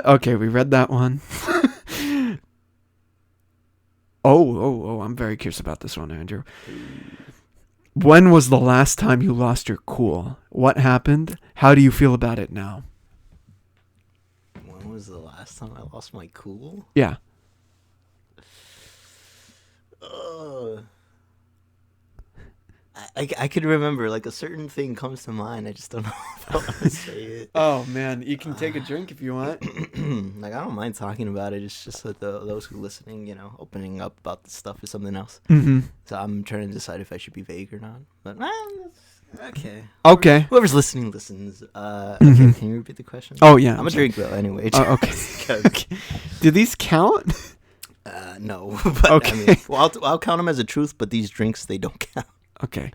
Okay, we read that one. Oh, I'm very curious about this one, Andrew. When was the last time you lost your cool? What happened? How do you feel about it now? When was the last time I lost my cool? Yeah. I could remember, like, a certain thing comes to mind. I just don't know if I want to say it. Oh man, you can take a drink if you want. Like, I don't mind talking about it. It's just that those who are listening, opening up about this stuff is something else. Mm-hmm. So I'm trying to decide if I should be vague or not. But okay. Okay. Whoever's listening listens. Mhm. Okay, can you repeat the question? Oh yeah. I'm a drink though. Anyway. Oh, okay. Okay. Do these count? No. But Okay. I mean, well, I'll count them as a truth. But these drinks, they don't count. Okay.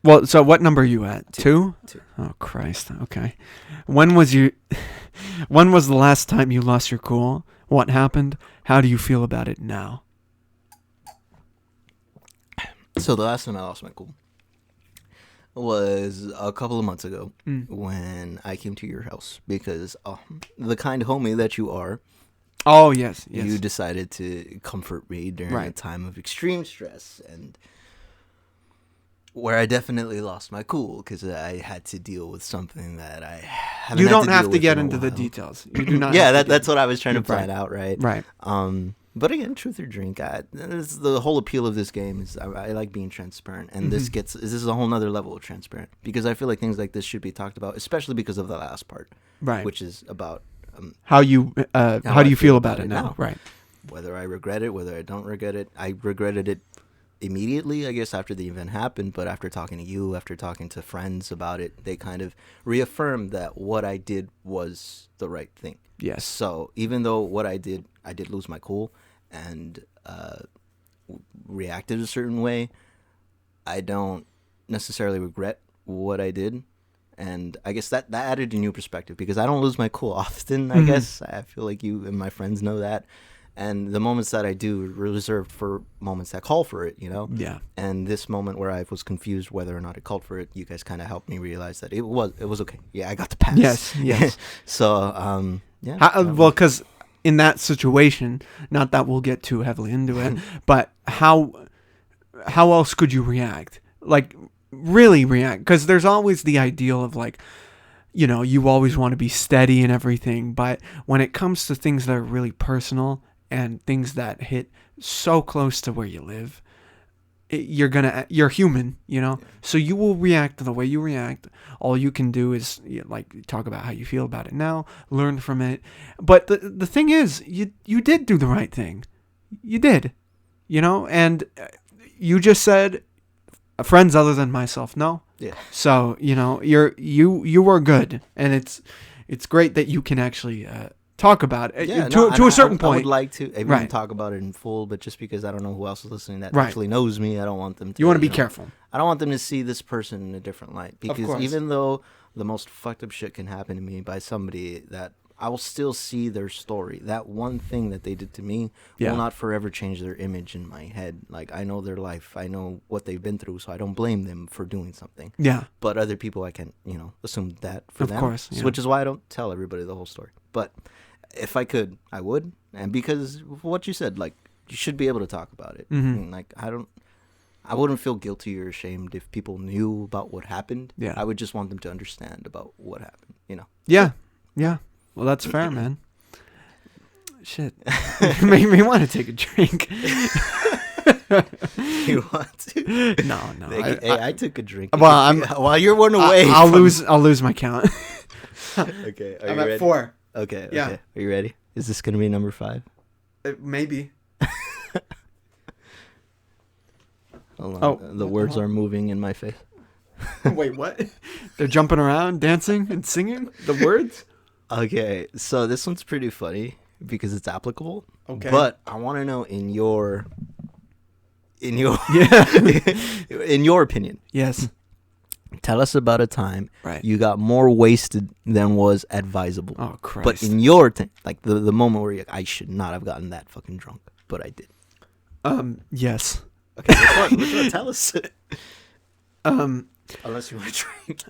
Well, so what number are you at? Two? Two. Oh Christ. Okay. When was the last time you lost your cool? What happened? How do you feel about it now? So the last time I lost my cool was a couple of months ago when I came to your house because the kind homie that you are, Oh yes, yes. you decided to comfort me during a Right. time of extreme stress and where I definitely lost my cool because I had to deal with something that I haven't You had don't to have deal to with get in a into the while. details. You do not. Yeah, have to that's get- what I was trying to Right. find out, right? Right. But again, truth or drink, this is the whole appeal of this game is I like being transparent, and this is a whole nother level of transparent because I feel like things like this should be talked about, especially because of the last part, Right. which is about How do you feel about it now? Right. whether I regret it, whether I don't regret it. I regretted it immediately, I guess, after the event happened, but after talking to you, after talking to friends about it, they kind of reaffirmed that what I did was the right thing. Yes. So even though what I did lose my cool and reacted a certain way, I don't necessarily regret what I did. And I guess that added a new perspective because I don't lose my cool often, I guess. I feel like you and my friends know that. And the moments that I do are reserved for moments that call for it, Yeah. And this moment where I was confused whether or not it called for it, you guys kind of helped me realize that it was okay. Yeah, I got the pass. Yes. Yes. So, yeah. Well, because in that situation, not that we'll get too heavily into it, but how else could you react? Like, really react? Because there's always the ideal of like, you always want to be steady and everything, but when it comes to things that are really personal and things that hit so close to where you live, you're human, so you will react the way you react. All you can do is talk about how you feel about it now, learn from it. But the thing is, you did do the right thing. You did, and you just said friends other than myself, no. Yeah. So, you were good, and it's great that you can actually talk about it to a certain point. I would like to even Right. talk about it in full, but just because I don't know who else is listening that Right. actually knows me, I don't want them to. You want to be careful. I don't want them to see this person in a different light because course. even though the most fucked up shit can happen to me by somebody that I will still see their story. That one thing that they did to me Yeah. will not forever change their image in my head. Like, I know their life. I know what they've been through, so I don't blame them for doing something. Yeah. But other people, I can, assume that for Of them. course, yeah. Which is why I don't tell everybody the whole story. But if I could, I would. And because of what you said, like, you should be able to talk about it. Mhm. And, like, I wouldn't feel guilty or ashamed if people knew about what happened. Yeah. I would just want them to understand about what happened, Yeah. Yeah. Well, that's fair, man. Shit. You made me want to take a drink. You want to? No. I took a drink. Well, I'm- while you're one away. I'll lose my count. Okay, are I'm you at ready? 4. Okay, Yeah. okay. Are you ready? Is this gonna be number 5? Maybe. Hold on. Oh, The words are moving in my face. Wait, what? They're jumping around, dancing, and singing the words? Okay, so this one's pretty funny because it's applicable. Okay. But I want to know in your Yeah. in your opinion. Yes. Tell us about a time Right. you got more wasted than was advisable. Oh Christ. But in your like the moment where you're like, I should not have gotten that fucking drunk, but I did. Yes. Okay, which one? Tell us. Unless you want to drink.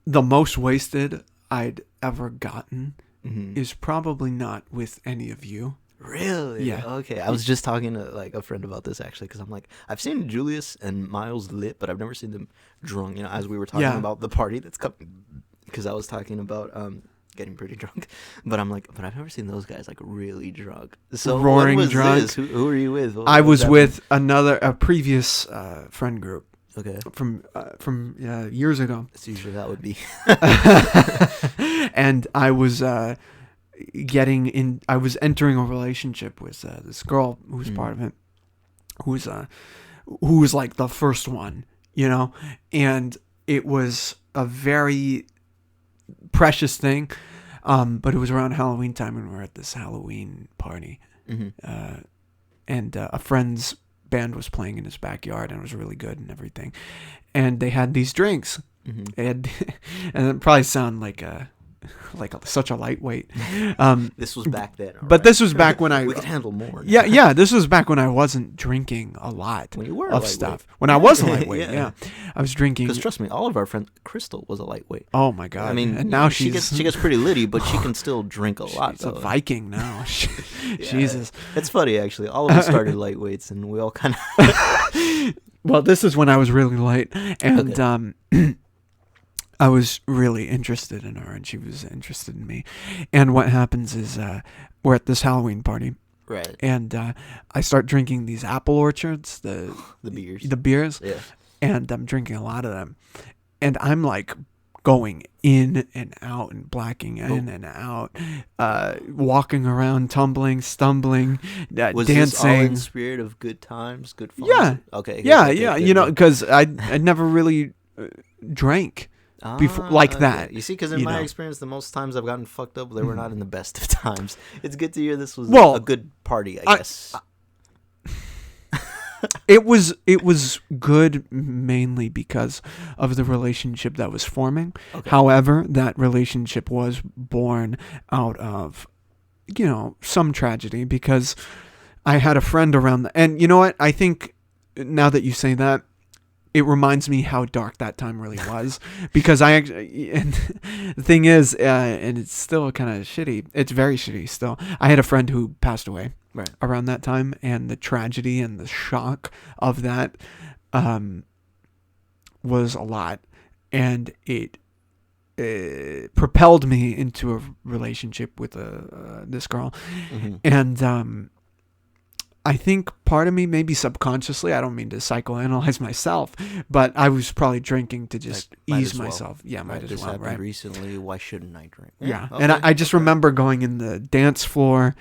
The most wasted I'd ever gotten Mm-hmm. is probably not with any of you. Really? Yeah. Okay. I was just talking to like a friend about this actually, because I'm like, I've seen Julius and Miles lit, but I've never seen them drunk. You know, as we were talking Yeah. about the party that's coming, because I was talking about getting pretty drunk, but I'm like, but I've never seen those guys like really drunk. So Roaring what was drunk. This? Who were you with? I was that with a previous friend group Okay. from years ago, That's usually that would be. and I was I was entering a relationship with this girl who was part of it, who was like the first one, you know, and it was a very precious thing, but it was around Halloween time, and we were at this Halloween party, and a friend's band was playing in his backyard, and it was really good and everything, and they had these drinks, and it probably sound like such a lightweight. This was back then. But this was back when we could handle more. Yeah. This was back when I wasn't drinking a lot When you were a of lightweight. stuff. When I was a lightweight, Yeah. I was drinking. Because trust me, all of our friends, Crystal was a lightweight. Oh my god! I mean, and now she gets pretty litty, but she can still drink a lot. she's a though. Viking now. Jesus. It's funny actually. All of us started lightweights, and we all kind of. Well, this is when I was really light, and I was really interested in her, and she was interested in me. And what happens is we're at this Halloween party, Right. and I start drinking these apple orchards, The beers. the beers, Yeah. and I'm drinking a lot of them, and I'm like going in and out and blacking in and out, walking around, tumbling, stumbling, Was this all dancing. in spirit of good times, good fun? Yeah. Okay. Yeah, good, yeah, good, you know, good. because I never really drank before like okay. that. You see, because in you my know. experience, the most times I've gotten fucked up, they were not in the best of times. It's good to hear this was Well, a good party, I guess. It was good mainly because of the relationship that was forming. Okay. However, that relationship was born out of, you know, some tragedy, because I had a friend around and you know what? I think now that you say that, it reminds me how dark that time really was, because I actually, and the thing is, and it's still kind of shitty. It's very shitty still. I had a friend who passed away Right. around that time, and the tragedy and the shock of that was a lot, and it propelled me into a relationship with this girl, and I think part of me, maybe subconsciously, I don't mean to psychoanalyze myself, but I was probably drinking to just Might ease as well. myself. Yeah, might as This well, happened right? recently. Why shouldn't I drink? Yeah, okay, and I just remember going in the dance floor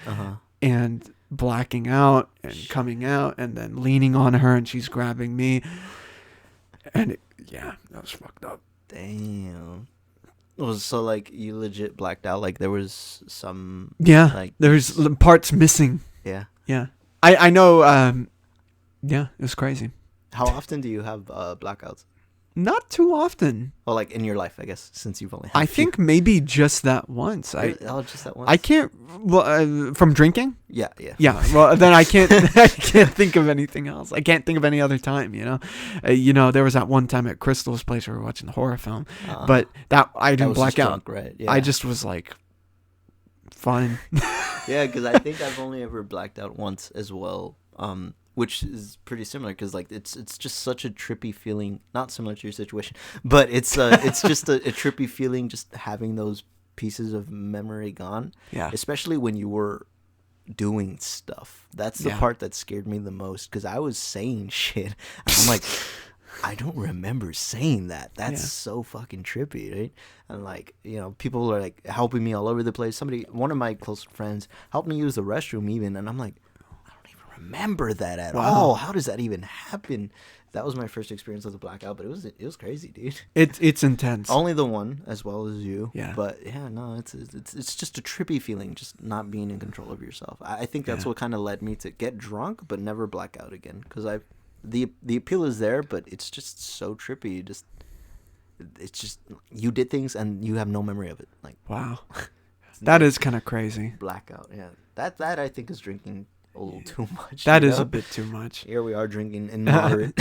and blacking out and coming out and then leaning on her and she's grabbing me, and that was fucked up. Damn. So like you legit blacked out? Like there was some. Yeah, Like there's parts missing. Yeah. Yeah, I know. Yeah, it was crazy. How often do you have blackouts? Not too often. Well, like in your life, I guess, since you've only had I a few. think maybe just that once. Just that once. I can't. Well, from drinking. Yeah. Yeah. Well, then I can't. I can't think of anything else. I can't think of any other time. You know, there was that one time at Crystal's place where we were watching the horror film, but that I That didn't was black just out. drunk, right? Yeah. I just was like, fine. Yeah, because I think I've only ever blacked out once as well, which is pretty similar because like it's just such a trippy feeling. Not similar to your situation, but it's just a trippy feeling just having those pieces of memory gone. Yeah. Especially when you were doing stuff. That's the part that scared me the most because I was saying shit. I'm like, I don't remember saying that. That's so fucking trippy, right? And like, you know, people are like helping me all over the place. One of my close friends helped me use the restroom even, and I'm like, I don't even remember that at Wow. all. How does that even happen? That was my first experience with the blackout, but it was crazy, dude. It's intense. Only the one, as well as you. Yeah. But yeah, no, it's just a trippy feeling, just not being in control of yourself. I think that's Yeah. what kind of led me to get drunk, but never black out again. Because the appeal is there, but it's just so trippy. It's just you did things and you have no memory of it. Like Wow. That is kind of crazy. blackout. Yeah, that I think is drinking a little too much. That you is know? a bit too much. Here we are drinking in moderate.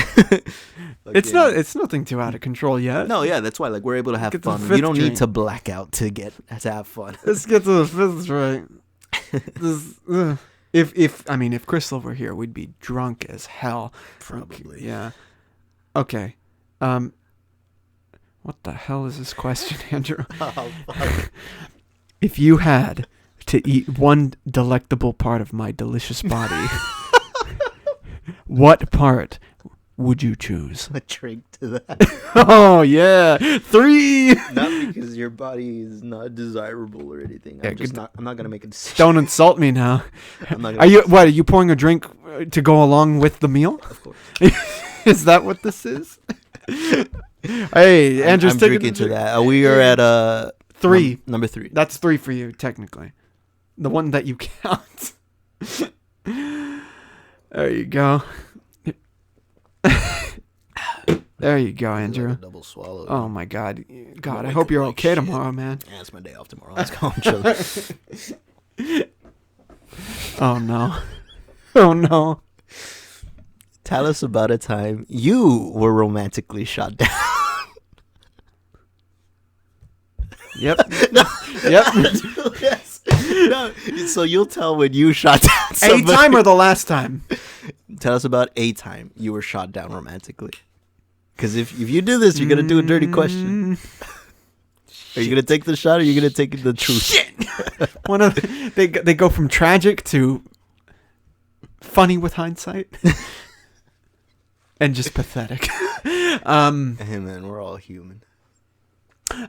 It's nothing too out of control yet. No, yeah, that's why. Like we're able to have Get to the fun. fifth You don't drink. need to black out to have fun. Let's get to the fifth drink. If Crystal were here, we'd be drunk as hell. Probably. Yeah. Okay. What the hell is this question, Andrew? Oh, fuck. If you had to eat one delectable part of my delicious body, what part would you choose? A drink to that. Oh yeah, 3. Not because your body is not desirable or anything. Yeah, I'm not gonna make a decision. Don't insult me now. I'm not gonna Are you pouring a drink to go along with the meal? Of course. Is that what this is? Hey, Andrew's I'm taking drinking the to drink. that. We are at 3. Number 3. That's 3 for you, technically. The one that you count. There you go. There you go, Andrew. Double swallow. Oh my God. God, I Like- hope you're like okay shit. tomorrow, man. Yeah, it's my day off tomorrow. Let's go and chill. Oh no. Oh no. Tell us about a time you were romantically shot down. Yep. Yep. Yes. No, so you'll tell when you shot down A somebody. time or the last time? Tell us about a time you were shot down romantically. Because if you do this, you're going to do a dirty question. Are you going to take the shot or are you going to take the truth? Shit. They go from tragic to funny with hindsight. And just pathetic. Hey, man, we're all human.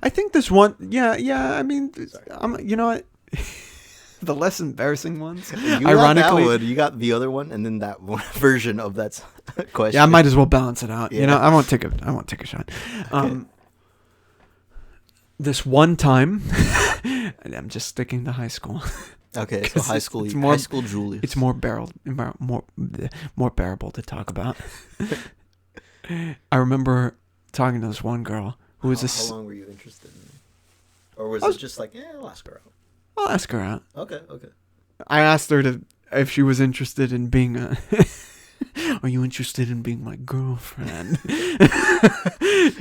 I think this one, yeah. I mean, you know what? The less embarrassing ones. You Ironically, got that one, you got the other one, and then that one version of that question. yeah, I might as well balance it out. You Yeah. know, I won't take a shot. This one time, and I'm just sticking to high school. Okay, so high school, high school Julius. It's more bearable to talk about. I remember talking to this one girl who was How long were you interested in? Or was it just like, I'll ask her out? I'll ask her out. Okay. I asked her if she was interested in being a. Are you interested in being my girlfriend?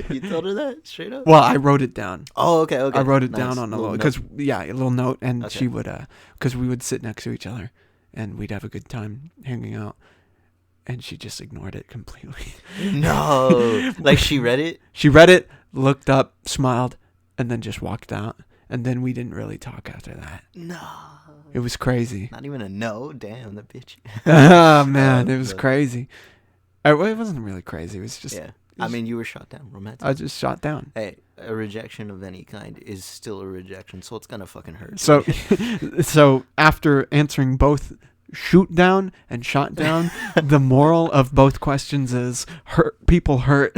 You told her that straight up? Well, I wrote it down. Oh, okay. I wrote it Nice. down on a Little little, note. because a little note, and Okay. she would, because we would sit next to each other, and we'd have a good time hanging out, and she just ignored it completely. No. Like she read it? She read it, looked up, smiled, and then just walked out. And then we didn't really talk after that. No. It was crazy. Not even a no. Damn, the bitch. Oh man, it was but- crazy. It wasn't really crazy. It was just Yeah. I mean, you were shot down. Romantic. I was just shot down. Hey, a rejection of any kind is still a rejection, so it's gonna fucking hurt. So, so after answering both shoot down and shot down, the moral of both questions is people hurt.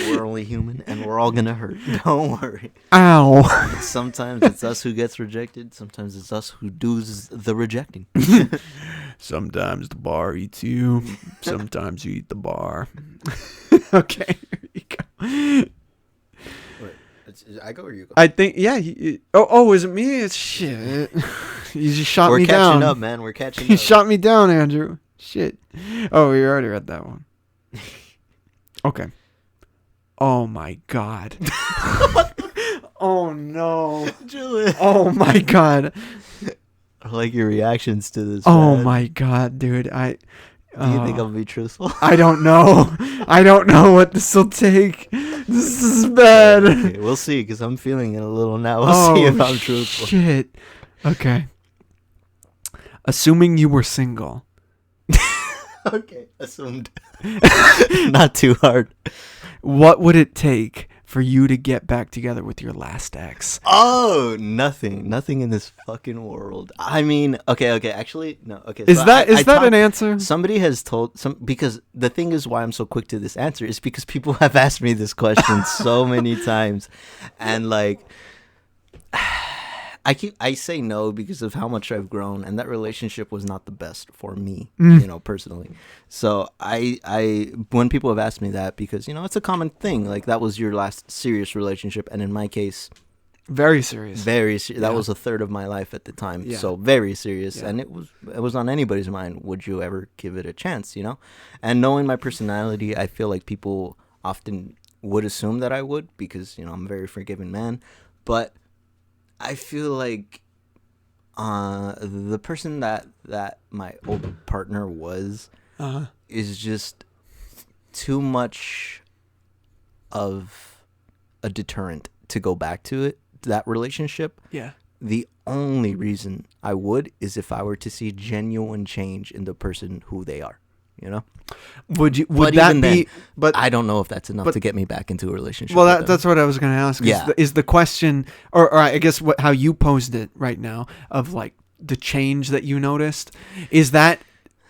We're only human, and we're all gonna hurt. Don't worry. Ow. Sometimes it's us who gets rejected. Sometimes it's us who does the rejecting. Sometimes the bar eats you. Sometimes you eat the bar. Okay, here you go. I go or you go? I think, yeah. Is it me? It's shit. You just shot We're me catching down. up, man. We're catching You up. shot me down, Andrew. Shit. Oh, we already read that one. Okay. Oh my God. Oh no. Julian. Oh my God. I like your reactions to this. Oh man. my God, dude. Do you think I'll be truthful? I don't know. I don't know what this will take. This is bad. Okay, we'll see, because I'm feeling it a little now. We'll see if I'm truthful. Shit. Okay. Assuming you were single, Okay, assumed. Not too hard. what would it take for you to get back together with your last ex? Oh, nothing in this fucking world. I mean, okay, actually, no, okay. Is so that I talked- an answer? Somebody has told because the thing is why I'm so quick to this answer is because people have asked me this question so many times, and like. I say no because of how much I've grown, and that relationship was not the best for me, personally. So I when people have asked me that, because it's a common thing, like that was your last serious relationship, and in my case, very serious. that was a third of my life at the time, so very serious, and it was on anybody's mind. Would you ever give it a chance? And knowing my personality, I feel like people often would assume that I would, because I'm a very forgiving man, but I feel like the person that my old partner was is just too much of a deterrent to go back to that relationship. Yeah. The only reason I would is if I were to see genuine change in the person who they are. Would But that even be? then, But I don't know if that's enough to get me back into a relationship. well, with them. that's what I was going to ask. Yeah. Is the question, or I guess how you posed it right now, of like the change that you noticed, is that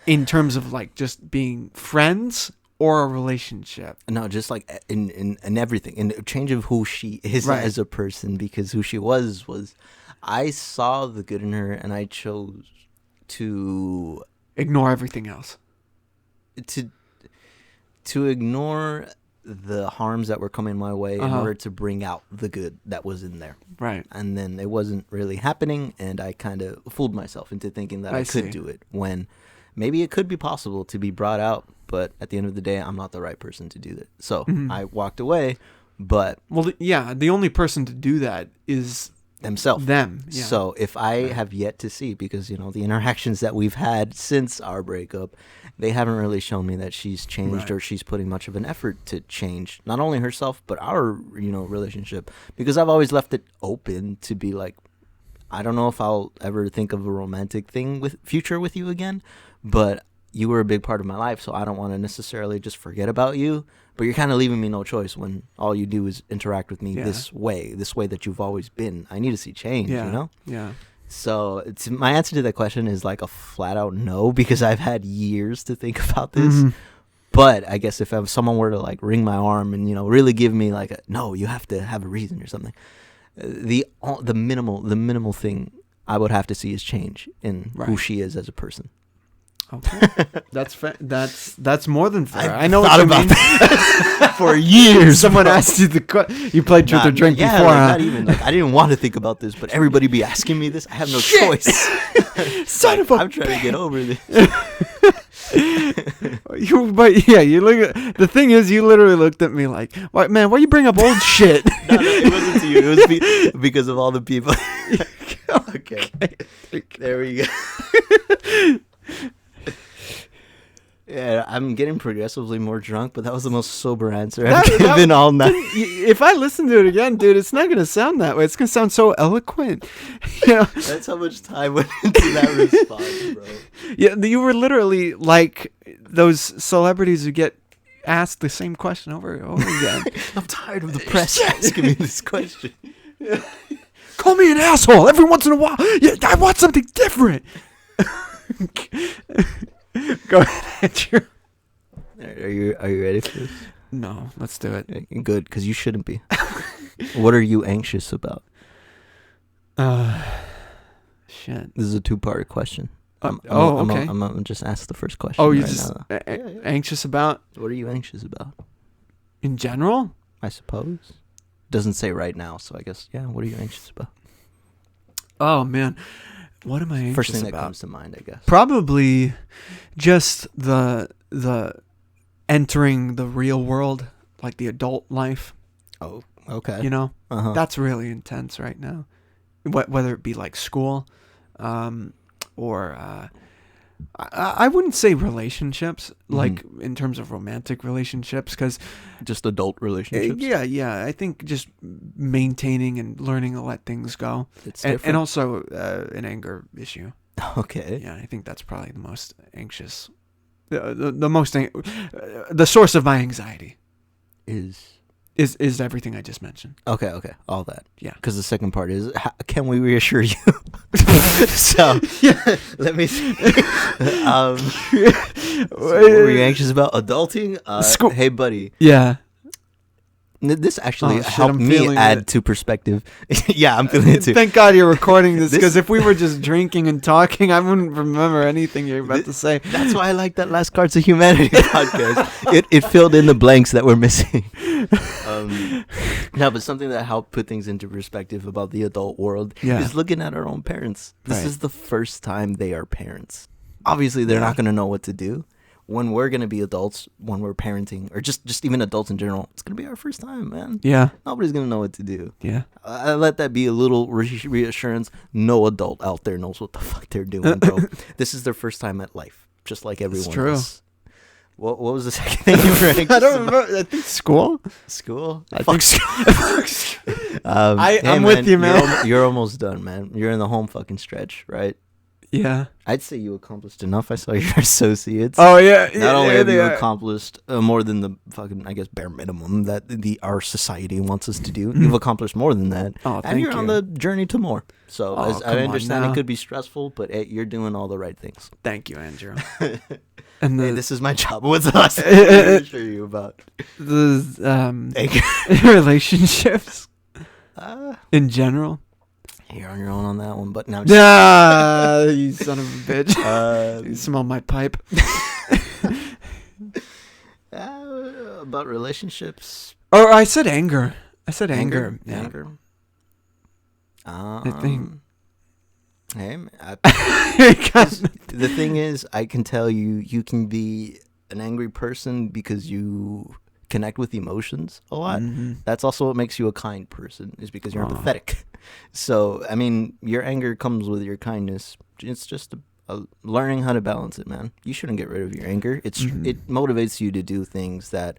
in terms of like just being friends or a relationship? No, just like in everything, in a change of who she is Right. as a person, because who she was I saw the good in her, and I chose to Ignore everything else. to ignore the harms that were coming my way in Uh-huh. order to bring out the good that was in there. Right. And then it wasn't really happening, and I kind of fooled myself into thinking that I I see. could do it, when maybe it could be possible to be brought out, but at the end of the day, I'm not the right person to do that. So Mhm. I walked away, but Well, the only person to do that is themselves. them. Yeah. So if I have yet to see, because the interactions that we've had since our breakup, they haven't really shown me that she's changed, Right. or she's putting much of an effort to change not only herself but our relationship, because I've always left it open to be like, I don't know if I'll ever think of a romantic thing with future with you again, but you were a big part of my life, so I don't want to necessarily just forget about you. But you're kind of leaving me no choice when all you do is interact with me Yeah. this way that you've always been. I need to see change, Yeah. Yeah. So my answer to that question is like a flat out no, because I've had years to think about this. Mhm. But I guess if someone were to like ring my arm and really give me like no, you have to have a reason or something, the minimal thing I would have to see is change in who Right. she is as a person. Okay. That's more than fair. I know thought what you about mean. that for years. Someone bro. asked you you played truth or drink yeah, before, like, huh? not even like I didn't want to think about this, but everybody be asking me this. I have no choice. Son of a I'm trying to get over this. You look at, the thing is, you literally looked at me like, "What, man? Why you bring up old shit?" No, it wasn't to you. It was because of all the people. Okay. There we go. Yeah, I'm getting progressively more drunk, but that was the most sober answer I've given all night. If I listen to it again, dude, it's not gonna sound that way. It's gonna sound so eloquent. That's how much time went into that response, bro. Yeah, you were literally like those celebrities who get asked the same question over and over again. I'm tired of the press asking me this question. Call me an asshole every once in a while. Yeah, I want something different. Go ahead, Andrew. Are you ready for this? No, let's do it. Good, because you shouldn't be. What are you anxious about? Shit. This is a two-part question. Okay. I'm gonna just ask the first question. Oh, you're right just now. anxious about What are you anxious about? in general? I suppose. Doesn't say right now, so I guess what are you anxious about? Oh man, what am I anxious First thing that about? comes to mind, I guess. Probably just the entering the real world, like the adult life. Oh, okay. Uh-huh. That's really intense right now. Whether it be like school, or I wouldn't say relationships, like in terms of romantic relationships, because just adult relationships. Yeah. I think just maintaining and learning to let things go, It's and also an anger issue. Okay. Yeah, I think that's probably the most anxious, the source of my anxiety. Is is everything I just mentioned. Okay, all that. Yeah. Because the second part is, can we reassure you? So, let me see. So were you anxious about adulting? Hey, buddy. Yeah. This actually shit, helped I'm me feeling add it. to perspective. Yeah, I'm feeling it too. Thank God you're recording this, because if we were just drinking and talking, I wouldn't remember anything you're about to say. That's why I like that Last Cards of Humanity podcast. It filled in the blanks that we're missing. No, but something that helped put things into perspective about the adult world is looking at our own parents. This is the first time they are parents. Obviously, they're not going to know what to do. When we're going to be adults, when we're parenting, or just even adults in general, it's going to be our first time, man. Yeah. Nobody's going to know what to do. Yeah. I let that be a little reassurance. No adult out there knows what the fuck they're doing, bro. This is their first time at life, just like everyone else. What was the second thing you were anxious I don't remember. I think school. School? I think school. I'm with you, man. You're almost done, man. You're in the home fucking stretch, right? Yeah. I'd say you accomplished enough. I saw your associates. Oh, yeah. Not only have you accomplished more than the fucking, I guess, bare minimum that our society wants us to do, you've accomplished more than that. Oh, and you're on the journey to more. So Oh, as I understand on it now. could be stressful, but you're doing all the right things. Thank you, Andrew. And Hey, the, this is my job. What's the last thing I can assure you about? the relationships in general. You're on your own on that one, but now You son of a bitch. You smell my pipe. about relationships. Oh, I said anger. Yeah. Anger. I think. Hey, the thing is, I can tell you can be an angry person because you connect with emotions a lot. Mm-hmm. That's also what makes you a kind person, is because you're empathetic. So, I mean, your anger comes with your kindness. It's just learning how to balance it, man. You shouldn't get rid of your anger. It motivates you to do things that,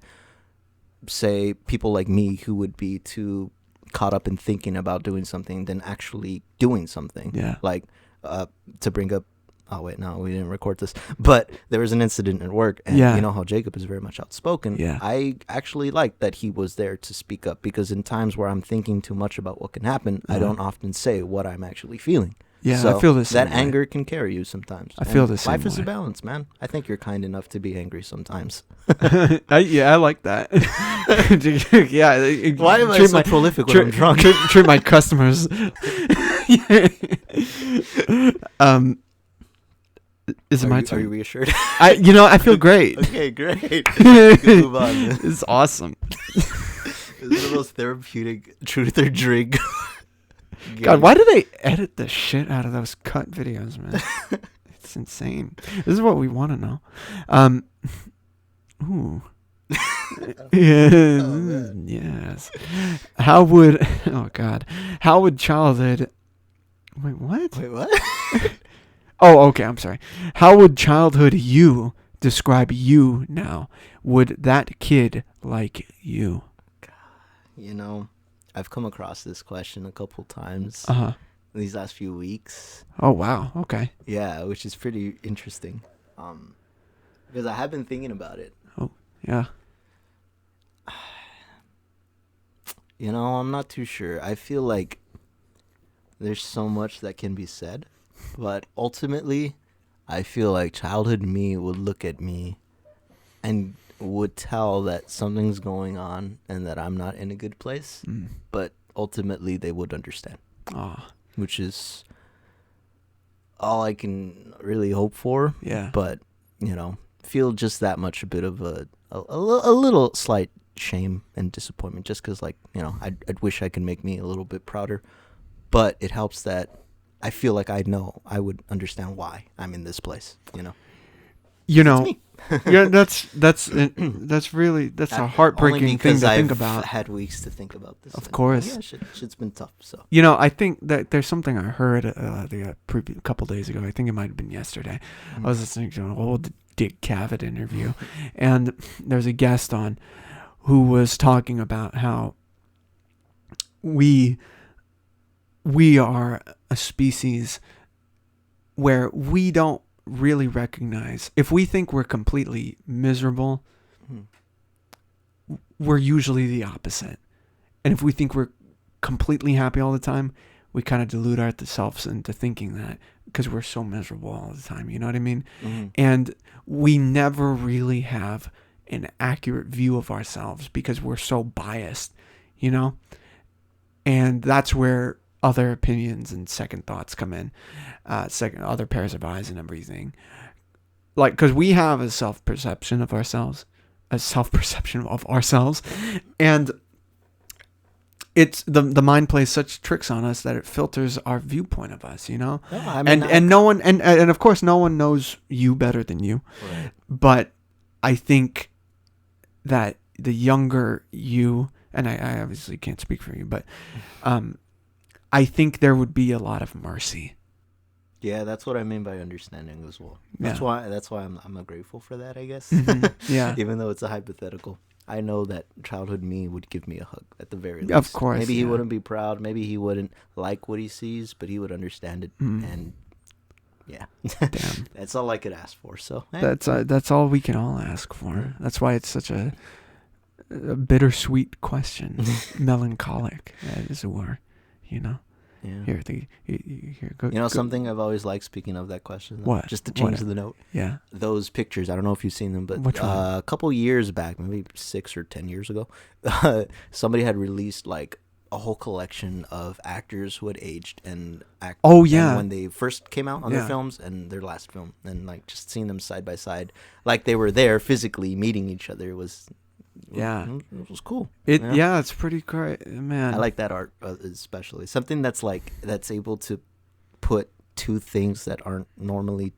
say, people like me who would be too caught up in thinking about doing something than actually doing something. Yeah. Like, to bring up, oh wait, no, we didn't record this, but there was an incident at work, and you know how Jacob is very much outspoken. Yeah. I actually like that he was there to speak up, because in times where I'm thinking too much about what can happen, I don't often say what I'm actually feeling. Yeah, so I feel this. That anger can carry you sometimes. I feel the same Life is a way. balance, man. I think you're kind enough to be angry sometimes. I like that. Yeah. Why am I so prolific when I'm drunk? Treat my customers. Is it my turn? Are you reassured? I feel great. Okay, great. We can move on. It's awesome. It's one of those therapeutic truth or drink. God, why do they edit the shit out of those cut videos, man? It's insane. This is what we want to know. Ooh. Yes. How would childhood... Wait, what? Wait, what? Oh, okay, I'm sorry. How would childhood you describe you now? Would that kid like you? I've come across this question a couple times these last few weeks. Oh, wow. Okay. Yeah, which is pretty interesting. Because I have been thinking about it. Oh, yeah. I'm not too sure. I feel like there's so much that can be said, but ultimately, I feel like childhood me would look at me and would tell that something's going on and that I'm not in a good place, but ultimately they would understand, which is all I can really hope for. Yeah. But, feel just that much a bit of a little slight shame and disappointment, just because, I'd wish I could make me a little bit prouder, but it helps that I feel like I know I would understand why I'm in this place, That's me. Yeah, that's really a heartbreaking thing to think about. I've had weeks to think about this. Of course. Yeah, shit's been tough. So I think that there's something I heard a couple days ago. I think it might have been yesterday. I was listening to an old Dick Cavett interview, and there's a guest on who was talking about how we are a species where we don't really recognize, if we think we're completely miserable, we're usually the opposite. And if we think we're completely happy all the time, we kind of delude ourselves into thinking that because we're so miserable all the time. You know what I mean? Mm-hmm. And we never really have an accurate view of ourselves because we're so biased, you know? And that's where other opinions and second thoughts come in, other pairs of eyes and everything. Like, because we have a self-perception of ourselves, and it's the mind plays such tricks on us that it filters our viewpoint of us, you know? No, I mean, and no one, and of course no one knows you better than you. Right. But I think that the younger you, and I obviously can't speak for you, but I think there would be a lot of mercy. Yeah, that's what I mean by understanding as well. That's why I'm grateful for that, I guess. Mm-hmm. Yeah. Even though it's a hypothetical. I know that childhood me would give me a hug at the very least. Of course. Maybe he wouldn't be proud. Maybe he wouldn't like what he sees, but he would understand it. And yeah, Damn. that's all I could ask for. So That's all we can all ask for. That's why it's such a bittersweet question, melancholic, as it were. You know. Yeah. Here, go. You know go. something I've always liked, speaking of that question? What? Just to change the note. Yeah. Those pictures, I don't know if you've seen them, but Which one? A couple years back, maybe 6 or 10 years ago, somebody had released like a whole collection of actors who had aged and acted when they first came out on their films and their last film, and like just seeing them side by side, like they were there physically meeting each other was it was cool. It's pretty great, man. I like that art especially, something that's able to put two things that aren't normally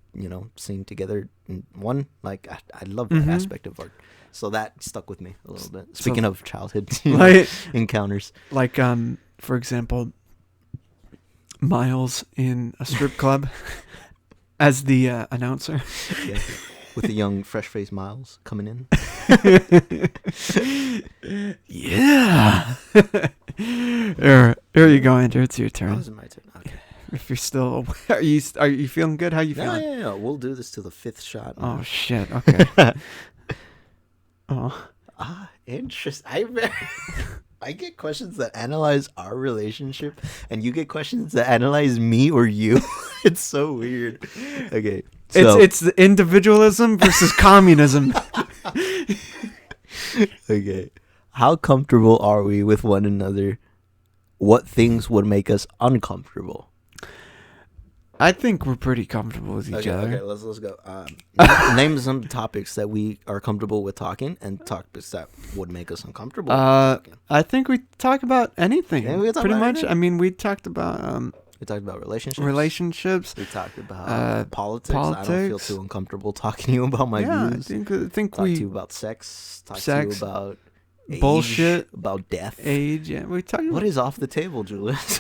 seen together in one. Like I love that aspect of art, so that stuck with me a little bit. Speaking of childhood encounters, like for example, Miles in a strip club as the announcer. Yeah. With the young, fresh-faced Miles coming in. Yeah. Here you go, Andrew. It's your turn. Oh, is it my turn? Okay. If you're still, are you feeling good? How you feeling? Yeah. We'll do this to the 5th shot. Man. Oh shit. Okay. Interesting. I get questions that analyze our relationship, and you get questions that analyze me or you. It's so weird. Okay. So, it's the individualism versus communism. Okay. How comfortable are we with one another? What things would make us uncomfortable? I think we're pretty comfortable with each other. Okay, let's go. Name some topics that we are comfortable with talking, and topics that would make us uncomfortable. I think we talk about anything. Yeah, we talk pretty about much. anything. I mean, we talked about we talked about relationships. We talked about politics. I don't feel too uncomfortable talking to you about my views. I think talk to you about sex. Talk to you about bullshit. Age, about death. Age. Yeah, we talk. What is off the table, Julius?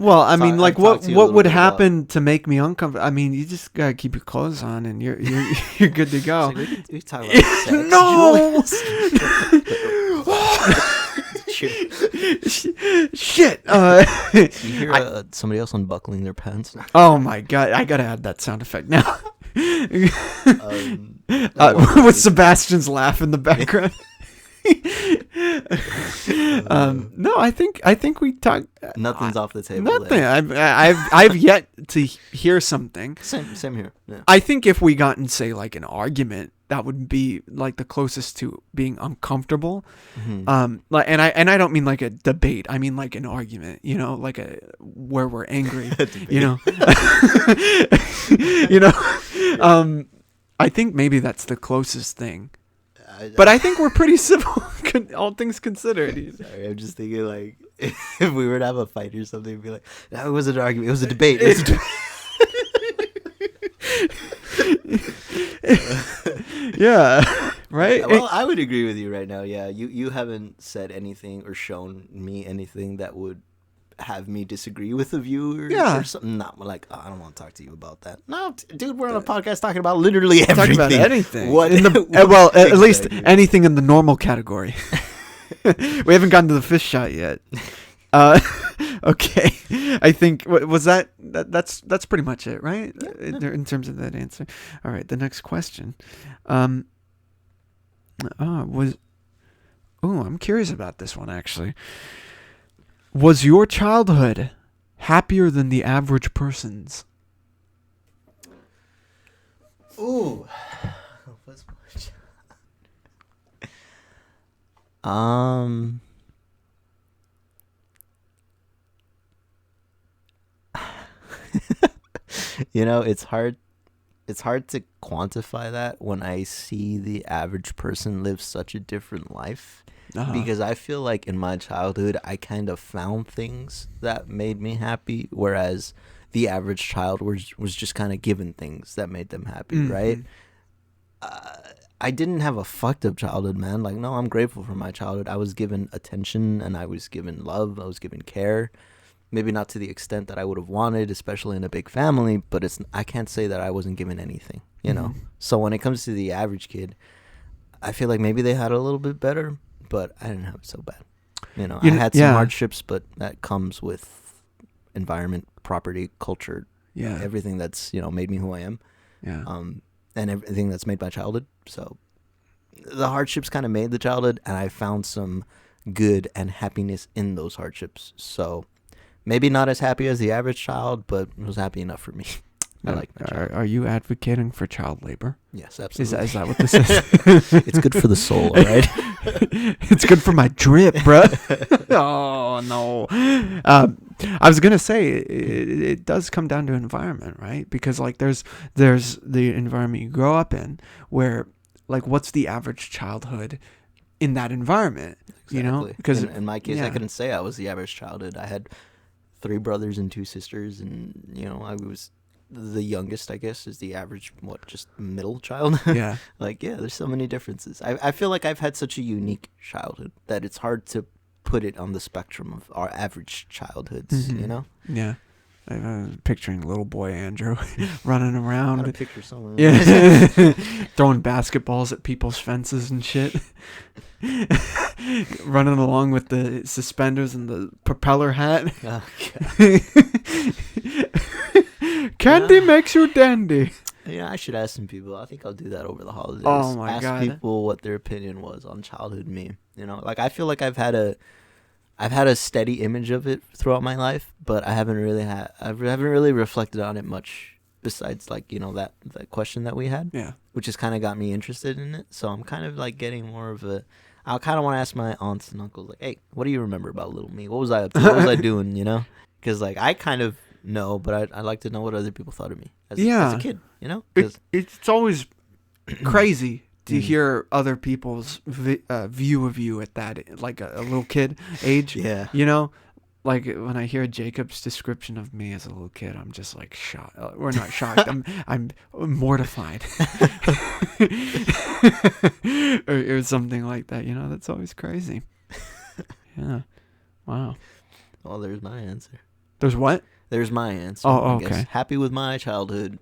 Well, I mean, like, what would happen to make me uncomfortable? I mean, you just gotta keep your clothes on, and you're good to go. We talk about sex. No. Shit. You hear somebody else unbuckling their pants? Oh my god! I gotta add that sound effect now. With Sebastian's laugh in the background. No, I think we talk. Nothing's off the table. Nothing. I've yet to hear something. Same here. Yeah. I think if we got in, say, like an argument, that would be like the closest to being uncomfortable. Mm-hmm. And I don't mean like a debate. I mean like an argument. You know, like where we're angry. You know. I think maybe that's the closest thing. But I think we're pretty civil, all things considered. Sorry, I'm just thinking, like, if we were to have a fight or something, we'd be like, no, it wasn't an argument, it was a debate. Yeah, right? Well, I would agree with you right now, yeah. You haven't said anything or shown me anything that would have me disagree with a view or something. Not like, oh, I don't want to talk to you about that. No, dude, we're on a podcast talking about literally everything. Talking about anything. What? Well, at least anything in the normal category. We haven't gotten to the fish shot yet. Okay. I think was that's pretty much it, right? Yeah. In terms of that answer. All right. The next question. I'm curious about this one actually. Was your childhood happier than the average person's? Ooh. What's my it's hard to quantify that when I see the average person live such a different life. Because I feel like in my childhood I kind of found things that made me happy, whereas the average child was just kind of given things that made them happy, right? I didn't have a fucked up childhood, man. Like, no, I'm grateful for my childhood. I was given attention and I was given love. I was given care. Maybe not to the extent that I would have wanted, especially in a big family, but I can't say that I wasn't given anything, you know? So when it comes to the average kid, I feel like maybe they had it a little bit better, but I didn't have it so bad. I had some hardships, but that comes with environment, property, culture, everything that's, made me who I am. Yeah. And everything that's made my childhood. So the hardships kind of made the childhood, and I found some good and happiness in those hardships. So maybe not as happy as the average child, but it was happy enough for me. I like my child. Are you advocating for child labor? Yes, absolutely. Is that what this is? It's good for the soul, all right? It's good for my drip, bro. Oh, no. I was going to say, it does come down to environment, right? Because, like, there's the environment you grow up in where, like, what's the average childhood in that environment? Exactly. Because in my case, I couldn't say I was the average childhood. I had 3 brothers and 2 sisters, and, I was the youngest, I guess, is the average, just middle child? Yeah. There's so many differences. I feel like I've had such a unique childhood that it's hard to put it on the spectrum of our average childhoods, Yeah. I'm picturing little boy Andrew running around. Got a picture somewhere. Yeah. Throwing basketballs at people's fences and shit. Running along with the suspenders and the propeller hat. Oh, Candy makes you dandy. Yeah, I should ask some people. I think I'll do that over the holidays. Oh my God. Ask people what their opinion was on childhood me. I feel like I've had a steady image of it throughout my life, but I haven't really reflected on it much besides that question that we had. Yeah. Which has kind of got me interested in it. So I'm kind of like getting more of I kind of want to ask my aunts and uncles, like, hey, what do you remember about little me? What was I up to? What was I doing, Because, I kind of know, but I'd like to know what other people thought of me as a kid, It's always crazy to hear other people's view of you at that, like a little kid age. Yeah. Like when I hear Jacob's description of me as a little kid, I'm just like shocked. We're not shocked. I'm mortified, or something like that. That's always crazy. Yeah. Wow. Well, there's my answer. There's what? There's my answer. Oh, okay. I guess. Happy with my childhood.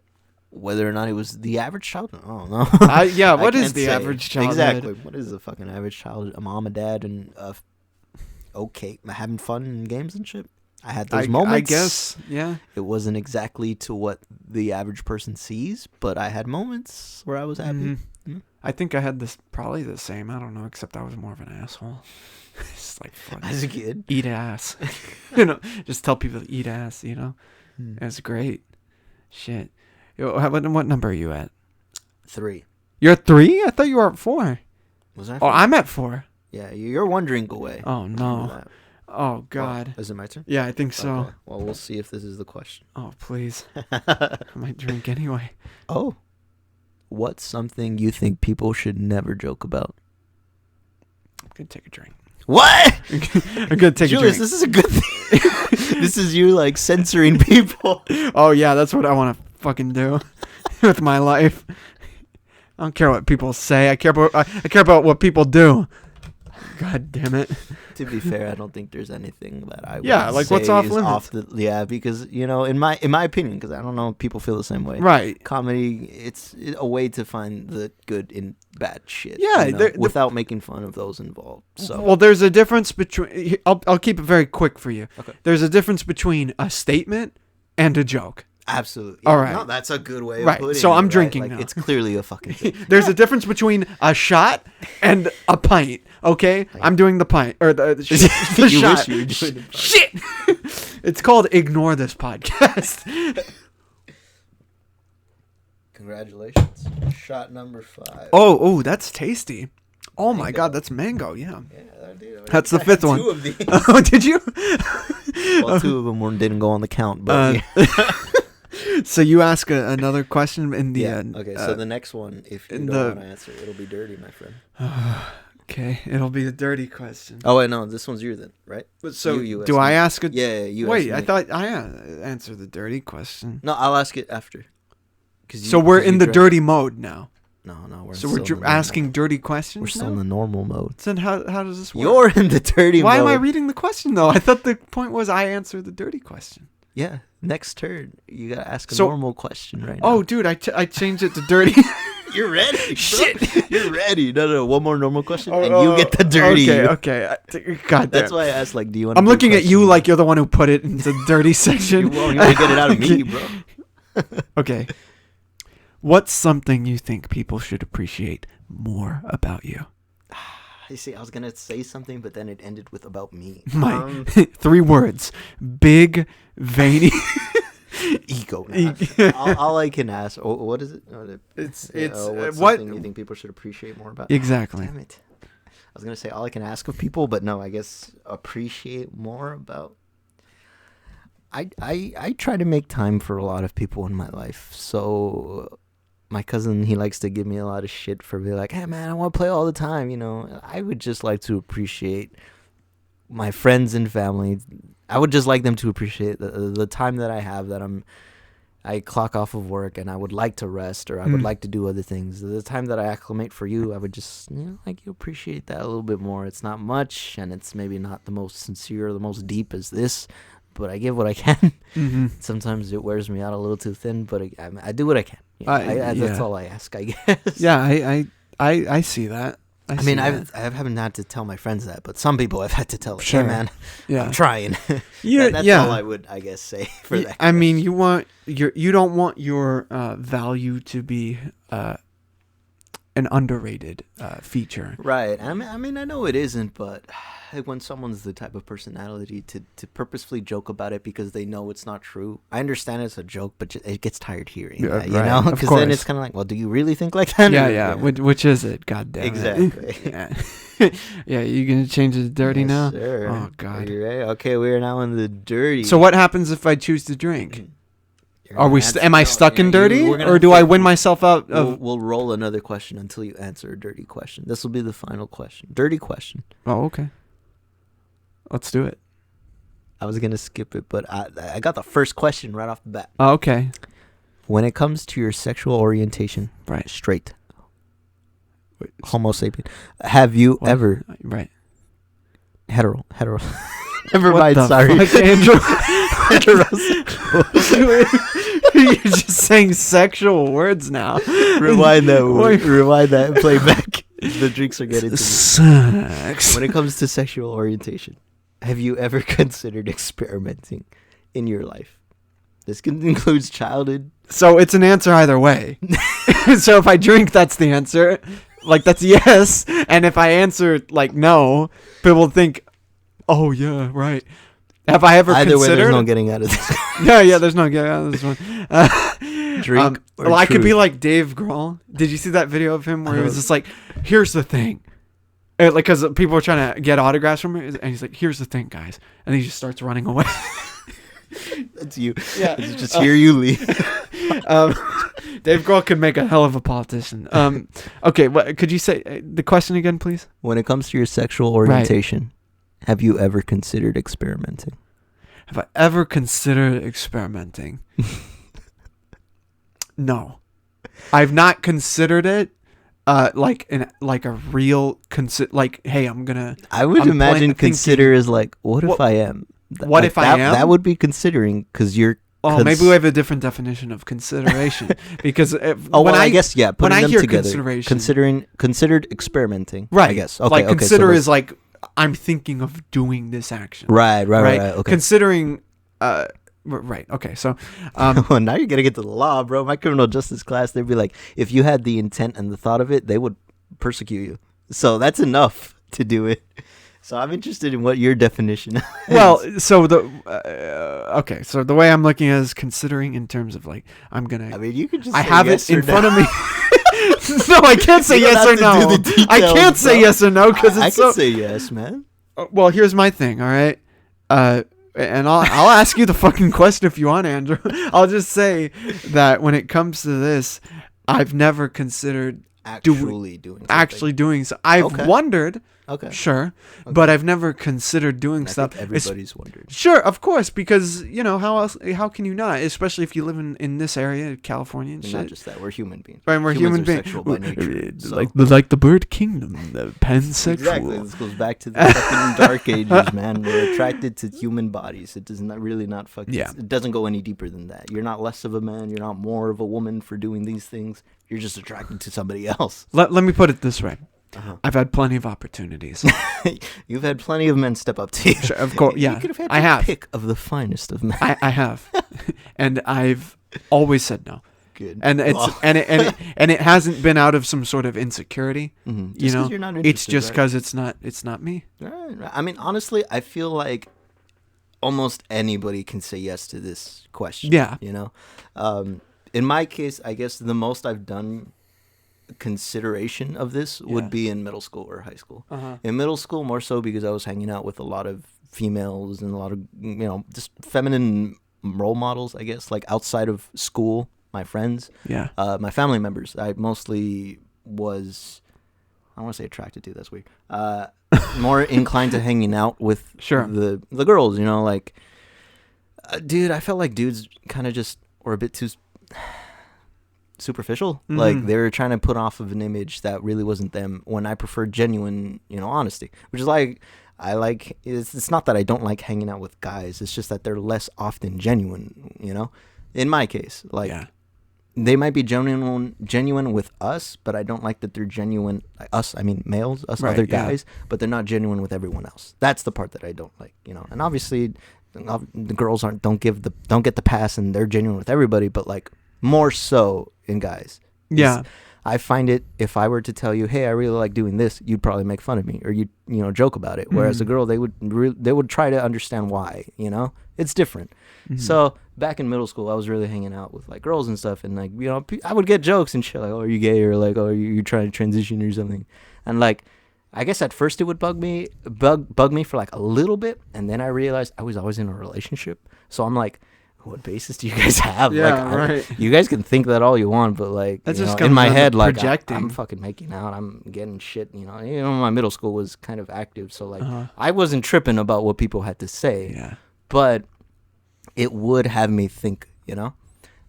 Whether or not it was the average childhood, I don't know. What is the average childhood? Exactly. What is the fucking average childhood? A mom, a dad, and having fun in games and shit. I had those moments. I guess, yeah. It wasn't exactly to what the average person sees, but I had moments where I was happy. Mm-hmm. I think I had probably the same. I don't know, except I was more of an asshole. It's like fun. As a kid, eat ass. Just tell people to eat ass. It's great. Shit. What number are you at? 3. You're at 3? I thought you were at 4. Was I? 4? Oh, I'm at 4. Yeah, you're one drink away. Oh no. Oh God. Is it my turn? Yeah, I think so. Okay. Well, we'll see if this is the question. Oh please. I might drink anyway. Oh. What's something you think people should never joke about? I'm gonna take a drink. What? I'm gonna take Julius, a drink. This is a good thing. This is you censoring people. Oh yeah, that's what I want to fucking do with my life. I don't care what people say. I care about what people do. God damn it. To be fair, I don't think there's anything that I would like say what's off is limits? Because in my opinion, because I don't know if people feel the same way. Right. Comedy, it's a way to find the good in bad shit. Yeah, without making fun of those involved. So well, there's a difference between. I'll keep it very quick for you. Okay. There's a difference between a statement and a joke. Absolutely. All right. No, that's a good way of Right, putting so it. I'm right? drinking Like, now. it's clearly a fucking thing. There's a difference between a shot and a pint. Okay, I'm doing the pint or the You shot. wish you were doing the pint. Shit. It's called Ignore This Podcast. Congratulations. Shot number 5. Oh, that's tasty. Oh my God, that's mango. Yeah. Yeah, dude. That's the I had fifth one. 2 of these. Oh, did you? Well, 2 of them didn't go on the count, but So you ask another question in the yeah. Okay, so the next one, if you in don't the- want to answer, it'll be dirty, my friend. okay, it'll be a dirty question. Oh wait, no, this one's yours then, right? So you do ask I me. ask a? Yeah, you. Wait, ask I me. thought I answered the dirty question. No, I'll ask it after. So we're in the dirty mode now. No, we're So still we're in the normal. asking dirty questions. We're still now? in the normal mode. Then how does this work? You're in the dirty Why mode. am I reading the question though? I thought the point was I answered the dirty question. Yeah, next turn. You gotta ask a So- normal question right Oh, now. dude, I changed it to dirty. You're ready. bro. Shit. You're ready. No, one more normal question, and you get the dirty. Okay. God, That's why I asked, like, do you want? I'm looking at you like you're the one who put it into the dirty section. you won't even get it out of me, bro. Okay. What's something you think people should appreciate more about you? You see, I was gonna say something, but then it ended with about me. My 3 words: big, veiny. Ego. All I can ask. Oh, what is it? It's what's what something you think people should appreciate more about? exactly. Damn it. I was gonna say all I can ask of people, but no, I guess appreciate more about. I try to make time for a lot of people in my life. So my cousin, he likes to give me a lot of shit for being like, hey man, I want to play all the time, you know. I would just like to appreciate my friends and family. I would just like them to appreciate the time that I have, that I clock off of work and I would like to rest, or I would like to do other things. The time that I acclimate for you, I would just, like, you appreciate that a little bit more. It's not much, and it's maybe not the most sincere or the most deep as this, but I give what I can. Mm-hmm. Sometimes it wears me out a little too thin, but I do what I can. That's yeah. all I ask, I guess. Yeah, I see that. I mean, see I haven't had to tell my friends that, but some people I've had to tell. Like, Sure. Hey, man, yeah. I'm trying. Yeah, That's yeah. all I would, I guess, say for that. I mean, you don't want your value to be an underrated feature. Right. I mean, I know it isn't, but when someone's the type of personality to purposefully joke about it because they know it's not true, I understand it's a joke, but it gets tired hearing Yeah, that, you right, know? of Because then course. it's kind of like, well, do you really think like that? Yeah. Which is it? God damn it. Exactly. Yeah. Yeah, you gonna change it to dirty Yes, now? Sir. Oh, God. Are you ready? Okay, we are now in the dirty. So what happens if I choose to drink? You're Are we? gonna Am I answer- stuck in you- dirty, we're gonna or do have I to- win myself out of? We'll roll another question until you answer a dirty question. This will be the final question. Dirty question. Oh, okay. Let's do it. I was going to skip it, but I got the first question right off the bat. Oh, okay. When it comes to your sexual orientation, Right. straight, Homo sapien, have you What? ever, Right. hetero, never What mind, the sorry. fuck, Andrew? Heterosexual. You're just saying sexual words now. Rewind that word. Wait. Rewind that and play back. The drinks are getting to me. Sex. When it comes to sexual orientation, have you ever considered experimenting in your life? This includes childhood. So it's an answer either way. So if I drink, that's the answer. Like, that's yes. And if I answer, like, no, people think, oh, yeah, right. Have I ever Either way, considered? there's no getting out of this. Yeah, there's no getting out of this one. Drink or well, I could be truth? like Dave Grohl. Did you see that video of him where he was don't- just like, here's the thing. Like, because people were trying to get autographs from him. And he's like, here's the thing, guys. And he just starts running away. That's you. Yeah. It's just hear you leave. Dave Grohl could make a hell of a politician. Okay, could you say the question again, please? When it comes to your sexual orientation, have you ever considered experimenting? Have I ever considered experimenting? No, I've not considered it. Like a real like, hey, I'm gonna. I would I'm imagine thinking- consider is like, what if What- I am? what if I am? That would be considering because you're. Oh, maybe we have a different definition of consideration because I guess yeah. when Putting I them hear together, considered experimenting. right, I guess. Okay. like okay, consider so is like I'm thinking of doing this action. right. Okay. Considering Right. Okay. So, Well, now you're gonna get to the law, bro. My criminal justice class, they'd be like, if you had the intent and the thought of it, they would persecute you. So that's enough to do it. So I'm interested in what your definition is. well, so okay. So the way I'm looking at it is considering in terms of like, I'm going I to, mean, you could just I say have yes it in or front no. of me. No, I can't say You don't yes have or to no. do the I details, can't say bro. yes or no because I it's can so. say yes, man. Well, here's my thing. All right. And I'll ask you the fucking question if you want, Andrew. I'll just say that when it comes to this, I've never considered Actually doing something. actually doing so. I've Okay. wondered, Okay. sure, but I've never considered doing And I stuff. think everybody's wondered. Sure, of course, because how can you not? Especially if you live in this area, California and And shit. not just that, we're human beings. Right, we're human Humans are beings. sexual by nature. So. Like the bird kingdom, the pansexual. Exactly. This goes back to the fucking dark ages, man. We're attracted to human bodies. It does not really not fucking. Yeah. It doesn't go any deeper than that. You're not less of a man. You're not more of a woman for doing these things. You're just attracted to somebody else. Let me put it this way. Uh-huh. I've had plenty of opportunities. You've had plenty of men step up to you. Sure, of course, yeah, You could have had I your have. pick of the finest of men. I have, and I've always said no. Good. And it's Well. and it hasn't been out of some sort of insecurity. Mhm. You Just 'cause know, you're not it's interested, just right? because it's not me. Right. I mean, honestly, I feel like almost anybody can say yes to this question. Yeah. You know, in my case, I guess the most I've done consideration of this Yeah. would be in middle school or high school. Uh-huh. In middle school, more so because I was hanging out with a lot of females and a lot of, just feminine role models, I guess, like outside of school, my friends, Yeah. my family members. I mostly was, I don't want to say attracted to, that's weird. More inclined to hanging out with Sure. the girls, like, dude, I felt like dudes kind of just were a bit too superficial. Like Mhm. they were trying to put off of an image that really wasn't them, when I prefer genuine, honesty, which is like, it's not that I don't like hanging out with guys, it's just that they're less often genuine, in my case. Like, Yeah. they might be genuine with us, but I don't like that they're genuine, us, I mean males, us Right, other yeah. guys, but they're not genuine with everyone else. That's the part that I don't like, and obviously the girls don't get the pass, and they're genuine with everybody, but like more so in guys. Yeah. I find it, if I were to tell you, hey, I really like doing this, you'd probably make fun of me, or you'd joke about it. Whereas a Mhm. girl, they would try to understand why. It's different. Mhm. So back in middle school, I was really hanging out with like girls and stuff, and like I would get jokes and shit like, "Oh, are you gay?" or like, "Oh, you're trying to transition or something," and like, I guess at first it would bug me for like a little bit, and then I realized I was always in a relationship, so I'm like, what basis do you guys have? Yeah, like, right. You guys can think that all you want, but like, That just in comes my down to head, like, projecting. I'm fucking making out, I'm getting shit. My middle school was kind of active, so like, Uh-huh. I wasn't tripping about what people had to say, Yeah. but it would have me think,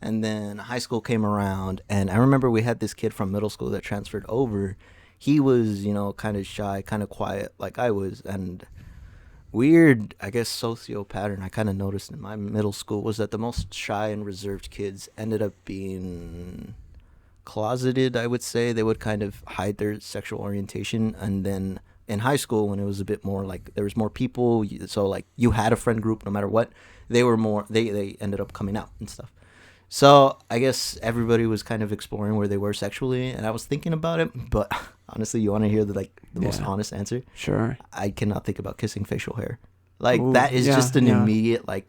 And then high school came around, and I remember we had this kid from middle school that transferred over. He was, kind of shy, kind of quiet, like I was, and weird, I guess, socio pattern I kind of noticed in my middle school was that the most shy and reserved kids ended up being closeted, I would say. They would kind of hide their sexual orientation, and then in high school, when it was a bit more like there was more people, so like you had a friend group no matter what, they ended up coming out and stuff. So I guess everybody was kind of exploring where they were sexually, and I was thinking about it, but honestly, you want to hear the most Yeah. honest answer? Sure. I cannot think about kissing facial hair. Like, Ooh, that is yeah, just an yeah. immediate, like,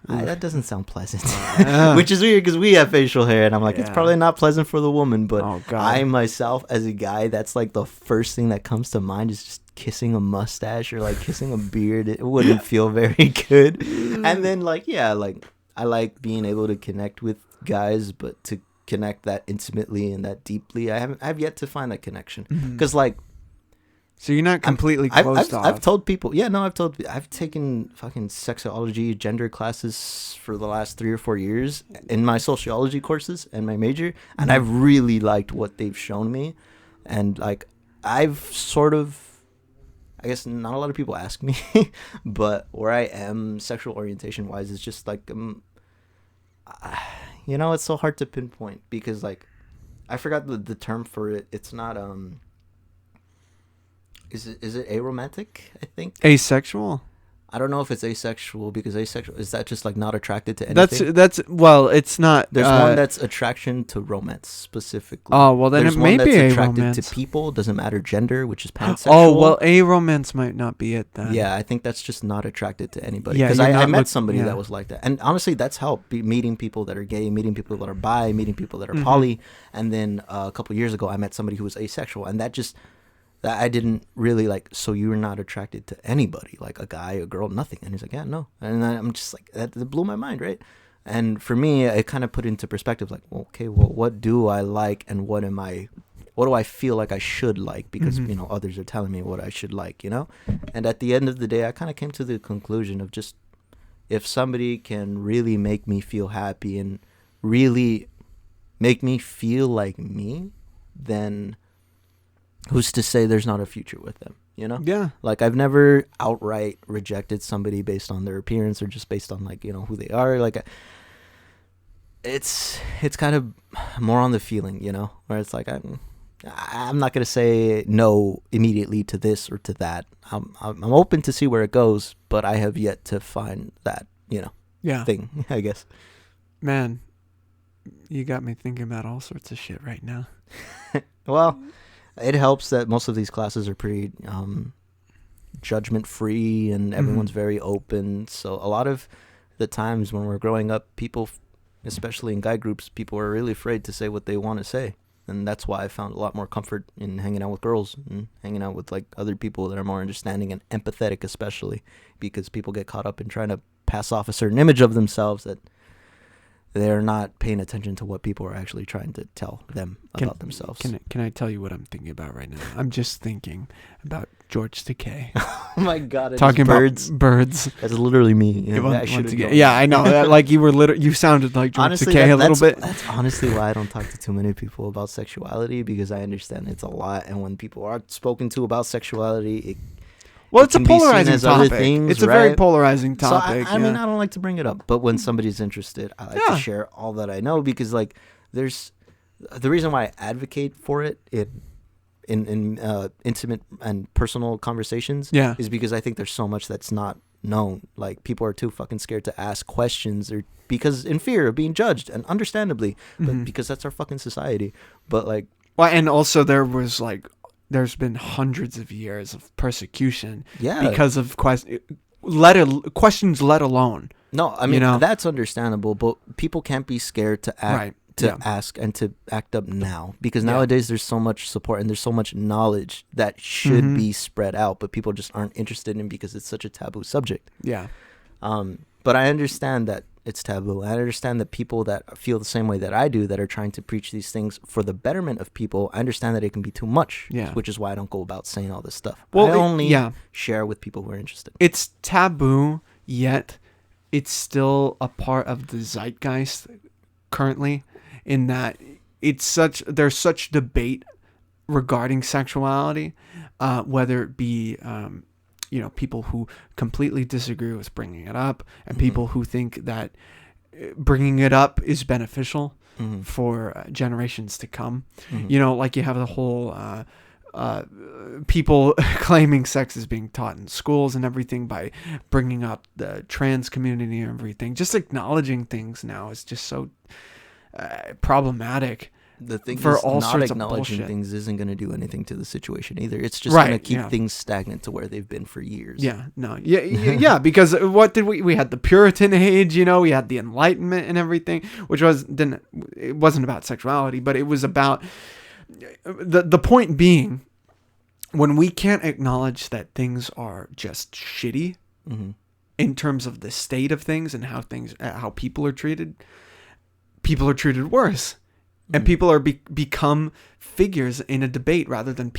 that doesn't sound pleasant. Yeah. Which is weird because we have facial hair, and I'm like, it's Yeah. probably not pleasant for the woman, but Oh, God. I myself, as a guy, that's like the first thing that comes to mind is just kissing a mustache or like kissing a beard. It wouldn't feel very good. And then, like, yeah, like, I like being able to connect with guys, but to connect that intimately and that deeply, I've yet to find that connection. Mhm. Because, like, So you're not completely closed off. I've told people, I've taken fucking sexology, gender classes for the last 3 or 4 years in my sociology courses and my major, and I've really liked what they've shown me, and like I've sort of, I guess not a lot of people ask me, but where I am sexual orientation wise is just like, it's so hard to pinpoint because like I forgot the term for it. It's not Is it aromantic? I think Asexual. I don't know if it's asexual, because asexual, is that just like not attracted to anything? That's well, it's not. There's one that's attraction to romance specifically. Oh well, then There's it may one be that's a attracted romance. to people, doesn't matter gender, which is pansexual. Oh well, a romance might not be it then. Yeah, I think that's just not attracted to anybody. Yeah, Because you're I not met look- somebody yeah. that was like that, and honestly, that's helped. Meeting people that are gay, meeting people that are bi, meeting people that are Mhm. poly, and then a couple years ago, I met somebody who was asexual, and that I didn't really like. So you're not attracted to anybody, like a guy, a girl, nothing. And he's like, yeah, no. And I'm just like, that blew my mind, right? And for me, it kind of put into perspective, like, well, okay, well, what do I like, and what do I feel like I should like? Because Mhm. others are telling me what I should like, And at the end of the day, I kind of came to the conclusion of just, if somebody can really make me feel happy and really make me feel like me, then who's to say there's not a future with them, Yeah. Like, I've never outright rejected somebody based on their appearance or just based on, like, who they are. Like, it's kind of more on the feeling, where it's like, I'm not going to say no immediately to this or to that. I'm open to see where it goes, but I have yet to find that, Yeah. thing, I guess. Man, you got me thinking about all sorts of shit right now. Well, it helps that most of these classes are pretty judgment free, and everyone's very open. So a lot of the times when we're growing up, people, especially in guy groups, people are really afraid to say what they want to say. And that's why I found a lot more comfort in hanging out with girls and hanging out with like other people that are more understanding and empathetic, especially because people get caught up in trying to pass off a certain image of themselves that they're not paying attention to what people are actually trying to tell them about themselves. Can I tell you what I'm thinking about right now? I'm just thinking about George Takei. Oh my God! Talking birds. about birds. That's literally me. Yeah, I know. Like you were you sounded like George Honestly, Takei a little bit. That's honestly why I don't talk to too many people about sexuality, because I understand it's a lot, and when people are spoken to about sexuality, Well, it it's a can be seen polarizing as other topic. things, It's a very right? polarizing topic. So I mean, I don't like to bring it up, but when somebody's interested, I like Yeah. to share all that I know, because like there's the reason why I advocate for it in intimate and personal conversations Yeah. is because I think there's so much that's not known. Like, people are too fucking scared to ask questions, or because in fear of being judged, and understandably, but because that's our fucking society. But like, Well, and also there's been hundreds of years of persecution yeah, because of questions, let alone. no, I mean, know? that's understandable, but people can't be scared to act. Right. To Yeah. ask and to act up now, because Yeah. nowadays there's so much support and there's so much knowledge that should Mhm. be spread out, but people just aren't interested in, because it's such a taboo subject. Yeah. But I understand that it's taboo. I understand that people that feel the same way that I do, that are trying to preach these things for the betterment of people, I understand that it can be too much. Yeah. Which is why I don't go about saying all this stuff. Well, I only yeah. share with people who are interested. It's taboo, yet it's still a part of the zeitgeist currently, in that there's such debate regarding sexuality, whether it be people who completely disagree with bringing it up, and people who think that bringing it up is beneficial for generations to come. Like you have the whole people claiming sex is being taught in schools and everything by bringing up the trans community and everything. Just acknowledging things now is just so problematic. The thing For is, all not sorts of acknowledging bullshit. things isn't going to do anything to the situation either. It's just Right, going to keep yeah. things stagnant to where they've been for years. Yeah, no, yeah, because what did we had the Puritan age, we had the Enlightenment and everything, which it wasn't about sexuality, but it was about the point being, when we can't acknowledge that things are just shitty in terms of the state of things and how people are treated worse. And people are become figures in a debate rather than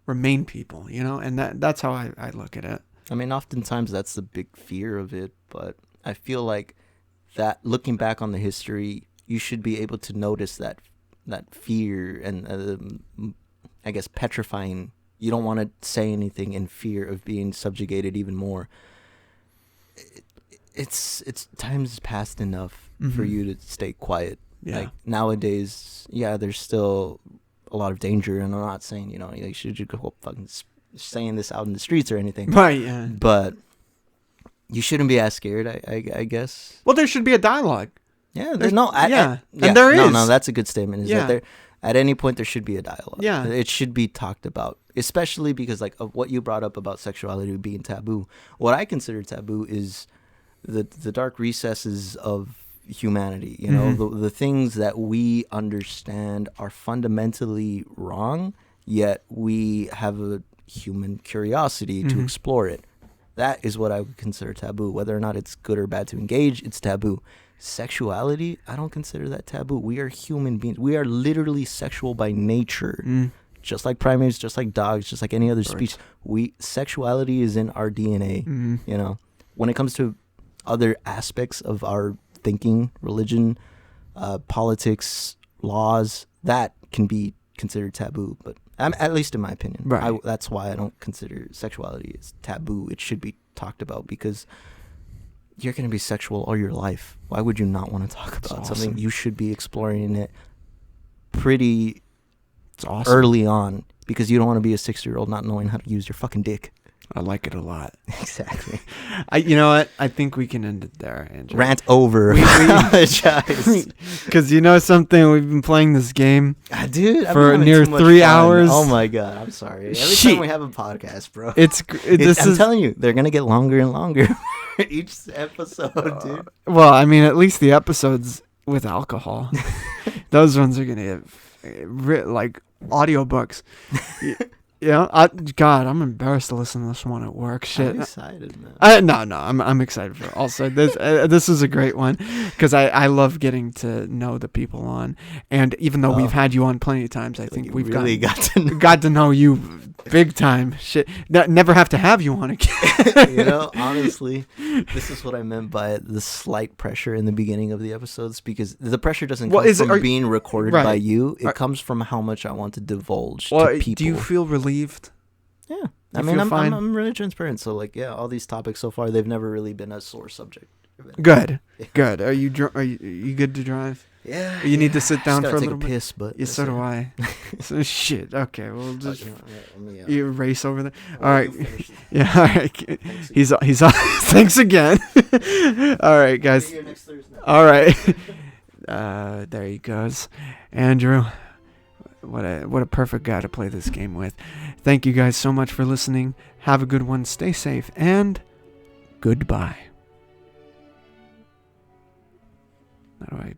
remain people, and that's how I look at it. I mean, oftentimes that's the big fear of it, but I feel like that, looking back on the history, you should be able to notice that fear and I guess petrifying. You don't want to say anything in fear of being subjugated even more. It's time's passed enough for you to stay quiet. Yeah. Like, nowadays, yeah, there's still a lot of danger, and I'm not saying, you should go fucking saying this out in the streets or anything. Right, yeah. But You shouldn't be as scared, I guess. Well, there should be a dialogue. Yeah, And there is. No, that's a good statement. Is Yeah. that there at any point there should be a dialogue. Yeah. It should be talked about, especially because like of what you brought up about sexuality being taboo. What I consider taboo is the dark recesses of humanity. You know, Mm-hmm. the things that we understand are fundamentally wrong, yet we have a human curiosity to Mhm. explore it. That is what I would consider taboo. Whether or not it's good or bad to engage, it's taboo. Sexuality, I don't consider that taboo. We are human beings. We are literally sexual by nature. Mm. Just like primates, just like dogs, just like any other Birds. species. Sexuality is in our DNA. Mhm. You know, when it comes to other aspects of our thinking, religion, politics, laws, that can be considered taboo. But at least in my opinion, Right. that's why I don't consider sexuality as taboo. It should be talked about because you're going to be sexual all your life. Why would you not want to talk about something? awesome. You should be exploring it pretty It's awesome. early on because you don't want to be a 60-year-old not knowing how to use your fucking dick. I like it a lot. Exactly. You know what? I think we can end it there, Andrew. Rant over. We- Apologize. Because you know something? We've been playing this game. Dude, I've For been having near too much 3 fun. hours. Oh my god, I'm sorry. Every Shit. time we have a podcast, bro. I'm telling you, they're gonna get longer and longer each episode, dude. Well, I mean, at least the episodes with alcohol. Those ones are gonna get like audiobooks. God, I'm embarrassed to listen to this one at work. Shit. I'm excited, man. No, I'm excited for it. Also, this is a great one because I love getting to know the people on, and even though we've had you on plenty of times, I think You we've really got to know. got to know you big time. Shit, never have to have you on again. You know, honestly, this is what I meant by the slight pressure in the beginning of the episodes because the pressure doesn't Well, come is it- from being recorded right. by you. It Are- comes from how much I want to divulge Well, to people. do you feel relieved? Yeah. You I mean, feel I'm fine? really transparent. So, like, yeah, all these topics so far, they've never really been a sore subject. Good, good. Are you good to drive? Yeah. You need to sit down Just for a gotta take little bit. piss, but Yeah, so do I. So shit. Okay, well, just you know, let me, you race over there. well, All right. you finish this. Yeah. All right. Thanks. He's on. Thanks again. All right, guys. See you next Thursday. All right. There he goes, Andrew. What a perfect guy to play this game with. Thank you guys so much for listening. Have a good one. Stay safe and goodbye. How do I